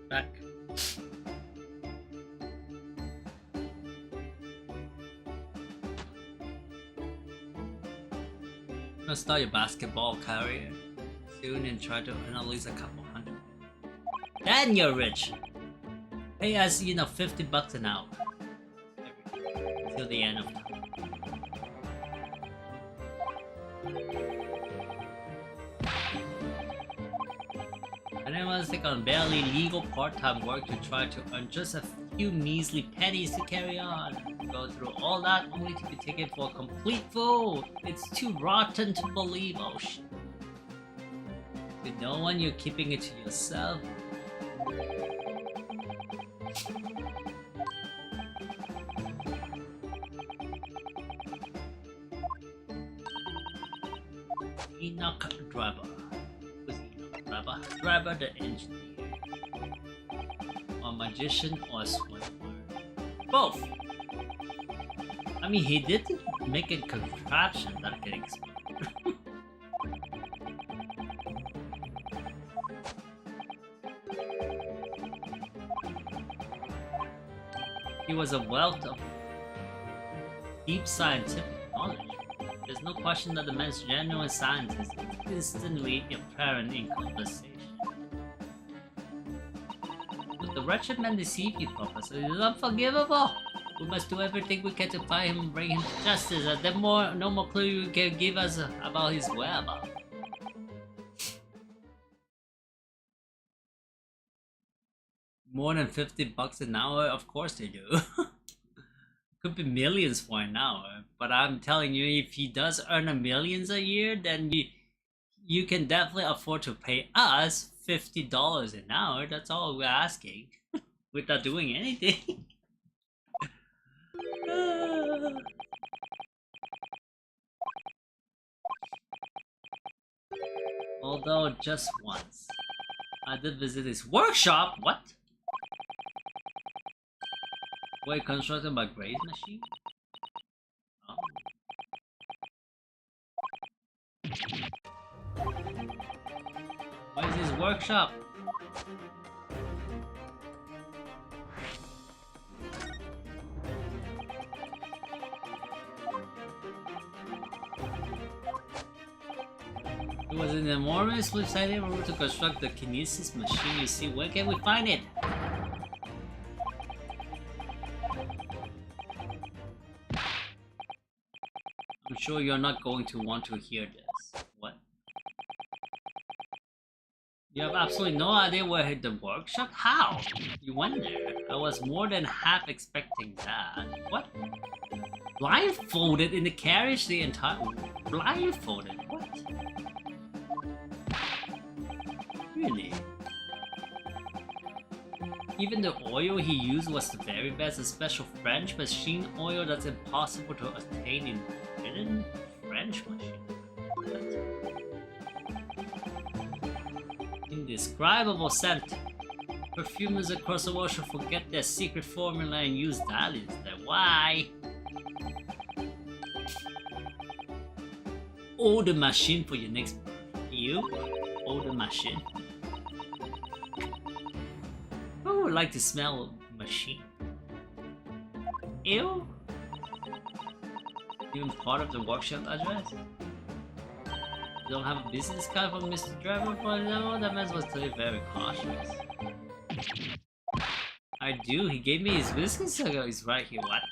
Back. Gonna start your basketball career soon and try to earn at least a couple hundred. Then you're rich. Pay us, you know, $50 an hour till the end of time. And then let's take on barely legal part-time work to try to earn just a few measly pennies to carry on. Go through all that only to be taken for a complete fool. It's too rotten to believe. Oh shit. To no one, you're keeping it to yourself. Enoch Driver. Who's Enoch Driver? Driver the engineer. A magician or a swindler. Both. I mean, he did make a contraption that can explode. He was a wealth of deep scientific knowledge. There's no question that the man's genuine scientist is instantly apparent in conversation. But the wretched man deceived you, Professor. It is unforgivable. We must do everything we can to find him and bring him to justice, and then no more clue you can give us about his whereabouts. More than $50 an hour? Of course they do. Could be millions for an hour, but I'm telling you, if he does earn millions a year, then you can definitely afford to pay us $50 an hour. That's all we're asking, without doing anything. Although just once, I did visit his workshop. What? Wait, constructed by Gray's machine? Oh. Where is his workshop? It was an enormous website able to construct the kinesis machine. You see, where can we find it? I'm sure you're not going to want to hear this. What? You have absolutely no idea where hit the workshop? How? You went there. I was more than half expecting that. What? Blindfolded in the carriage the entire... Blindfolded? What? Really? Even the oil he used was the very best, a special French machine oil that's impossible to obtain in Britain? French machine? What? Indescribable scent. Perfumers across the world should forget their secret formula and use that instead. Why? Order machine for your next perfume. You? Order machine. Who would like to smell a machine? Ew? Even part of the workshop address? You don't have a business card from Mr. Driver, but no, that man was clearly very cautious. I do, he gave me his business card. He's right here, what?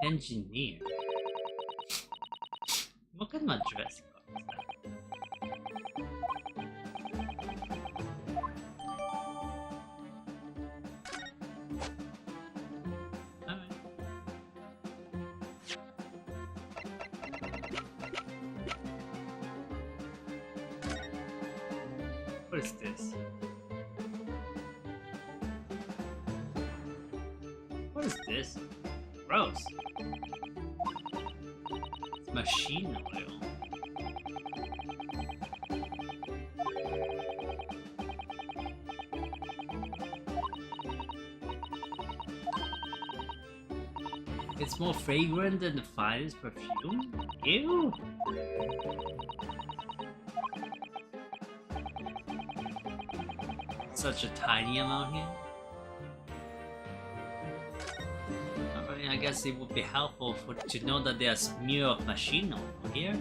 Engineer. What kind of address card is that? Alright. What is this? What is this? Gross. It's machine oil. It's more fragrant than the finest perfume? Ew! Such a tiny amount here. I guess it would be helpful to know that there's a smear of machine oil here.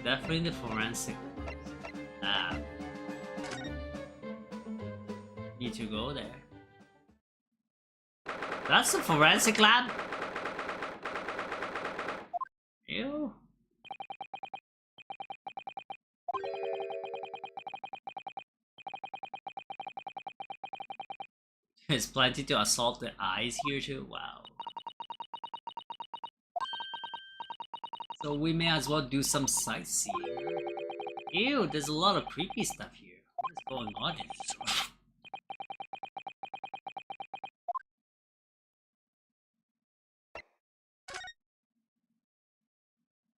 Definitely the forensic lab. Need to go there. That's the forensic lab? Ew. There's plenty to assault the eyes here too. Wow. So we may as well do some sightseeing. Ew, there's a lot of creepy stuff here. What is going on in this world?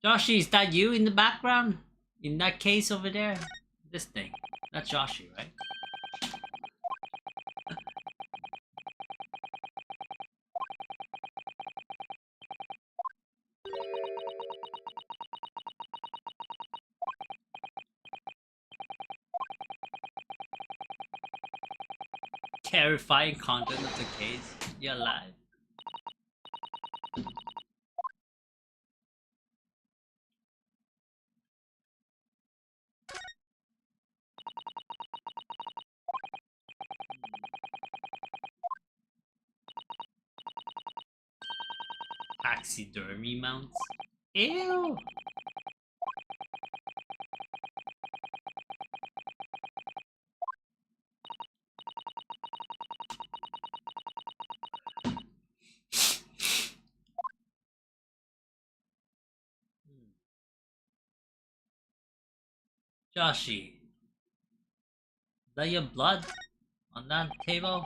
Joshi, is that you in the background? In that case over there? This thing. That's Joshi, right? Terrifying content of the case. You're alive. Taxidermy mounts. Ew! Joshi, is that your blood on that table?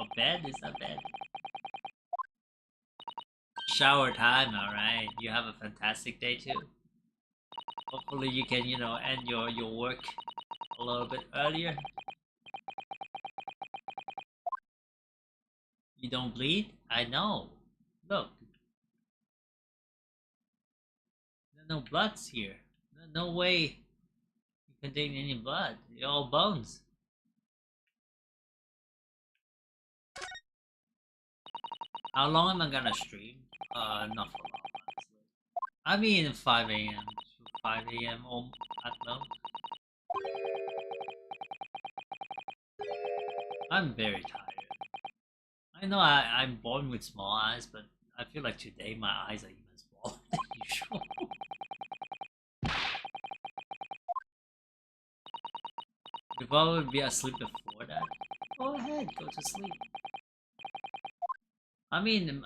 A bed? Is that bed? Shower time, alright. You have a fantastic day too. Hopefully you can, you know, end your work a little bit earlier. You don't bleed? I know. Look. There's no bloods here. No way you contain any blood. You're all bones. How long am I gonna stream? Not for long, honestly. I mean 5 a.m. to 5 a.m. at most. I'm very tired. I know I'm born with small eyes, but I feel like today my eyes are even smaller than usual. If I would be asleep before that, go ahead, go to sleep. I mean,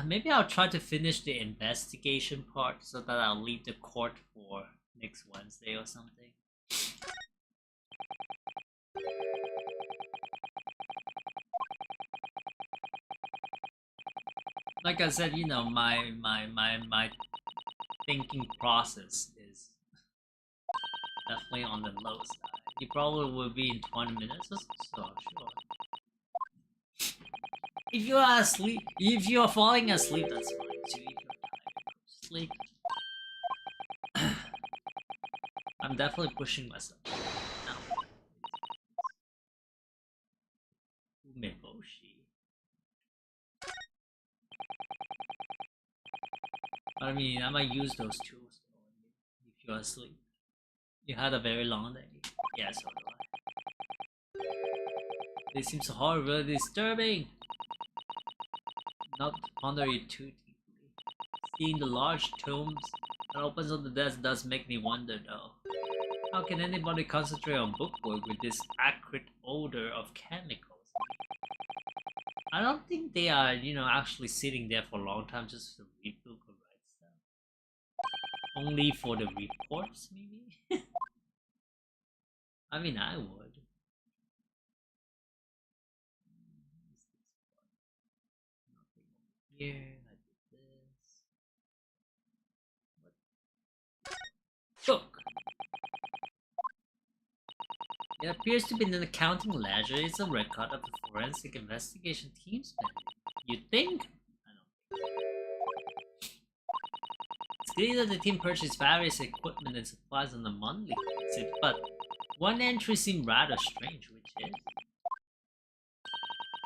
maybe I'll try to finish the investigation part so that I'll leave the court for next Wednesday or something. Like I said, you know, my thinking process is definitely on the low side. It probably will be in 20 minutes or so, sure. If you are asleep, if you are falling asleep, that's fine too. If you're tired, go to sleep. I'm definitely pushing myself now. Umeboshi. I mean, I might use those tools though, if you're asleep. You had a very long day. Yeah, so do I. They seem so horribly disturbing. Not to ponder it too deeply. Seeing the large tomes that opens on the desk does make me wonder though. How can anybody concentrate on bookwork with this acrid odor of chemicals? I don't think they are, you know, actually sitting there for a long time just to read book or write stuff. Only for the reports, maybe? I mean, I would. Nothing over here. I did this. What? Book! It appears to be an accounting ledger. It's a record of the forensic investigation team's spending. You think? I don't think. It's clear that the team purchased various equipment and supplies on a monthly basis, but one entry seemed rather strange, which is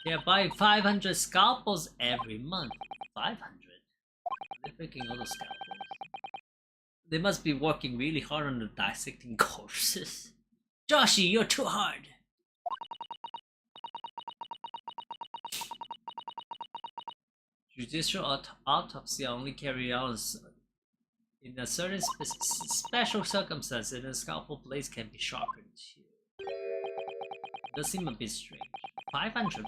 they are buying 500 scalpels every month. 500? They're picking all the scalpels. They must be working really hard on the dissecting courses. Joshi, you're too hard! Judicial autopsy are only carried out in a certain special circumstance, and the scalpel blades can be sharpened too. Does seem a bit strange. 500 per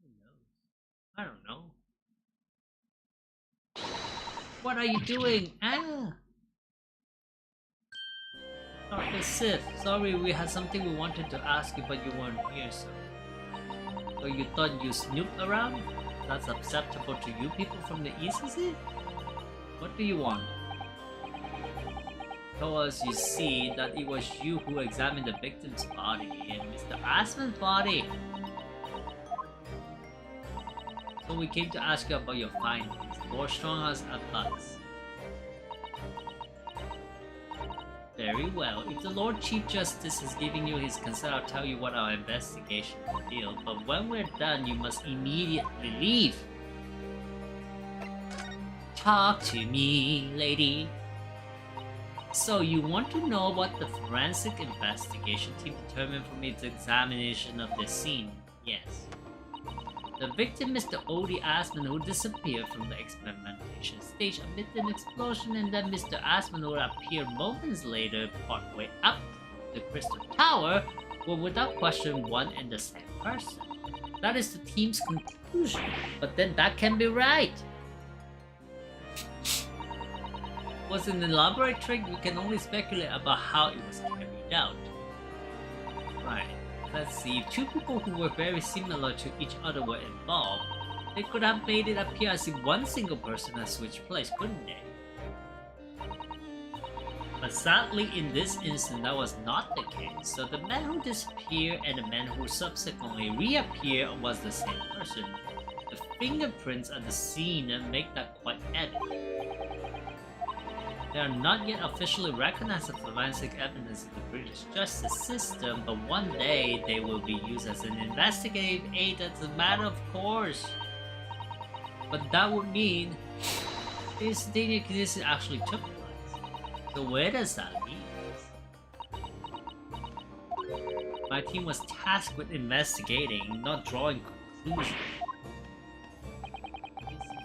Who knows? I don't know. What are you doing? Ah! Dr. Sith, sorry, we had something we wanted to ask you, but you weren't here, so... So you thought you snooped around? That's acceptable to you people from the East, is it? What do you want? Told us you see that it was you who examined the victim's body and Mr. Asman's body. So we came to ask you about your findings. Lord Strong has advice. Very well. If the Lord Chief Justice is giving you his consent, I'll tell you what our investigation revealed. But when we're done, you must immediately leave. Talk to me, lady. So you want to know what the forensic investigation team determined from its examination of the scene? Yes. The victim is the Odie Asman who disappeared from the experimentation stage amid an explosion, and then Mr. Asman would appear moments later partway up the Crystal Tower were without question one and the same person. That is the team's conclusion, but then that can be right. Was it an elaborate trick? We can only speculate about how it was carried out. Right. Let's see, if two people who were very similar to each other were involved, they could have made it appear as if one single person had switched place, couldn't they? But sadly, in this instance, that was not the case, so the man who disappeared and the man who subsequently reappeared was the same person. The fingerprints at the scene make that quite evident. They are not yet officially recognized as forensic evidence in the British justice system, but one day they will be used as an investigative aid as a matter of course. But that would mean this actually took place. So where does that leave us? My team was tasked with investigating, not drawing conclusions.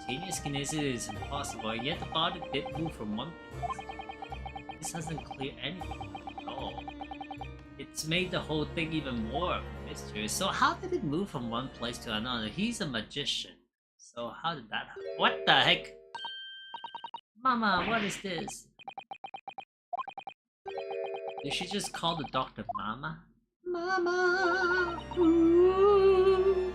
Instantaneous kinesis is impossible, and yet the body did move from one place. This doesn't clear anything at all. It's made the whole thing even more of a mystery. So how did it move from one place to another? He's a magician. So how did that happen? What the heck? Mama, what is this? Did she just call the doctor Mama? Mama! Ooh.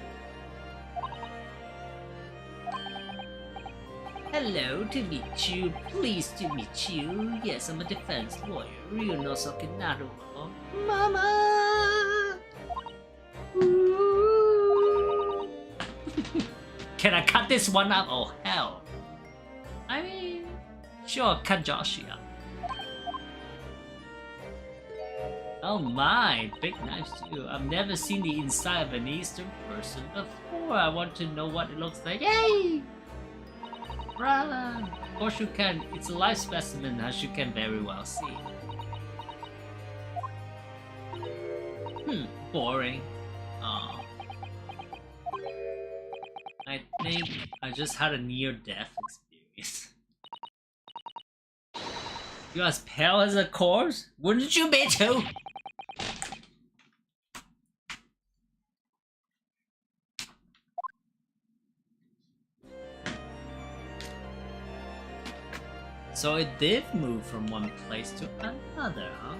Hello, to meet you. Pleased to meet you. Yes, I'm a defense lawyer. Ryunosuke Mama! Ooh. Can I cut this one up? Oh, hell. I mean, sure, cut Joshi up. Oh my, big knives too. I've never seen the inside of an Eastern person before. I want to know what it looks like. Yay! Run! Of course you can. It's a live specimen, as you can very well see. Boring. Oh. I think I just had a near-death experience. You're as pale as a corpse? Wouldn't you be too? So it did move from one place to another, huh?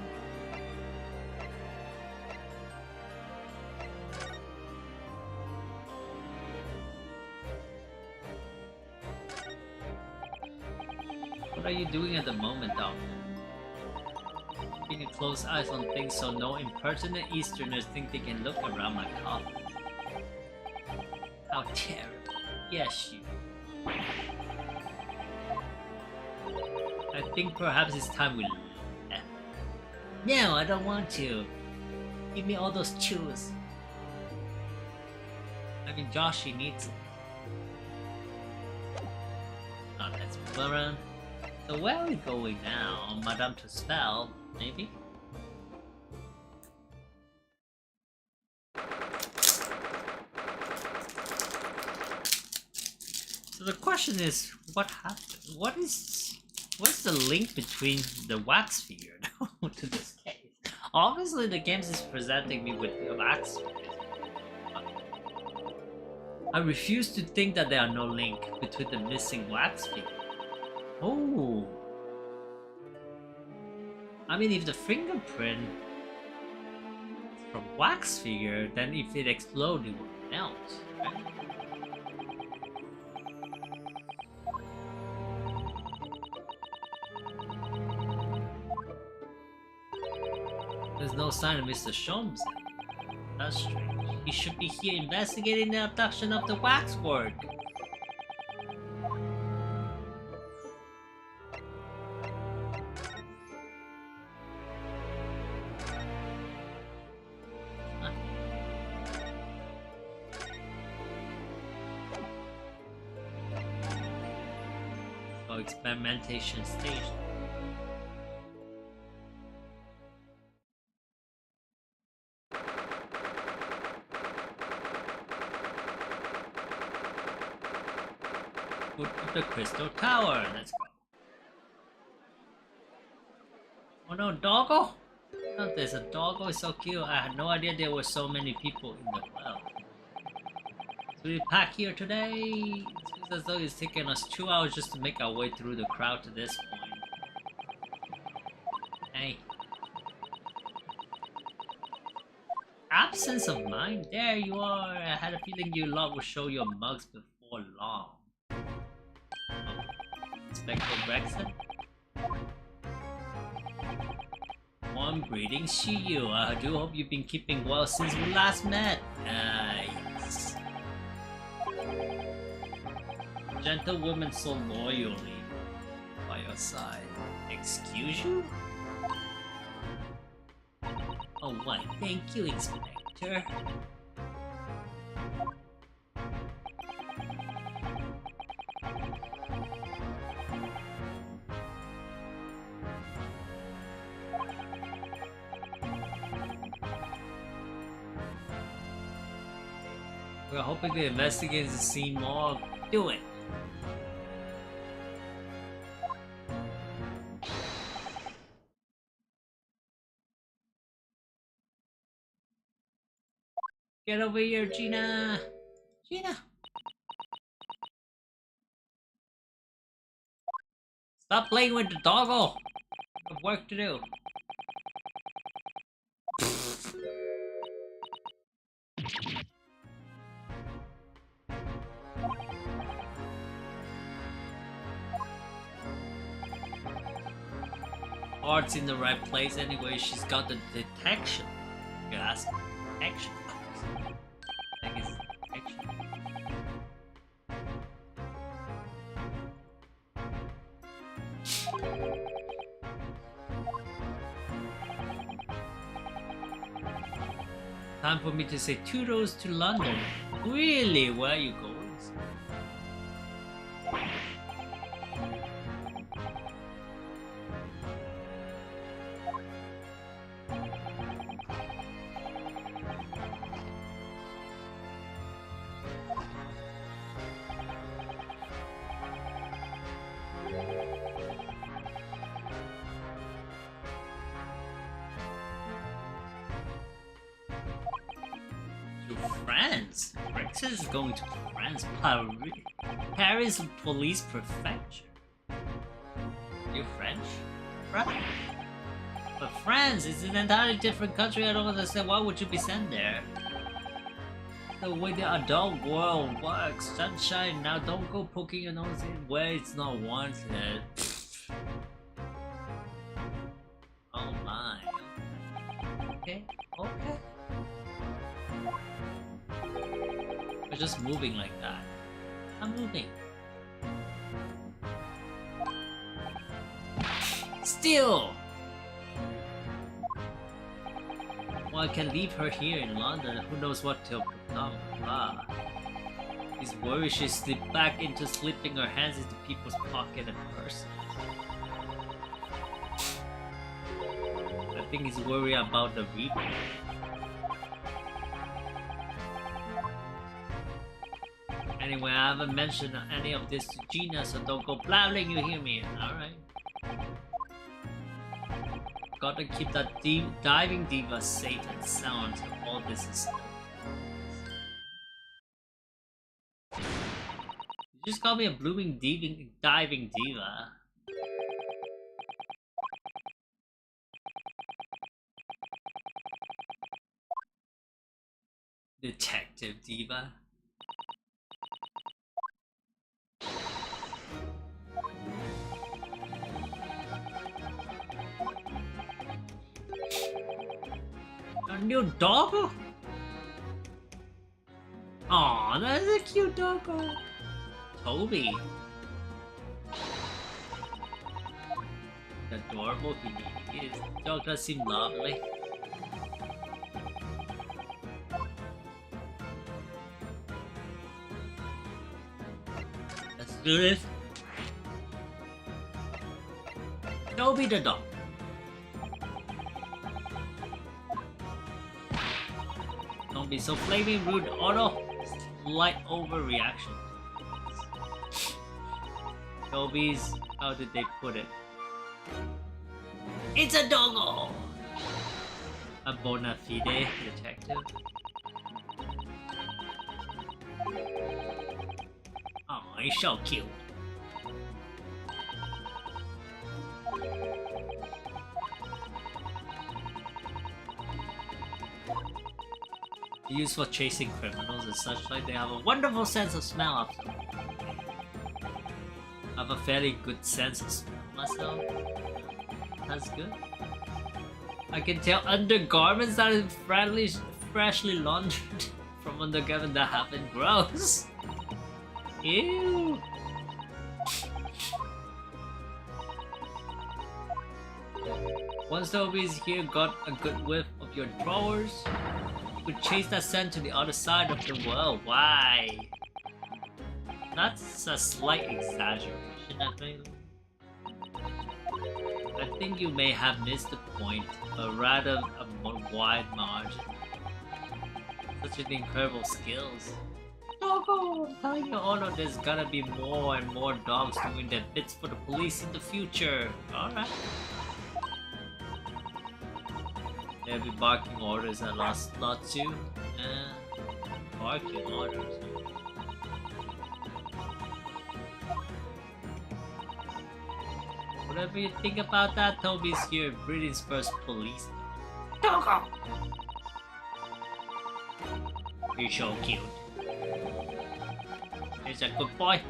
What are you doing at the moment, Doc? Keeping close eyes on things so no impertinent Easterners think they can look around my coffin. How terrible. Yes, you. I think perhaps it's time we left. No, I don't want to. Give me all those chews. I mean, Joshi needs it. Oh, let's move around. So where are we going now? Madame to spell, maybe? So the question is, what happened? What's the link between the wax figure to this case? Obviously the game is presenting me with the wax figures. I refuse to think that there are no link between the missing wax figure. Oh. I mean, if the fingerprint is from wax figure, then if it explodes, it would melt, right? There's no sign of Mr. Sholmes. That's strange. He should be here investigating the abduction of the waxwork. So experimentation stage. Of the Crystal Tower. Let's go. Oh no, doggo! Oh, there's a doggo. It's so cute. I had no idea there were so many people in the well. So we pack here today. It feels as though it's taken us 2 hours just to make our way through the crowd to this point. Hey. Absence of mind. There you are. I had a feeling you lot would show your mugs before long. Inspector Brexit. Warm greetings to you. I do hope you've been keeping well since we last met. Nice. Gentlewoman so loyally by your side. Excuse you? Oh, why, thank you, Inspector. We're hoping the investigators see more. Do it. Get over here, Gina! Gina! Stop playing with the doggo! I have work to do. Art's in the right place anyway, she's got the detection. You ask me. Detection. I guess detection. Time for me to say toodles to London. Really? Where are you going? France? Brexit is going to France. Paris Police Prefecture. You French? Right. But France is an entirely different country. I don't understand. Why would you be sent there? The way the adult world works. Sunshine, now don't go poking your nose in where it's not wanted. Oh my. Okay, okay. We're just moving like that. I'm moving. Still! Well, I can leave her here in London. Who knows what till become. Ah. He's worried she slipped back into slipping her hands into people's pocket and purses. I think he's worried about the reaper. Anyway, I haven't mentioned any of this to Gina, so don't go blabbling, you hear me? Alright. Gotta keep that diving diva safe and sound until all this is over. You just call me a blooming diving diva. Detective diva. A new doggo? Aw, that's a cute doggo. Toby. Adorable he is. Dog does seem lovely. Let's do this. Toby the dog. Don't be so flaming rude, Otto. Slight overreaction. Toby's, how did they put it? It's a doggo! A bona fide detective. Oh, he's so cute. Used for chasing criminals and such like. They have a wonderful sense of smell of them. I have a fairly good sense of smell myself. That's good. I can tell undergarments that are freshly laundered from undergarments that have been gross. Ew. Once Toby's here got a good whiff of your drawers, you could chase that scent to the other side of the world. Why? That's a slight exaggeration, I think. I think you may have missed the point, but rather a more wide margin. Such an incredible skills. Doggo! I'm telling you, oh no, there's gonna be more and more dogs doing their bits for the police in the future. Alright. They'll be barking orders at last lot too. Barking orders. Whatever you think about that, Toby's here, Britain's first police dog. Doggo! You're so cute. He's a good boy.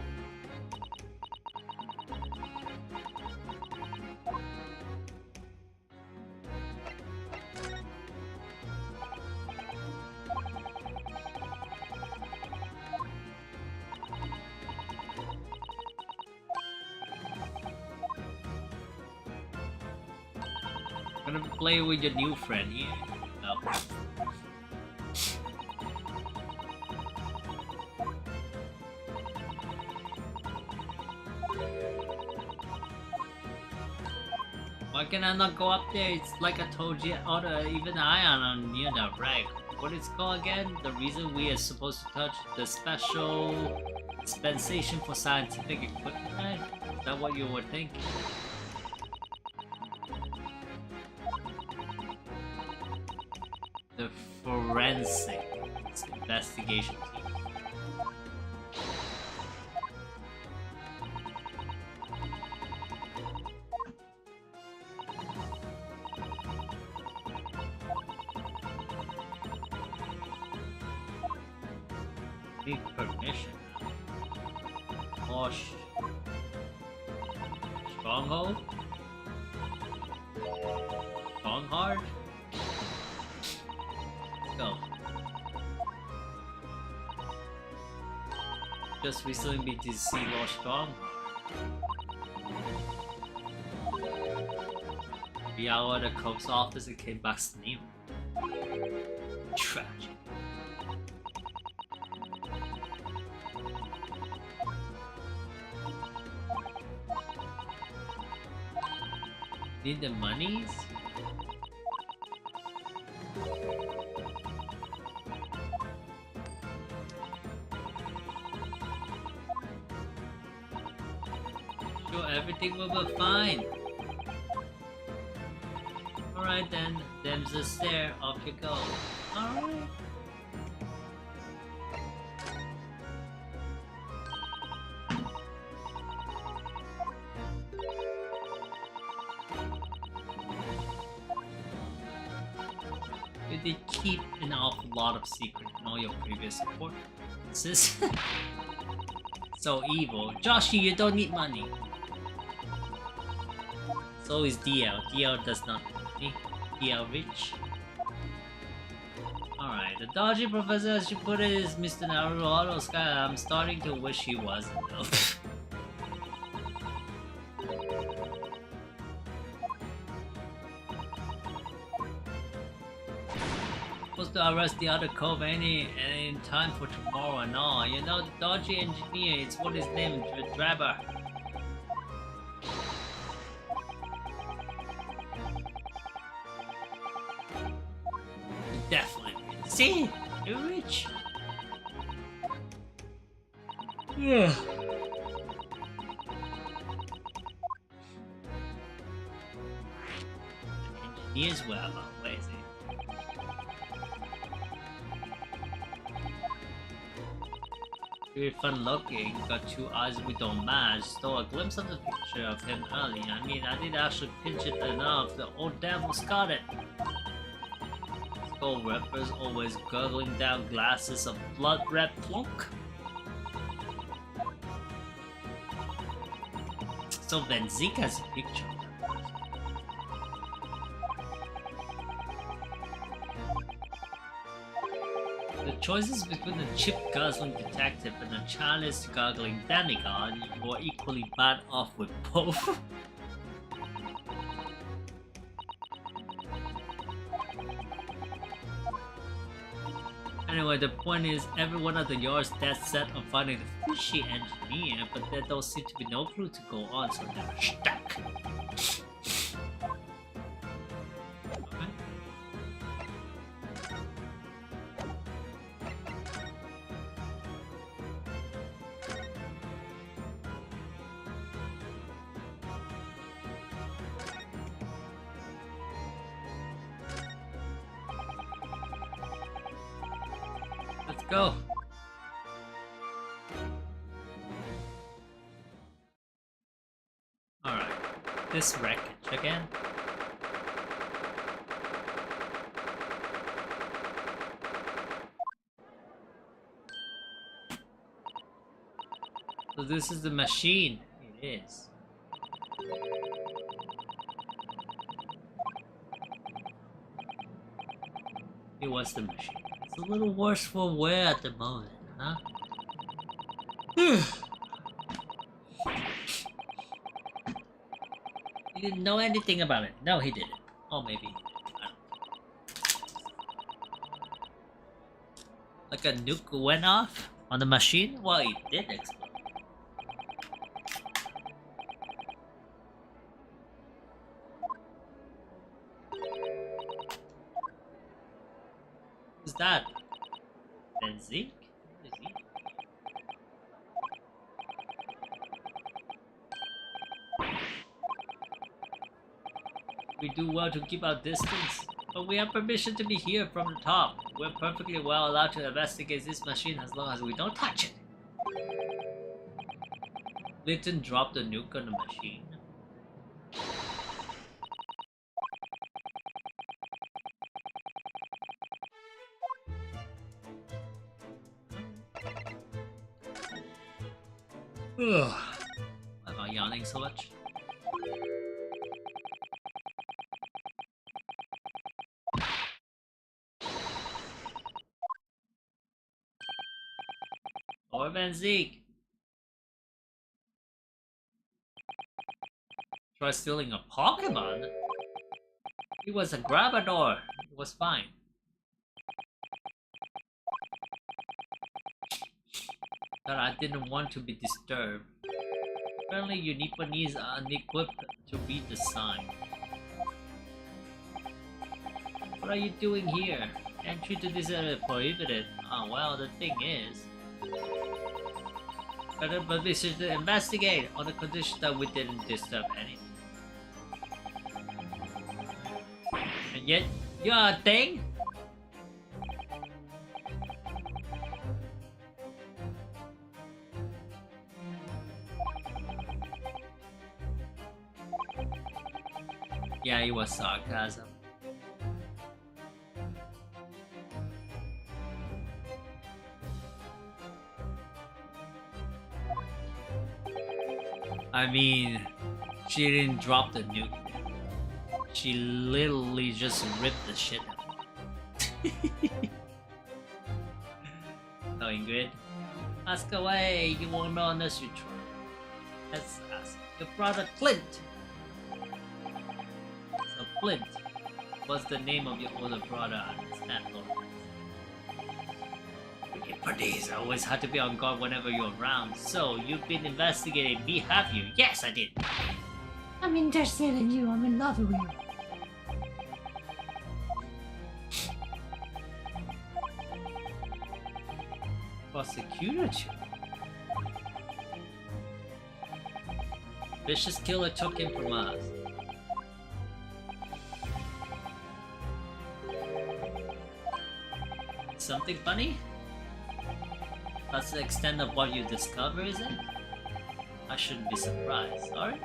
I'm gonna play with your new friend here. No. Why can I not go up there? It's like I told you, even Ion on near the rag. What is it called again? The reason we are supposed to touch the special dispensation for scientific equipment, right? Is that what you were thinking? The forensic investigation team. Need permission. Or stronghold? Stronghold? Go. Just recently been to see Lost Stronghold. Be out of the coast office and came back sneaking. Tragic. Need the monies? Sure, everything will be fine. Alright then, them's the stair, off you go. Alright. You did keep an awful lot of secrets in all your previous performances. So evil. Joshy, you don't need money. So is DL. DL does not need money. DL rich. Alright, the dodgy professor, as you put it, is Mr. Naruto Sky. I'm starting to wish he wasn't though. Supposed to arrest the other cove any in time for tomorrow and all. You know, the dodgy engineer, it's what his name, Drabber. Definitely. See? You're rich. Yeah. Engineers well, where is he? Very fun looking, got two eyes we don't match. Stole a glimpse of the picture of him early. I mean, I did actually pinch it enough. The old devil's got it. Skull rappers always gurgling down glasses of blood red plunk. So then Zeke has a picture. The choices between the chip-guzzling detective and a chalice-guzzling demigod, you are equally bad off with both. Anyway, the point is, every one of the yard's dead set on finding the fishy engineer, but there don't seem to be no clue to go on, so they're stuck. Okay. Let's go. Alright, this wreckage again. So this is the machine. It is. It was the machine. It's a little worse for wear at the moment, huh? He didn't know anything about it. No, he didn't. Oh, maybe he did. I don't know. Like a nuke went off on the machine? Well, it did explode. Who's that? Benzeke? Who is he? We do well to keep our distance, but we have permission to be here from the top. We're perfectly well allowed to investigate this machine as long as we don't touch it. Linton dropped the nuke on the machine. Ugh. Why am I yawning so much? Or Benzeke. Try stealing a Pokemon? He was a Grabador. It was fine. But I didn't want to be disturbed. Apparently Unipa is unequipped to read the sign. What are you doing here? Entry to this area is prohibited. Oh well, the thing is... better permission to investigate on the condition that we didn't disturb anything. And yet, you're a thing? Yeah, it was sarcasm. I mean, she didn't drop the nuke. She literally just ripped the shit out. No, Ingrid. Ask away, you won't know unless you try. Let's ask your brother Clint. So Flint was the name of your older brother, I understand, Lord. Buddies, I always had to be on guard whenever you're around. So, you've been investigating me, have you? Yes, I did. I'm interested in you. I'm in love with you. Prosecuted you? Vicious killer took him from us. Something funny? That's the extent of what you discover, is it? I shouldn't be surprised, sorry?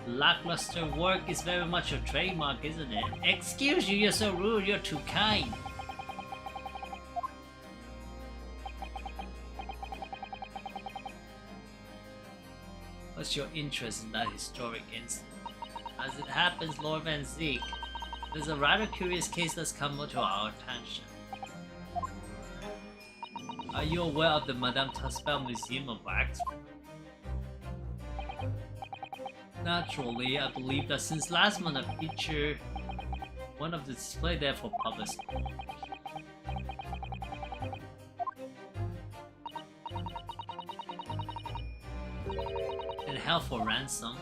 Lackluster work is very much your trademark, isn't it? Excuse you, you're so rude, you're too kind. What's your interest in that historic incident? As it happens, Lord Van Zeke, there's a rather curious case that's come to our attention. Are you aware of the Madame Tuspel Museum of Wax? Naturally, I believe that since last month I featured one of the display there for public. held for ransom.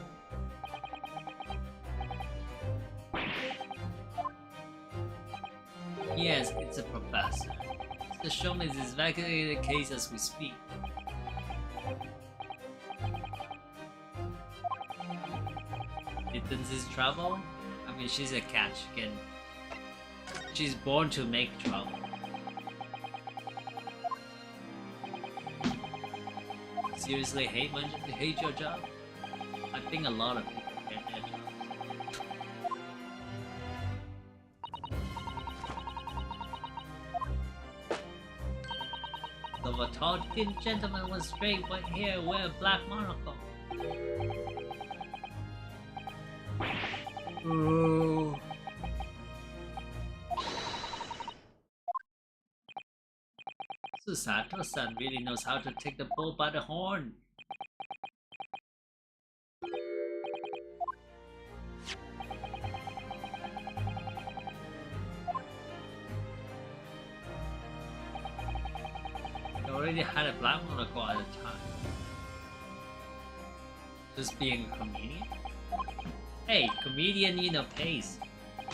Yes, it's a professor. The show is exactly the case as we speak. Didn't this trouble? I mean, she's a cat. She's born to make trouble. Seriously, hate your job? I think a lot of people hate their jobs. So a tall, thin gentleman with straight white hair, wear a black monocle. Ooh. Susato-san really knows how to take the bull by the horn. He already had a black monocle at the time. Just being a comedian? Hey, comedian, you know, pays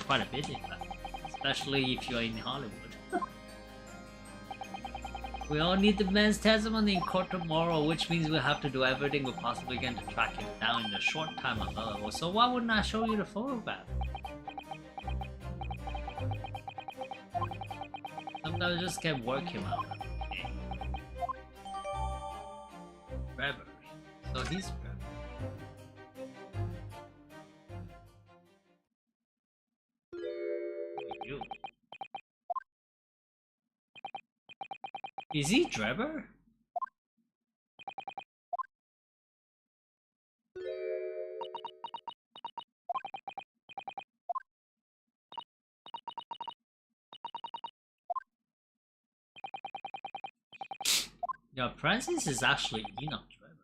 quite a bit in fact, especially if you're in Hollywood. We all need the man's testimony in court tomorrow, which means we'll have to do everything we possibly can to track him down in the short time available, so why wouldn't I show you the photograph? Sometimes I just can't work him out. Okay. Trevor. So he's Trevor. You. Is he Trevor? Yeah, Francis is actually Enoch Trevor.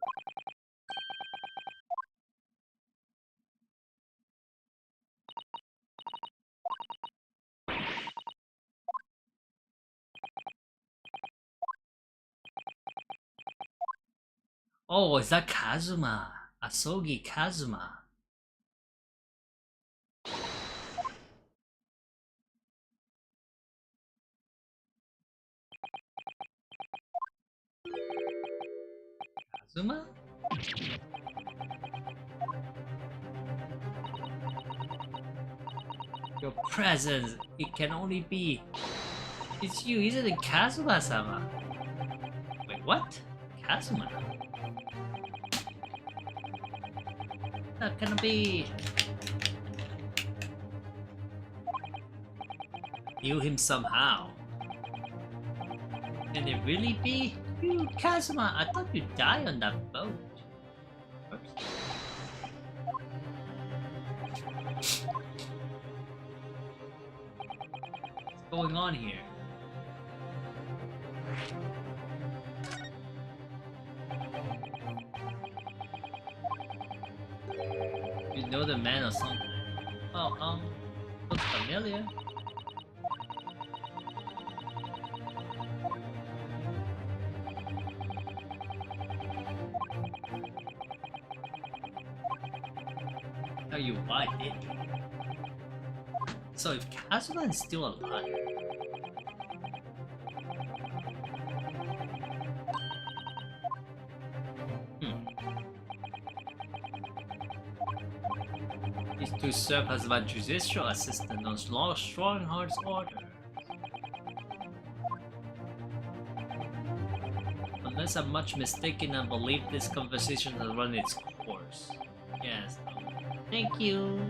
Oh, is that Kazuma? Asogi Kazuma. Kazuma? Your presence, it can only be... It's you, isn't it, Kazuma-sama? Wait, what? Kazuma? That can be... Knew him somehow. Can it really be? You, Kazuma, I thought you died on that boat. Oops. What's going on here? You know the man or something? Well, looks familiar. Tell you why did you? So if Kazuma is still alive, he's to serve as my judicial assistant on Strongheart's order. Unless I'm much mistaken, I believe this conversation has run its course. Yes. Thank you.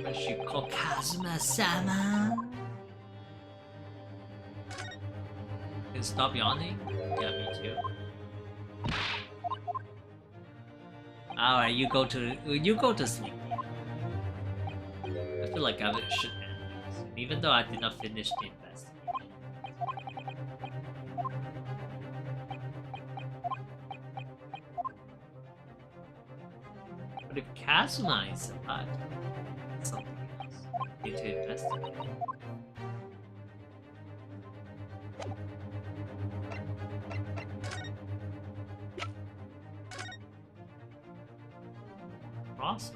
I should call Kazuma-sama. Can stop yawning? Yeah, me too. Alright, you go to sleep. I feel like I should end this, even though I did not finish the investigation. But if Kazuma is alive, something else. Need to investigate. cross.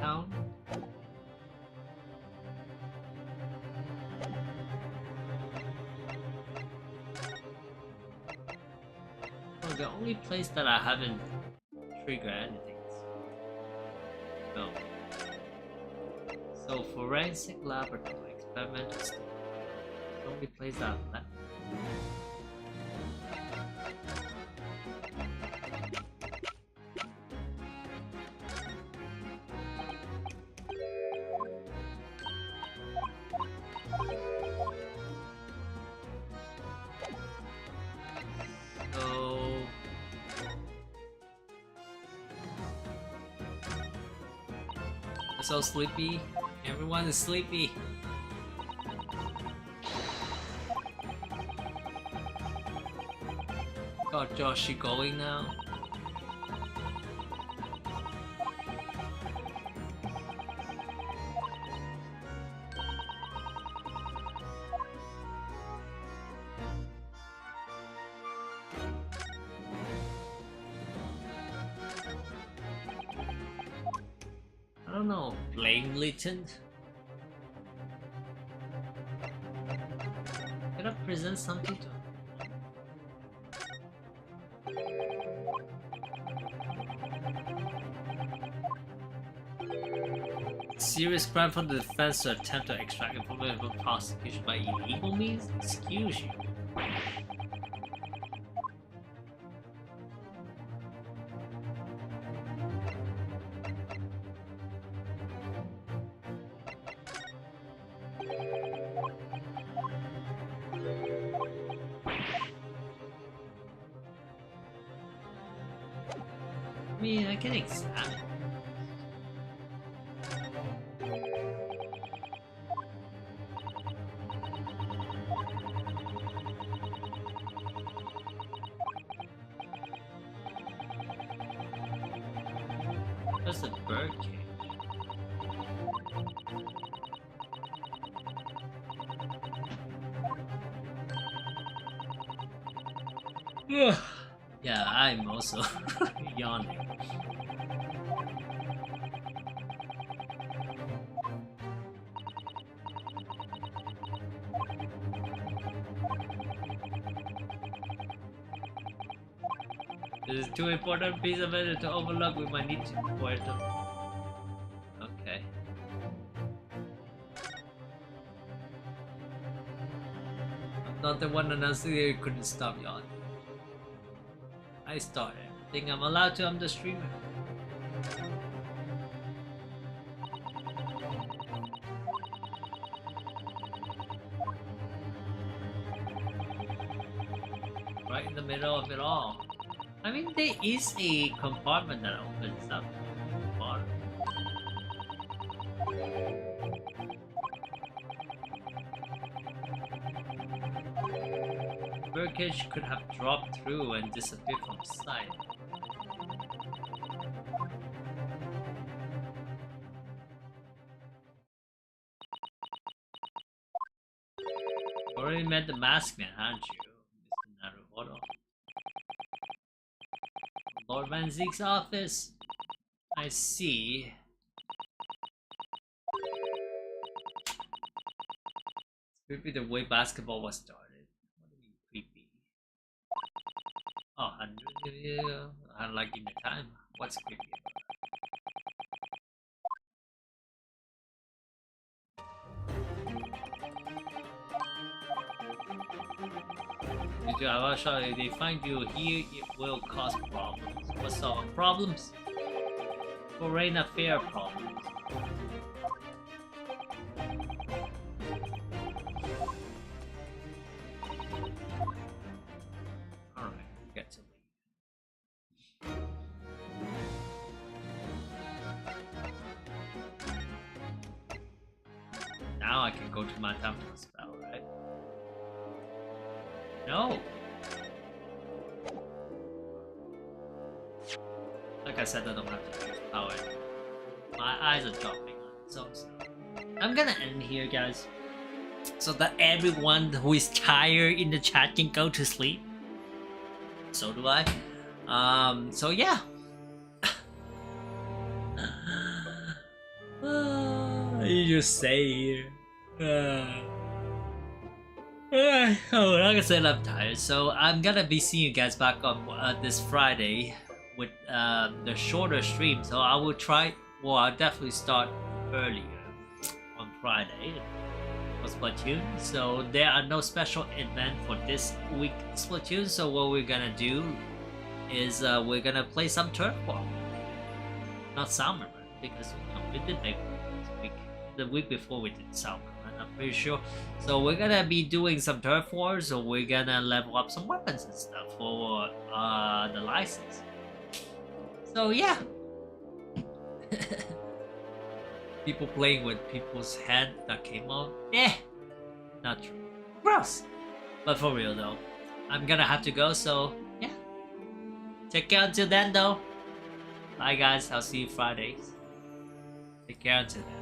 Town. Oh, the only place that I haven't triggered anything. No. So forensic laboratory, experimental store. The only place that I've left. So sleepy. Everyone is sleepy. Got Joshi going now. I don't know, playing Legend? Could I present something to him? Serious crime from the defense to attempt to extract information from prosecution by illegal means? Excuse you. I mean, I can examine. There's a bird cage. Yeah, I'm also yawning. This is too important piece of it to overlook. We might need to for it to... Okay. I'm not the one announcing that you couldn't stop yawning. I start everything I'm allowed to. I'm the streamer. Right in the middle of it all. I mean, there is a compartment that opens up at the bottom. Birdcage could have dropped through and disappeared from sight. You already met the masked man, haven't you, Mr. Naruhodo? Lord Van Zeke's office. I see. It's creepy the way basketball was started. What do you mean creepy? Oh, 100 unliking the time. What's creepy about that? If they find you here, it will cause problems. What sort of problems? Foreign affair problems. Alright, get to leave. Now I can go to my temple spell, right? No! Like I said, I don't have to use power anymore. My eyes are dropping. So I'm gonna end here, guys. So that everyone who is tired in the chat can go to sleep. So do I. So yeah. You just say here. Oh, like I said, I'm tired, so I'm gonna be seeing you guys back on this Friday with the shorter stream. So I will try. Well, I'll definitely start earlier on Friday for Splatoon. So there are no special event for this week Splatoon. So what we're gonna do is we're gonna play some turf war, not summer, because we did make this week. The week before we did summer. I'm pretty sure. So we're gonna be doing some turf wars, so we're gonna level up some weapons and stuff for the license. So yeah. People playing with people's head that came out. Not true. Gross. But for real though, I'm gonna have to go, so yeah. Take care until then though. Bye guys, I'll see you Fridays. Take care until then.